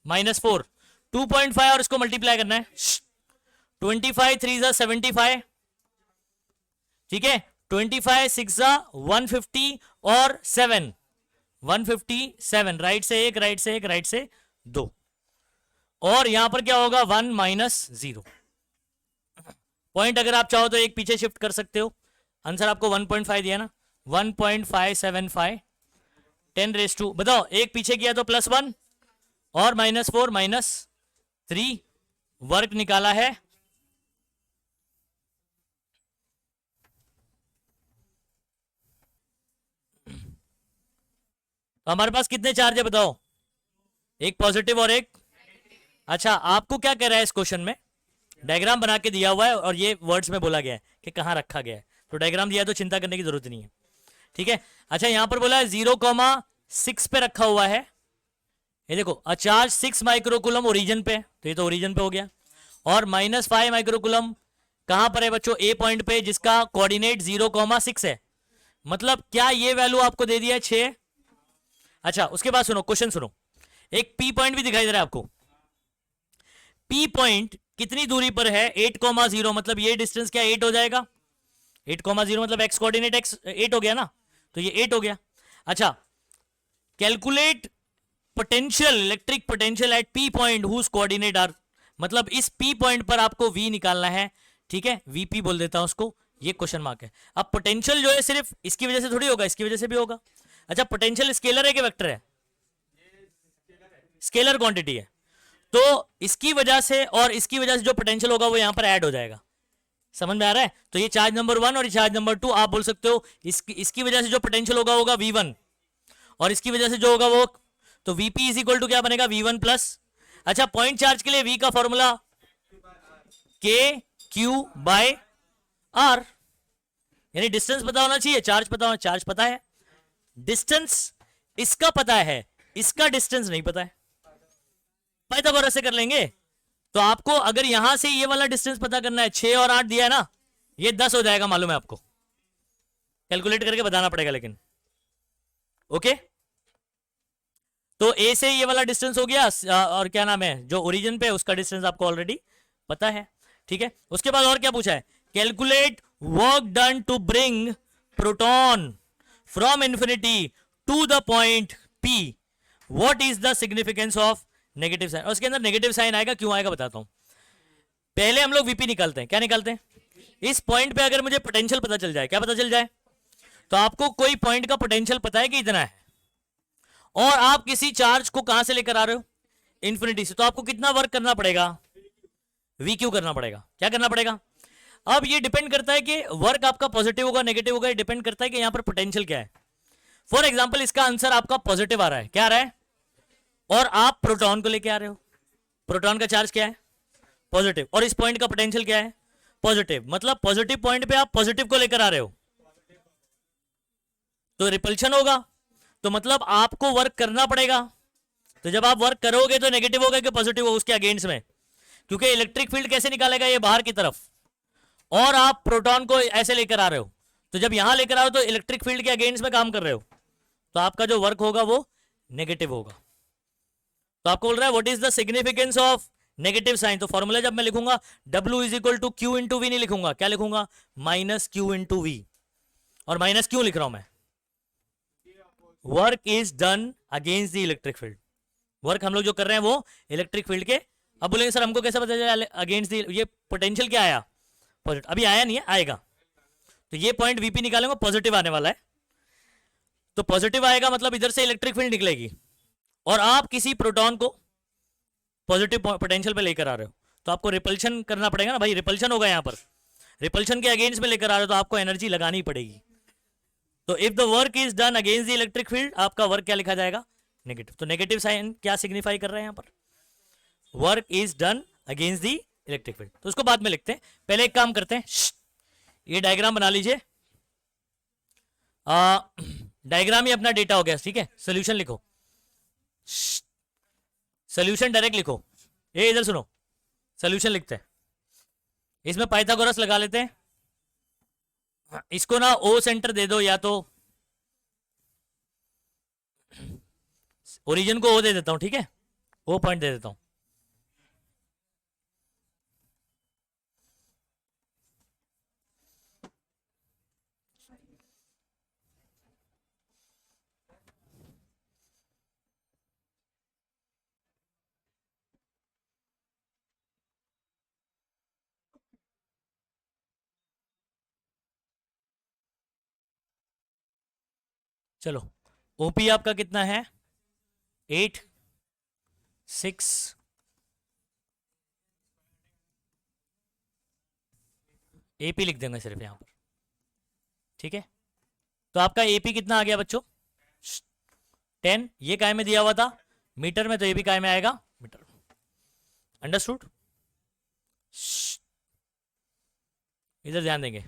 माइनस 4, 2.5 और इसको मल्टीप्लाई करना है 25 3 जा 75, ठीक है 25 6 जा 150 और 7 157, राइट से एक राइट से एक राइट से 2, और यहां पर क्या होगा 1 माइनस 0। पॉइंट अगर आप चाहो तो एक पीछे शिफ्ट कर सकते हो। आंसर आपको 1.5 दिया ना, 1.575 10⁻²। बताओ एक पीछे किया तो +1 और -4 -3 वर्क निकाला है। तो हमारे पास कितने चार्ज है बताओ, एक पॉजिटिव और एक। अच्छा आपको क्या कह रहा है इस क्वेश्चन में, डायग्राम बना के दिया हुआ है और ये वर्ड्स में बोला गया है कि कहां रखा गया है, तो डायग्राम दिया है तो चिंता करने की जरूरत नहीं है, ठीक है। अच्छा यहां पर बोला है 0,6 पे रखा हुआ है, ये देखो अ चार्ज 6 माइक्रोकूलम ओरिजिन पे, तो ये तो ओरिजिन पे हो गया, और -5 माइक्रोकूलम कहां पर है बच्चों ए पॉइंट पे जिसका कोऑर्डिनेट 0,6 है, मतलब क्या ये वैल्यू आपको दे दिया है 6। अच्छा उसके बाद सुनो क्वेश्चन सुनो, एक पी पॉइंट भी दिखाई दे रहा है आपको। पी पॉइंट कितनी दूरी पर है 8,0, मतलब ये डिस्टेंस क्या 8 हो जाएगा, 8,0 मतलब एक्स कोऑर्डिनेट एक्स 8 हो गया ना, तो ये 8 हो गया। अच्छा calculate potential electric potential at P point whose coordinate are, मतलब इस पी पॉइंट पर आपको वी निकालना है, ठीक है वीपी बोल देता हूं उसको, ये क्वेश्चन मार्क है। अब पोटेंशियल जो है सिर्फ इसकी वजह से थोड़ी होगा, इसकी वजह से भी होगा। अच्छा पोटेंशियल स्केलर है कि वेक्टर है, स्केलर क्वांटिटी है, तो इसकी वजह से और इसकी वजह से जो पोटेंशियल होगा वो यहां पर ऐड हो जाएगा, समझ में आ रहा है। तो ये चार्ज नंबर 1 और ये चार्ज नंबर 2 आप बोल सकते हो इसकी वजह से जो पोटेंशियल होगा होगा V1 और इसकी वजह से जो होगा वो, तो Vp इज इक्वल टू क्या बनेगा V1 प्लस। अच्छा पॉइंट चार्ज के लिए V का फॉर्मूला KQ/R, यानी डिस्टेंस पता होना चाहिए, चार्ज पता होना, चार्ज पता है, डिस्टेंस इसका पता है, इसका डिस्टेंस नहीं पता है, पाइथागोरस से कर लेंगे। तो आपको अगर यहां से ये वाला डिस्टेंस पता करना है, 6 और 8 दिया है ना, ये 10 हो जाएगा मालूम है आपको, कैलकुलेट करके बताना पड़ेगा लेकिन, ओके। तो ए से ये वाला डिस्टेंस हो गया, और क्या नाम है जो ओरिजिन पे उसका डिस्टेंस आपको ऑलरेडी पता है, ठीक है। उसके बाद और क्या पूछा है, calculate work done to bring proton from infinity to the point P, what is the significance of negative sign. और उसके अंदर नेगेटिव साइन आएगा, क्यों आएगा बताता हूं। पहले हम लोग वीपी निकालते हैं, क्या निकालते हैं, इस पॉइंट पे अगर मुझे पोटेंशियल पता चल जाए, क्या पता चल जाए, तो आपको कोई पॉइंट का पोटेंशियल पता है कि इतना है, और आप किसी चार्ज को कहां से लेकर आ रहे हो इंफिनिटी से, तो आपको कितना वर्क करना पड़ेगा VQ करना पड़ेगा। क्या करना पड़ेगा, अब ये डिपेंड करता है कि वर्क आपका पॉजिटिव होगा नेगेटिव होगा, ये डिपेंड करता है कि यहां पर पोटेंशियल क्या है। फॉर एग्जाम्पल इसका आंसर आपका पॉजिटिव आ रहा है, क्या आ रहा है, और आप प्रोटॉन को लेके आ रहे हो, प्रोटॉन का चार्ज क्या है पॉजिटिव, और इस पॉइंट का पोटेंशियल क्या है पॉजिटिव, मतलब पॉजिटिव पॉइंट पे आप पॉजिटिव को लेकर आ रहे हो तो रिपल्शन होगा, तो मतलब आपको वर्क करना पड़ेगा। तो जब आप वर्क करोगे तो नेगेटिव होगा कि पॉजिटिव होगा उसके अगेंस्ट में, क्योंकि इलेक्ट्रिक फील्ड कैसे निकालेगा, ये बाहर की तरफ, और आप प्रोटॉन को ऐसे लेकर आ रहे हो, तो जब यहां लेकर आ रहे हो तो इलेक्ट्रिक फील्ड के अगेंस्ट में काम कर रहे हो, तो आपका जो वर्क होगा वो नेगेटिव होगा। तो आपको बोल रहा है what is the significance of negative sign, तो फॉर्मूला जब मैं लिखूंगा W is equal to Q into V नहीं लिखूंगा, क्या लिखूंगा, माइनस क्यू इंटू वी। और माइनस क्यों लिख रहा हूं मैं, work is done against the electric field, work हम लोग जो कर रहे हैं वो इलेक्ट्रिक फील्ड के। अब बोलेंगे सर हमको कैसे पता चला अगेंस्ट द, ये पोटेंशियल क्या आया, पॉजिटिव, अभी आया नहीं है, आएगा, तो ये पॉइंट वीपी निकालेंगे पॉजिटिव आने वाला है, तो पॉजिटिव आएगा मतलब इधर से इलेक्ट्रिक फील्ड निकलेगी, और आप किसी प्रोटॉन को पॉजिटिव पोटेंशियल पे लेकर आ रहे हो, तो आपको रिपल्शन करना पड़ेगा ना भाई, रिपल्शन होगा यहाँ पर, रिपल्शन के अगेंस्ट में लेकर आ रहे हो तो आपको एनर्जी लगानी पड़ेगी। तो if the work is done against the electric field, आपका वर्क क्या लिखा जाएगा, नेगेटिव। तो नेगेटिव साइन क्या सिग्निफाई कर रहे हैं यहाँ पर, work is done against the electric field, तो उसको बाद में लिखते हैं, पहले एक काम करते हैं, ये डायग्राम बना लीजिए, डायग्राम ही अपना डेटा हो गया, ठीक है, सोल्यूशन लिखो, सोल्यूशन डायरेक्ट लिखो, ये इधर सुनो, सोल्यूशन लिखते हैं, इसमें पाइथागोरस लगा लेते हैं, इसको ना ओ सेंटर दे दो, या तो ओरिजिन को ओ दे देता हूं, ठीक है, ओ पॉइंट दे देता हूं, चलो ओपी आपका कितना है, 8 6 एपी लिख देंगे सिर्फ यहां पर, ठीक है, तो आपका एपी कितना आ गया बच्चों, 10, ये काय में दिया हुआ था मीटर में, तो ये भी काय में आएगा मीटर, अंडरस्टूड, इधर ध्यान देंगे,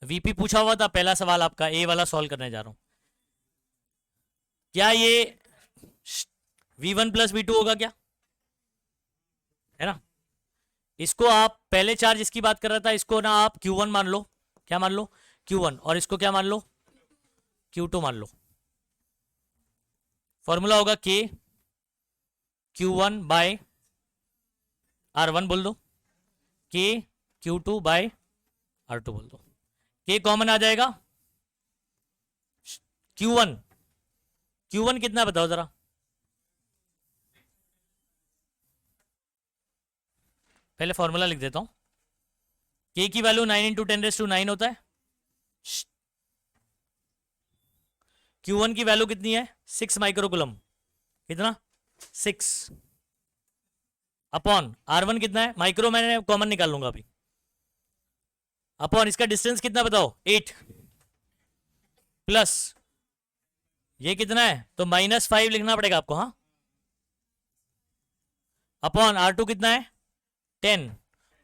वीपी पूछा हुआ था, पहला सवाल आपका ए वाला सॉल्व करने जा रहा हूं, क्या ये V1 प्लस V2 होगा क्या, है ना, इसको आप पहले चार्ज इसकी बात कर रहा था, इसको ना आप Q1 मान लो, क्या मान लो, Q1, और इसको क्या मान लो, Q2 मान लो, फॉर्मूला होगा K Q1 बाय R1 बोल दो, K Q2 बाय R2 बोल दो, K कॉमन आ जाएगा, Q1 कितना बताओ जरा, पहले फॉर्मूला लिख देता हूं, K की वैल्यू 9 इंटू 10⁹ होता है, Q1 की वैल्यू कितनी है, 6 माइक्रोकुलम, कितना 6, अपॉन R1 कितना है, माइक्रो मैंने कॉमन निकाल लूंगा अभी, अपॉन इसका डिस्टेंस कितना बताओ 8, प्लस ये कितना है, तो -5 लिखना पड़ेगा आपको, हाँ, अपॉन R2 कितना है 10,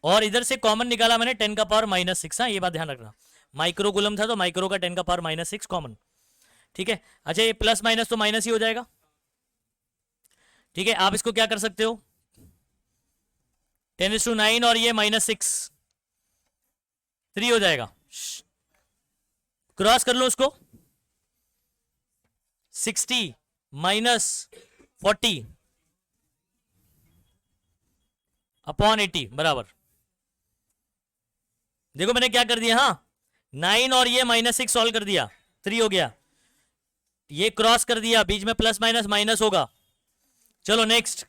और इधर से कॉमन निकाला मैंने 10 का पावर -6, हाँ, ये बात ध्यान रखना, माइक्रोकुलम था तो माइक्रो का 10 का पावर -6 कॉमन, ठीक है, अच्छा ये प्लस माइनस तो माइनस ही हो जाएगा, ठीक है, आप इसको क्या कर सकते हो, 10⁹ और ये -6 3 हो जाएगा, क्रॉस कर लो उसको, 60 - 40 अपॉन 80 बराबर, देखो मैंने क्या कर दिया, हाँ 9 और ये -6 सॉल्व कर दिया, 3 हो गया, ये क्रॉस कर दिया, बीच में प्लस माइनस माइनस होगा, चलो नेक्स्ट,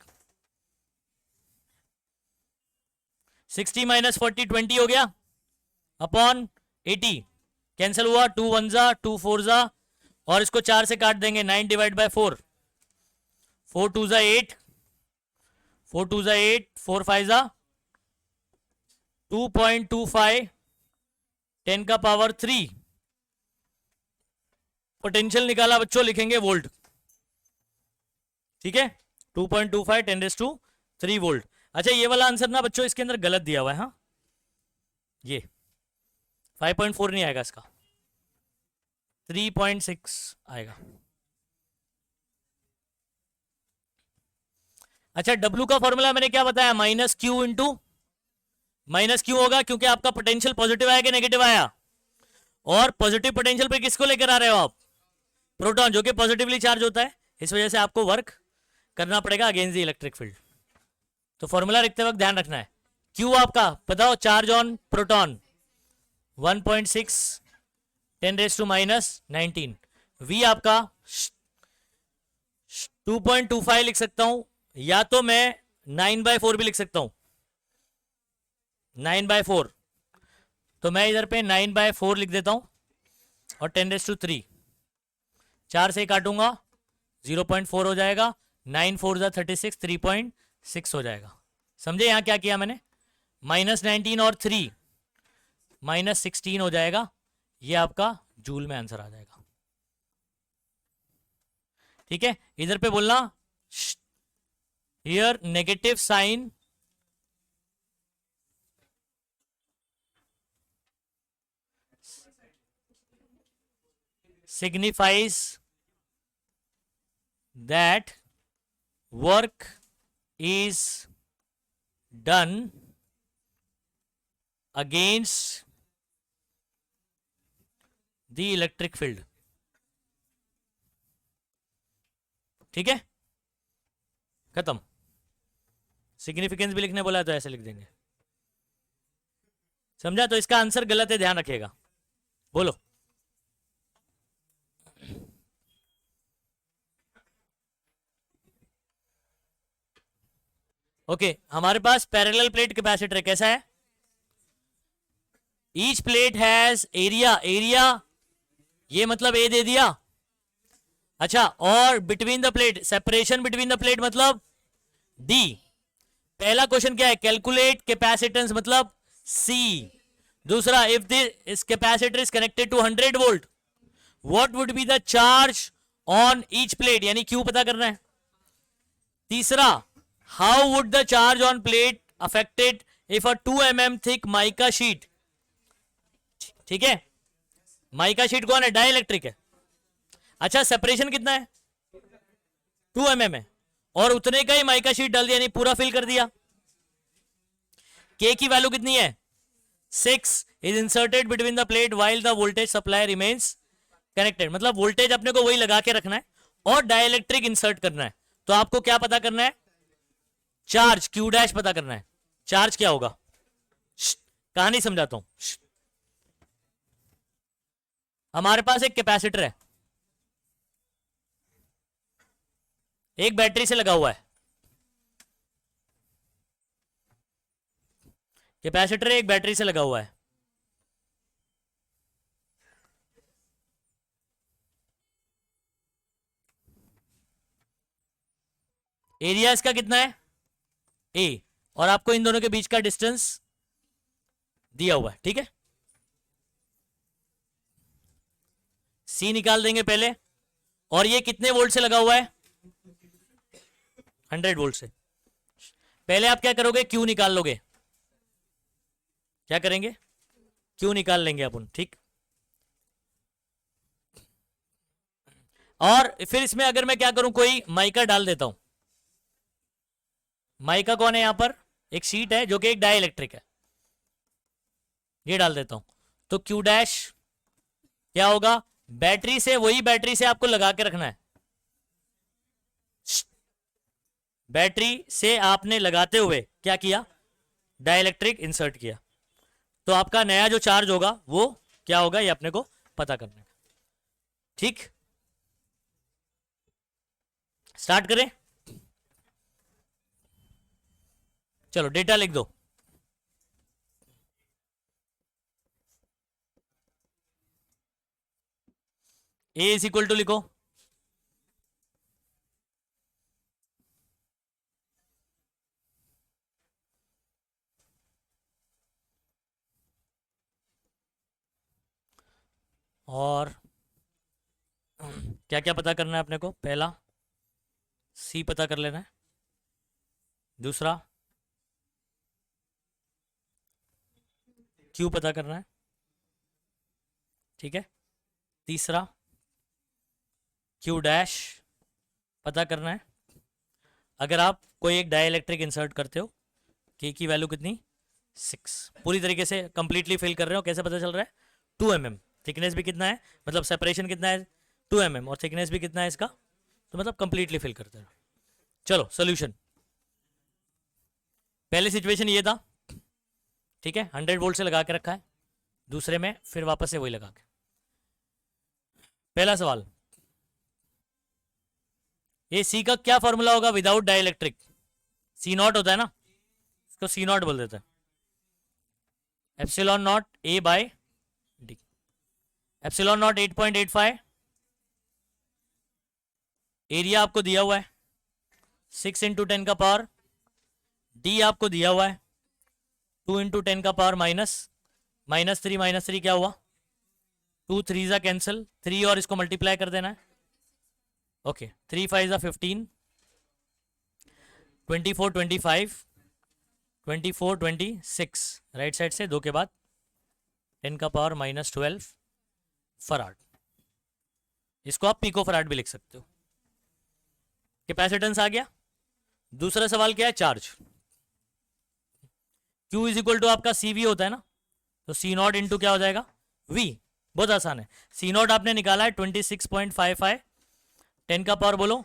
60 - 40 20 हो गया, अपॉन 80 कैंसिल हुआ, 2 1 जा 2 4 जा, और इसको 4 से काट देंगे, 9 डिवाइड बाय 4, 4 2 जा 8, 4 2 जा 8, 4 5 जा 2.25, 10 का पावर 3, पोटेंशियल निकाला बच्चों, लिखेंगे वोल्ट, ठीक है, 2.25 10⁻³ वोल्ट, अच्छा ये वाला आंसर ना बच्चों इसके अंदर गलत दिया हुआ है। हाँ ये 5.4 नहीं आएगा, इसका 3.6 आएगा। अच्छा W का फॉर्मूला मैंने क्या बताया, minus Q into minus Q होगा, क्योंकि आपका पोटेंशियल पॉजिटिव आया कि नेगेटिव आया, और पॉजिटिव पोटेंशियल पे किसको लेकर आ रहे हो आप, प्रोटॉन, जो कि पॉजिटिवली चार्ज होता है, इस वजह से आपको वर्क करना पड़ेगा अगेंस्ट द इलेक्ट्रिक फील्ड। तो फॉर्मूला लिखते वक्त ध्यान रखना है, क्यू आपका बताओ, चार्ज ऑन प्रोटॉन 1.6 10⁻⁻19, वी आपका 2.25 लिख सकता हूं, या तो मैं 9/4 भी लिख सकता हूं, 9/4, तो मैं इधर पे 9/4 लिख देता हूं, और 10⁻3 4 से काटूंगा 0.4 हो जाएगा, 9 4 36 3.6 हो जाएगा। समझे यहां क्या किया मैंने, -19 और 3 -16 हो जाएगा, ये आपका जूल में आंसर आ जाएगा। ठीक है, इधर पे बोलना here negative sign signifies that work is done against the electric field। ठीक है, खत्म। सिग्निफिकेंस भी लिखने बोला है तो ऐसे लिख देंगे, समझा। तो इसका आंसर गलत है, ध्यान रखिएगा। बोलो ओके। हमारे पास पैरेलल प्लेट कैपेसिटर कैसा है, each plate has area, area ये मतलब ए दे दिया। अच्छा, और between the plate, separation between the plate मतलब डी। पहला क्वेश्चन क्या है, कैलकुलेट कैपेसिटेंस मतलब सी। दूसरा, if this capacitor is connected to 100 volt what would be the charge on each plate, यानी क्यू पता करना है। तीसरा, how would the charge on plate affected if a 2 mm thick mica sheet. ठीक है, mica sheet कौन है, dielectric है। अच्छा, सेपरेशन कितना है, 2 mm है, और उतने का ही माइका शीट डाल दिया, यानी पूरा फिल कर दिया। के की वैल्यू कितनी है, 6 is inserted between the plate while the voltage supply remains connected, मतलब वोल्टेज अपने को वही लगा के रखना है, और डाइलेक्ट्रिक इंसर्ट करना है। तो आपको क्या पता करना है, चार्ज क्यू डैश पता करना है। चार्ज क्या होगा, कहानी समझाता हूं। हमारे पास एक कैपेसिटर है, एक बैटरी से लगा हुआ है, कैपेसिटर एक बैटरी से लगा हुआ है। एरिया इसका कितना है, ए, और आपको इन दोनों के बीच का डिस्टेंस दिया हुआ है। ठीक है, सी निकाल देंगे पहले, और ये कितने वोल्ट से लगा हुआ है, 100 वोल्ट से। पहले आप क्या करोगे, क्यू निकाल लोगे, क्या करेंगे, क्यू निकाल लेंगे अपन। ठीक, और फिर इसमें अगर मैं क्या करूं, कोई माइका डाल देता हूं। माइका कौन है, यहां पर एक शीट है जो कि एक डाइलेक्ट्रिक है, ये डाल देता हूं, तो क्यू डैश क्या होगा, बैटरी से, वही बैटरी से आपको लगा के रखना है। बैटरी से आपने लगाते हुए क्या किया, डाइलेक्ट्रिक इंसर्ट किया, तो आपका नया जो चार्ज होगा वो क्या होगा, ये अपने को पता करना है। ठीक, स्टार्ट करें, चलो डेटा लिख दो। ए इज इक्वल टू लिखो, और क्या क्या पता करना है अपने को, पहला सी पता कर लेना है, दूसरा क्यू पता करना है, ठीक है। तीसरा क्यू डैश पता करना है। अगर आप कोई एक डाइलेक्ट्रिक इंसर्ट करते हो, के की वैल्यू कितनी 6, पूरी तरीके से कंप्लीटली फिल कर रहे हो, कैसे पता चल रहा है 2 mm, थिकनेस भी कितना है, मतलब सेपरेशन कितना है 2 mm, और थिकनेस भी कितना है इसका, तो मतलब कंप्लीटली फिल करते रहो। चलो सोल्यूशन, पहले सिचुएशन ये था, ठीक है, 100 वोल्ट से लगा के रखा है, दूसरे में फिर वापस से वही लगा के। पहला सवाल, ये सी का क्या फॉर्मूला होगा विदाउट डाइलेक्ट्रिक, सी नॉट होता है ना, इसको सी नॉट बोल देते हैं, epsilon naught A by D. Epsilon naught 8.85, area आपको दिया हुआ है 6 × 10 का पावर, डी आपको दिया हुआ है 2 × 10 का पावर -3 क्या हुआ 2 3 जा कैंसिल, 3 और इसको मल्टीप्लाई कर देना है, ओके 3 5 जा 15, 24 25 24 26, राइट साइड से 2 के बाद 10 का पावर -12 फराड, इसको आप पिको फराड भी लिख सकते हो। कैपेसिटेंस आ गया। दूसरा सवाल क्या है, charge. Q is equal to आपका CV होता है ना, तो C नॉट इंटू क्या हो जाएगा V, बहुत आसान है। C नॉट आपने निकाला है 26.55, 10 का पावर बोलो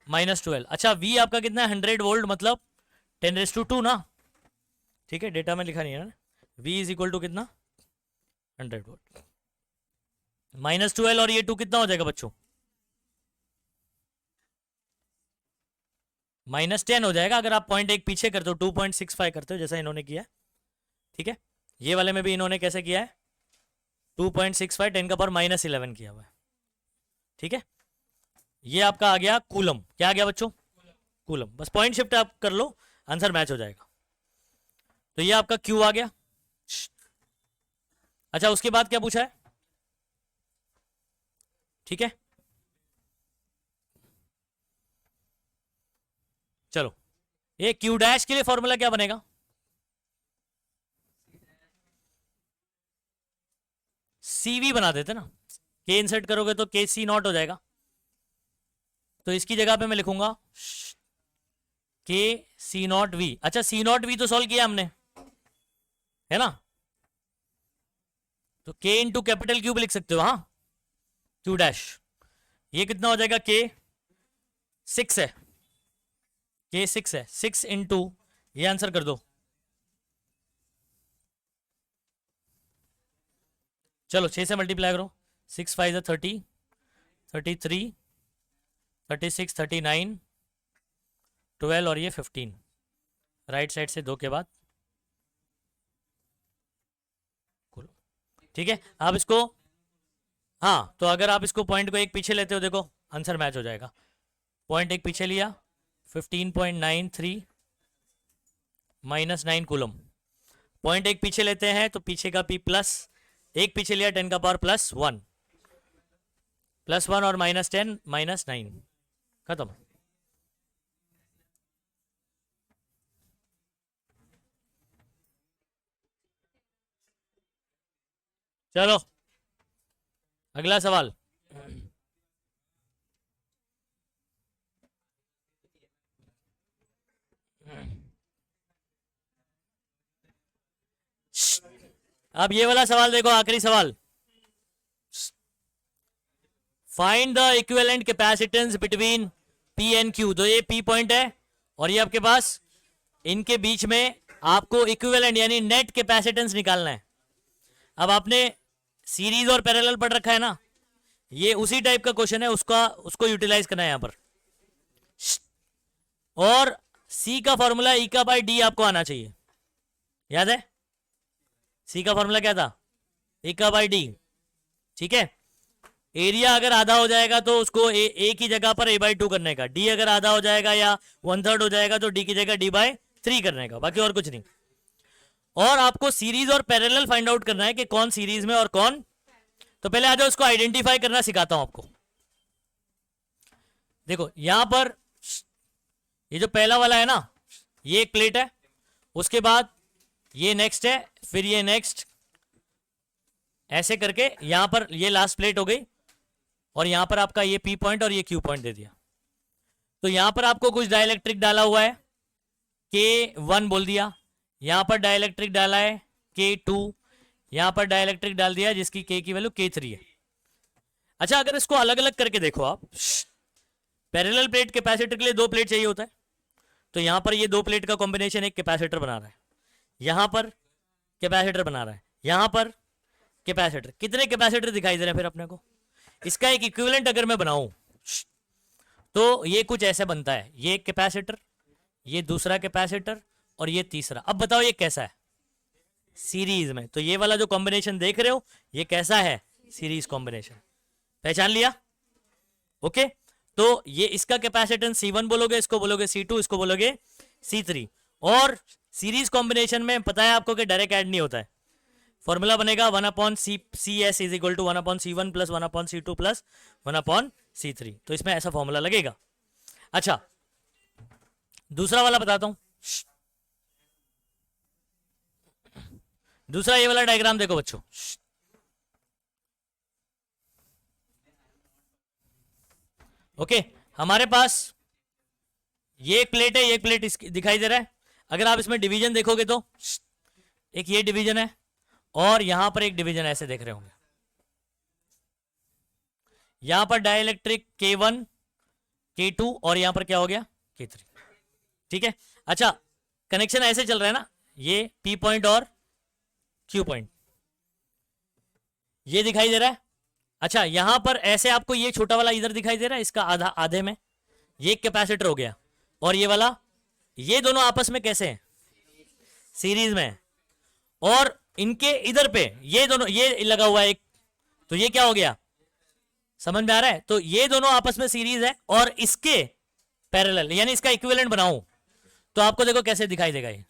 -12, अच्छा V आपका कितना है 100 वोल्ट, मतलब 10⁻², ना, ठीक है, डेटा में लिखा नहीं है ना, V इज इक्वल टू कितना 100 वोल्ट, -12 और ये 2 कितना हो जाएगा बच्चों, -10 हो जाएगा। अगर आप 0.1 पीछे करते हो 2.65 करते हो जैसा इन्होंने किया, ठीक है, ये वाले में भी इन्होंने कैसे किया है 2.65, 10 का पावर -11 किया हुआ है, ठीक है। ये आपका आ गया कूलम, क्या आ गया बच्चों कूलम, बस पॉइंट शिफ्ट आप कर लो, आंसर मैच हो जाएगा। तो ये आपका क्यू आ गया। अच्छा उसके बाद क्या पूछा है, ठीक है, चलो ये क्यू डैश के लिए फॉर्मूला क्या बनेगा, CV बना देते ना, के इंसर्ट करोगे तो के सी नॉट हो जाएगा, तो इसकी जगह पे मैं लिखूंगा के सी नॉट वी। अच्छा सी नॉट वी तो सॉल्व किया हमने, है ना, तो के इंटू कैपिटल क्यू भी लिख सकते हो, हाँ क्यू डैश, ये कितना हो जाएगा के 6 है, के 6 है, 6 इंटू, ये आंसर कर दो, चलो 6 से मल्टीप्लाई करो, 6 5 30, 33, 36, 39, 12 और ये 15, राइट साइड से 2 के बाद, ठीक है। आप इसको, हाँ तो अगर आप इसको पॉइंट को एक पीछे लेते हो, देखो आंसर मैच हो जाएगा, पॉइंट एक पीछे लिया 15.93 -9 कूलम, पॉइंट एक पीछे लेते हैं तो पीछे का P प्लस, एक पीछे लिया 10 का पावर +1 और -10 -9, खत्म। चलो अगला सवाल, अब ये वाला सवाल देखो, आखिरी सवाल, find the equivalent capacitance between P and Q। तो ये P पॉइंट है और ये आपके पास, इनके बीच में आपको इक्विवेलेंट यानी नेट कैपेसिटेंस निकालना है। अब आपने सीरीज और पैरेलल पढ़ रखा है ना, ये उसी टाइप का क्वेश्चन है, उसको यूटिलाइज करना है यहां पर। और C का फॉर्मूला E/D आपको आना चाहिए, याद है C का फॉर्मूला क्या था E/D, ठीक है। एरिया अगर आधा हो जाएगा तो उसको A की जगह पर A/2 करने का, D अगर आधा हो जाएगा या 1/3 हो जाएगा तो D की जगह D/3 करने का, बाकी और कुछ नहीं। और आपको सीरीज और पैरेलल फाइंड आउट करना है कि कौन सीरीज में और कौन, तो पहले आ जाओ उसको आइडेंटिफाई करना सिखाता हूं आपको। देखो यहां पर ये जो पहला वाला है ना, ये एक प्लेट है, उसके बाद ये नेक्स्ट है, फिर ये नेक्स्ट, ऐसे करके यहां पर ये लास्ट प्लेट हो गई और यहां पर आपका ये पी पॉइंट और ये क्यू पॉइंट दे दिया। तो यहां पर आपको कुछ डाइलेक्ट्रिक डाला हुआ है, K1 बोल दिया, यहां पर डाइलेक्ट्रिक डाला है K2, यहां पर डाइलेक्ट्रिक डाल दिया जिसकी K की वैल्यू K3 है। अच्छा, अगर इसको अलग अलग करके देखो आप, पैरेलल प्लेट कैपेसिटर के लिए 2 प्लेट चाहिए होता है, तो यहां पर ये 2 प्लेट का कॉम्बिनेशन एक कैपेसिटर बना रहा है, यहां पर कैपेसिटर बना रहा है, यहां पर कैपेसिटर। कितने कैपेसिटर दिखाई दे रहे हैं फिर अपने को? इसका एक इक्विवेलेंट अगर मैं बनाऊं तो ये कुछ ऐसे बनता है, ये एक कैपेसिटर, ये दूसरा कैपेसिटर और ये तीसरा। अब बताओ ये कैसा है? सीरीज में। तो ये वाला जो कॉम्बिनेशन देख रहे हो ये कैसा है? Series combination. पहचान लिया? ओके, तो ये इसका कैपेसिटेंस C1 बोलोगे, इसको बोलोगे C2, इसको बोलोगे C3। और सीरीज कॉम्बिनेशन में पता है आपको कि डायरेक्ट ऐड नहीं होता है, फॉर्मूला बनेगा 1/CS is equal to 1/C1 plus 1/C2 plus 1/C3। तो इसमें ऐसा फॉर्मूला लगेगा। अच्छा, दूसरा वाला बताता हूं। दूसरा ये वाला डायग्राम देखो बच्चों, ओके। हमारे पास ये एक प्लेट है, ये एक प्लेट दिखाई दे रहा है। अगर आप इसमें डिवीजन देखोगे तो एक ये डिवीजन है और यहां पर एक डिवीजन ऐसे देख रहे होंगे। यहां पर डाइलेक्ट्रिक K1, K2 और यहां पर क्या हो गया? K3। ठीक है। अच्छा, कनेक्शन ऐसे चल रहा है ना, ये P पॉइंट और Q पॉइंट ये दिखाई दे रहा है। अच्छा, यहां पर ऐसे आपको ये छोटा वाला इधर दिखाई दे रहा है, इसका आधा आधे में ये एक कैपेसिटर हो गया, और ये वाला, ये दोनों आपस में कैसे हैं? सीरीज में। और इनके इधर पे ये दोनों, ये लगा हुआ है एक, तो ये क्या हो गया? समझ में आ रहा है? तो ये दोनों आपस में सीरीज है और इसके पैरेलल, यानी इसका इक्विवेलेंट बनाऊं तो आपको देखो कैसे दिखाई देगा ये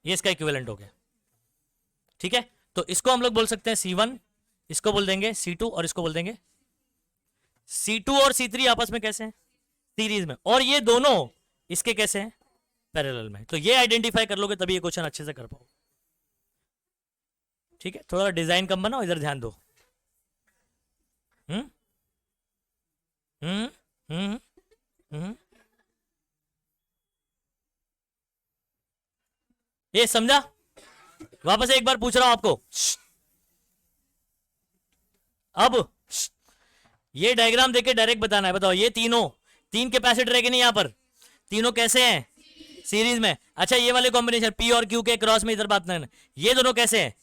इसका इक्विवेलेंट हो गया। ठीक है, तो इसको हम लोग बोल सकते हैं C1, इसको बोल देंगे C2 और इसको बोल देंगे C2 और C3 आपस में कैसे हैं? सीरीज में। और ये दोनों इसके कैसे हैं? पैरेलल में। तो ये आइडेंटिफाई कर लोगे तभी ये क्वेश्चन अच्छे से कर पाओगे। ठीक है, थोड़ा डिजाइन कम बनाओ, इधर ध्यान दो। हम्म हम्म हम्म हम्म ये समझा? वापस एक बार पूछ रहा हूं आपको। अब ये डायग्राम देके डायरेक्ट बताना है। बताओ, ये तीन कैपेसिटर है कि नहीं? यहां पर तीनों कैसे हैं? सीरीज में। अच्छा, ये वाले कॉम्बिनेशन P और Q के क्रॉस में इधर बात करना, ये दोनों कैसे हैं?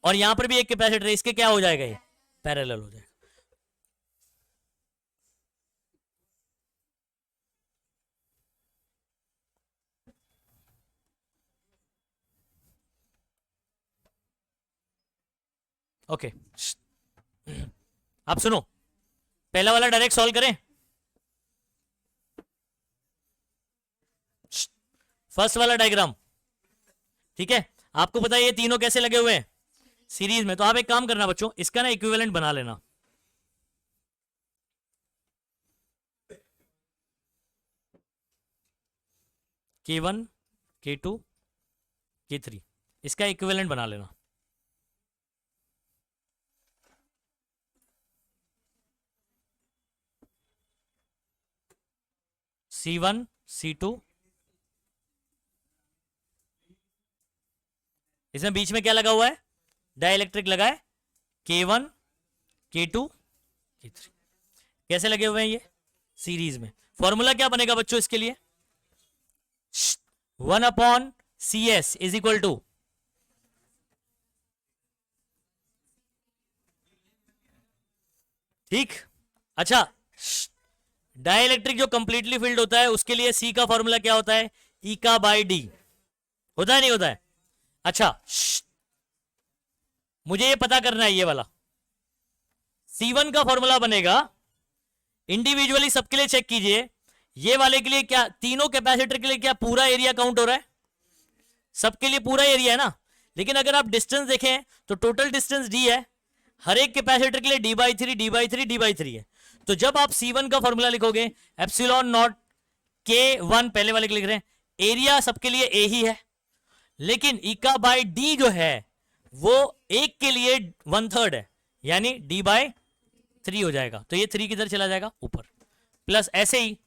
और यहां पर भी एक कैपेसिटर है, इसके क्या हो जाएगा? ये पैरेलल हो जाएगा। ओके, आप सुनो, पहला वाला डायरेक्ट सॉल्व करें। फर्स्ट वाला डायग्राम, ठीक है। आपको पता है ये तीनों कैसे लगे हुए हैं? सीरीज में। तो आप एक काम करना बच्चों, इसका ना इक्विवेलेंट बना लेना। K1, K2, K3, इसका इक्विवेलेंट बना लेना। C1, C2, इसमें बीच में क्या लगा हुआ है? डाइलेक्ट्रिक लगा है, K1, K2, K3। कैसे लगे हुए हैं ये? सीरीज में। फॉर्मूला क्या बनेगा बच्चों इसके लिए? 1/CS इज इक्वल टू, ठीक। अच्छा, डाइलेक्ट्रिक जो कंप्लीटली फील्ड होता है उसके लिए C का फॉर्मूला क्या होता है? E का बाई D होता है, नहीं होता है? अच्छा, मुझे ये पता करना है, ये वाला C1 का फॉर्मूला बनेगा, इंडिविजुअली सबके लिए चेक कीजिए। ये वाले के लिए क्या, तीनों कैपेसिटर के लिए क्या पूरा एरिया काउंट हो रहा है? सबके लिए पूरा एरिया है ना। लेकिन अगर आप डिस्टेंस देखें तो टोटल डिस्टेंस D है, हर एक कैपेसिटर के लिए D/3 D/3 D/3 है। तो जब आप C1 का फॉर्मूला लिखोगे एप्सिलॉन नॉट K1 पहले वाले के लिख रहे हैं, एरिया सबके लिए ए ही है, लेकिन ई का बाय डी जो है वो एक के लिए 1/3 है, यानी डी बाय 3 हो जाएगा। तो ये 3 किधर चला जाएगा, ऊपर, प्लस ऐसे ही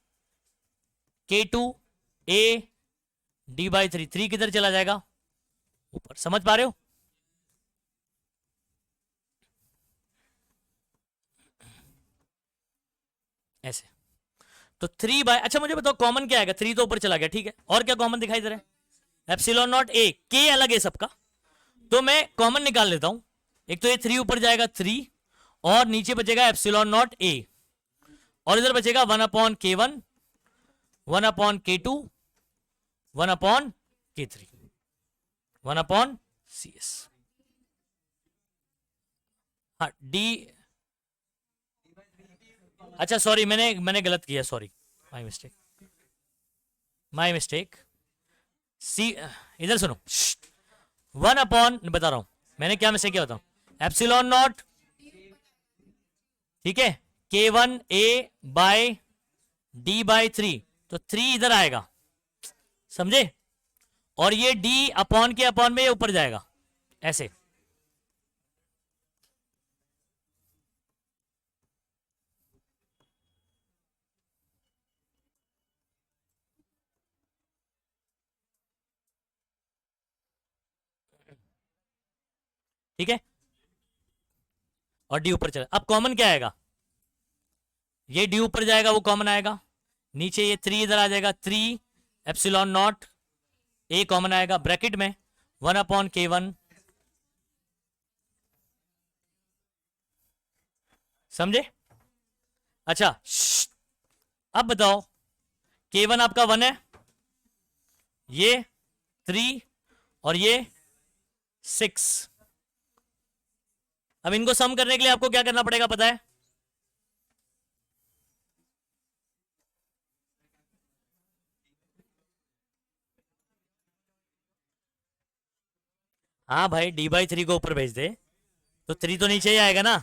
K2 ए डी बाय 3, 3 किधर चला जाएगा, ऊपर। समझ पा रहे हो? ऐसे तो 3 बाय, अच्छा मुझे बताओ कॉमन क्या आएगा, 3 तो ऊपर चला गया, ठीक है, और क्या कॉमन दिखाई दे रहा है, एप्सिलॉन नॉट ए, के अलग है सबका, तो मैं कॉमन निकाल लेता हूं। एक तो ये 3 ऊपर जाएगा 3, और नीचे बचेगा एप्सिलॉन नॉट ए, और इधर बचेगा 1/K1, 1/K2, 1/K3, 1/CS। हाँ डी, अच्छा सॉरी, मैंने गलत किया, sorry, my mistake, my mistake. See, इधर सुनो, 1/, बता रहा हूं मैंने क्या मिस्टेक किया, बताऊं, एप्सिलॉन नॉट, ठीक है, K1 A by D bye 3, तो 3 इधर आएगा, समझे, और ये डी अपॉन के अपॉन में ये ऊपर जाएगा, ऐसे। ठीक है, और डी ऊपर चला, अब कॉमन क्या आएगा, ये डी ऊपर जाएगा, वो कॉमन आएगा, नीचे ये 3 इधर आ जाएगा, 3 एप्सिलॉन नॉट ए कॉमन आएगा, ब्रैकेट में 1/K1, समझे? अच्छा अब बताओ, K1 आपका 1 है, ये 3 और ये 6, अब इनको सम करने के लिए आपको क्या करना पड़ेगा पता है, हाँ भाई, डी बाई 3 को ऊपर भेज दे तो 3 तो नीचे ही आएगा ना।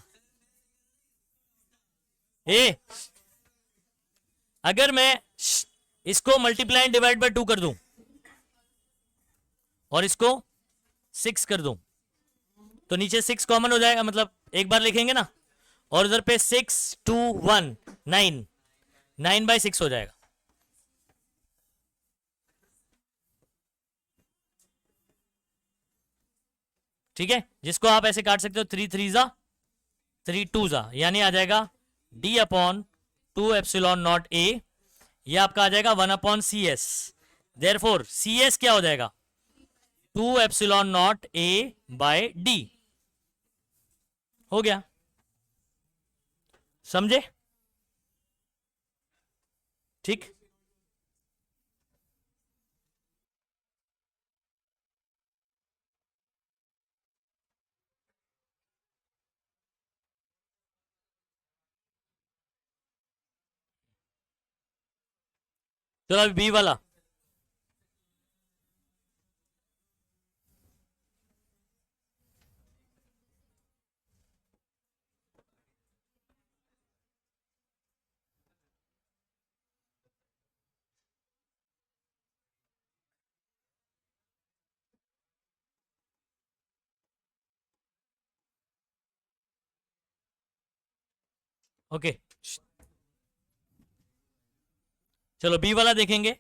ए, अगर मैं इसको मल्टीप्लाई डिवाइड बाय 2 कर दूं और इसको 6 कर दूं, तो नीचे 6 कॉमन हो जाएगा, मतलब एक बार लिखेंगे ना, और उधर पे 6 2 1 9, 9/6 हो जाएगा। ठीक है, जिसको आप ऐसे काट सकते हो, 3 3 जा 3 2 जा, यानी आ जाएगा D/2 एप्सिलॉन नॉट ए, ये आपका आ जाएगा 1/CS, देयरफॉर CS क्या हो जाएगा, 2 epsilon naught A by D, हो गया, समझे? ठीक, चलो अभी बी वाला, ओके चलो बी वाला देखेंगे,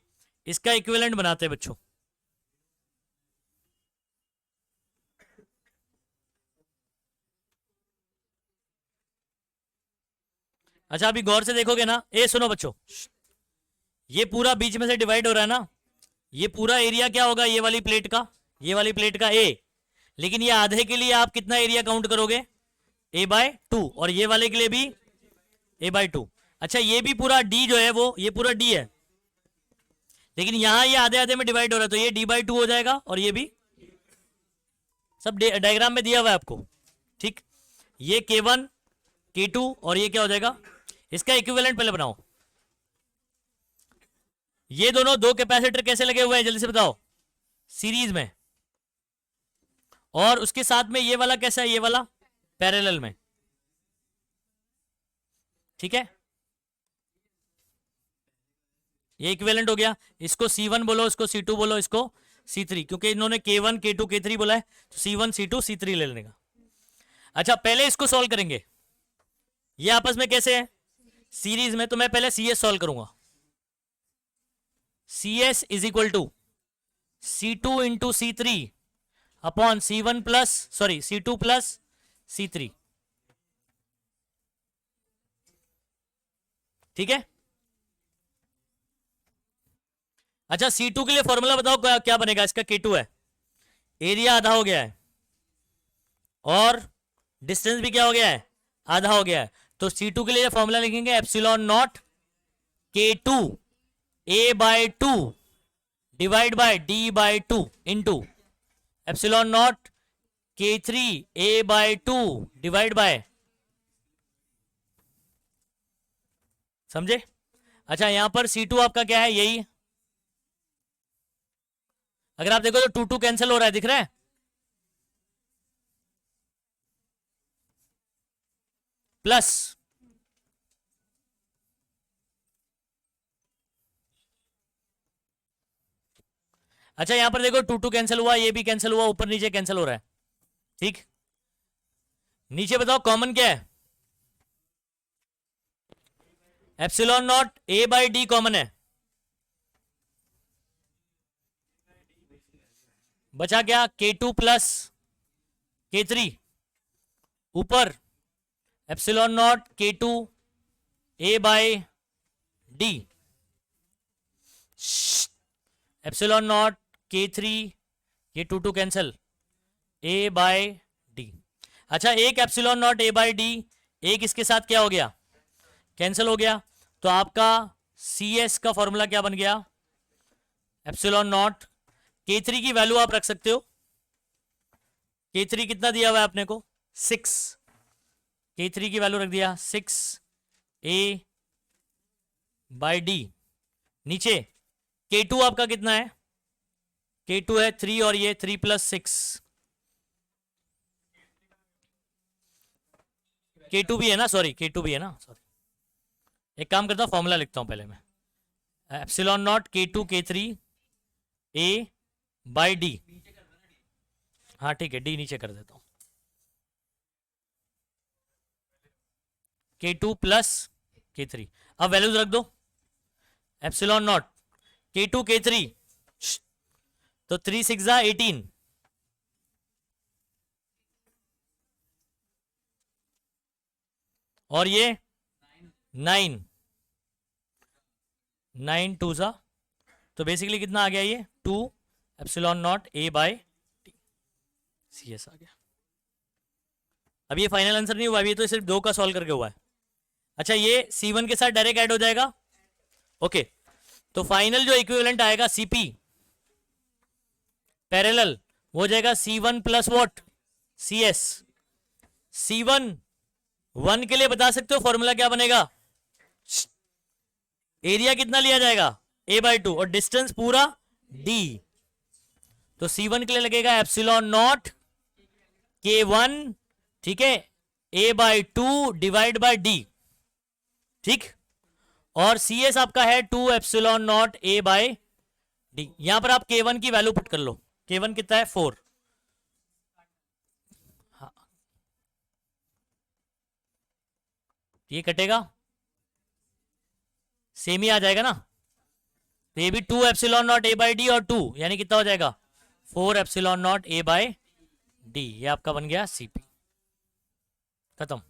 इसका इक्विवेलेंट बनाते हैं बच्चों। अच्छा अभी गौर से देखोगे ना, ए सुनो बच्चों, ये पूरा बीच में से डिवाइड हो रहा है ना, ये पूरा एरिया क्या होगा, ये वाली प्लेट का, ये वाली प्लेट का ए, लेकिन ये आधे के लिए आप कितना एरिया काउंट करोगे, A/2, और ये वाले के लिए भी A/2। अच्छा ये भी पूरा डी जो है वो, ये पूरा डी है, लेकिन यहां ये आधे आधे में डिवाइड हो रहा है, तो ये D/2 हो जाएगा, और ये भी सब डायग्राम में दिया हुआ है आपको। ठीक, ये K1 K2 और ये क्या हो जाएगा, इसका इक्विवेलेंट पहले बनाओ। ये दोनों दो कैपेसिटर कैसे लगे हुए हैं जल्दी से बताओ, सीरीज में, और उसके साथ में ये वाला कैसा है, ये वाला पैरेलल में, ठीक है। ये इक्विवेलेंट हो गया। इसको C1 बोलो, इसको C2 बोलो, इसको C3, क्योंकि इन्होंने K1 K2 K3 बोला है, तो C1 C2 C3 ले लेने का। अच्छा पहले इसको सॉल्व करेंगे, ये आपस में कैसे है सीरीज में, तो मैं पहले CS सॉल्व करूंगा। CS is equal to C2 into C3 upon C1 plus sorry C2 plus C3, ठीक है। अच्छा C2 के लिए फॉर्मूला बताओ क्या बनेगा, इसका K2 है, एरिया आधा हो गया है और डिस्टेंस भी क्या हो गया है, आधा हो गया है। तो C2 के लिए फॉर्मूला लिखेंगे epsilon naught K2 A by 2 divide by D by 2 into epsilon naught K3 A by 2 divide by, समझे। अच्छा यहां पर C2 आपका क्या है, यही, अगर आप देखो तो 2 कैंसिल हो रहा है, दिख रहा है, प्लस अच्छा यहां पर देखो 2 कैंसिल हुआ, ये भी कैंसिल हुआ, ऊपर नीचे कैंसिल हो रहा है, ठीक। नीचे बताओ कॉमन क्या है, epsilon naught A by D common है, बचा क्या K2 प्लस K3, ऊपर epsilon naught K2 A by D, epsilon naught K3, ये 2 कैंसिल, A बाई D। अच्छा एक epsilon naught A by D, एक इसके साथ क्या हो गया, कैंसिल हो गया, तो आपका CS का फॉर्मूला क्या बन गया, एप्सिलॉन नॉट K3 की वैल्यू आप रख सकते हो, K3 कितना दिया हुआ है आपने को 6, K3 की वैल्यू रख दिया 6 A बाई D, नीचे K2 आपका कितना है, K2 है 3 और ये 3 प्लस 6, K2 भी है ना, सॉरी K2 भी है ना, सॉरी, एक काम करता हूँ फॉर्मूला लिखता हूँ पहले मैं, epsilon naught K2 K3 A by D, हाँ ठीक है D नीचे कर देता हूँ, K2 प्लस K3, अब वैल्यूज रख दो, एप्सिलॉन नॉट K2 K3, तो 3 6 18, और ये 9 9 2 सा, तो बेसिकली कितना आ गया ये 2 epsilon naught A by T, CS आ गया। अब ये फाइनल आंसर नहीं हुआ, अभी तो सिर्फ 2 का सॉल्व करके हुआ है। अच्छा ये C1 के साथ डायरेक्ट ऐड हो जाएगा, ओके, तो फाइनल जो इक्विवेलेंट आएगा CP पैरेलल वो हो जाएगा C1 plus what CS। C1 1 के लिए बता सकते हो फॉर्मूला क्या बनेगा, एरिया कितना लिया जाएगा A बाई 2 और डिस्टेंस पूरा D, तो C1 के लिए लगेगा एप्सिलॉन नॉट K1, ठीक है, A by 2 divide by D, ठीक, और CS आपका है 2 epsilon naught A by D। यहां पर आप K1 की वैल्यू पुट कर लो, K1 कितना है 4, हाँ ये कटेगा, सेम ही आ जाएगा ना, तो ये भी 2 epsilon naught A by D और 2 यानी कितना हो जाएगा 4 epsilon naught A by D, ये आपका बन गया CP, खत्म।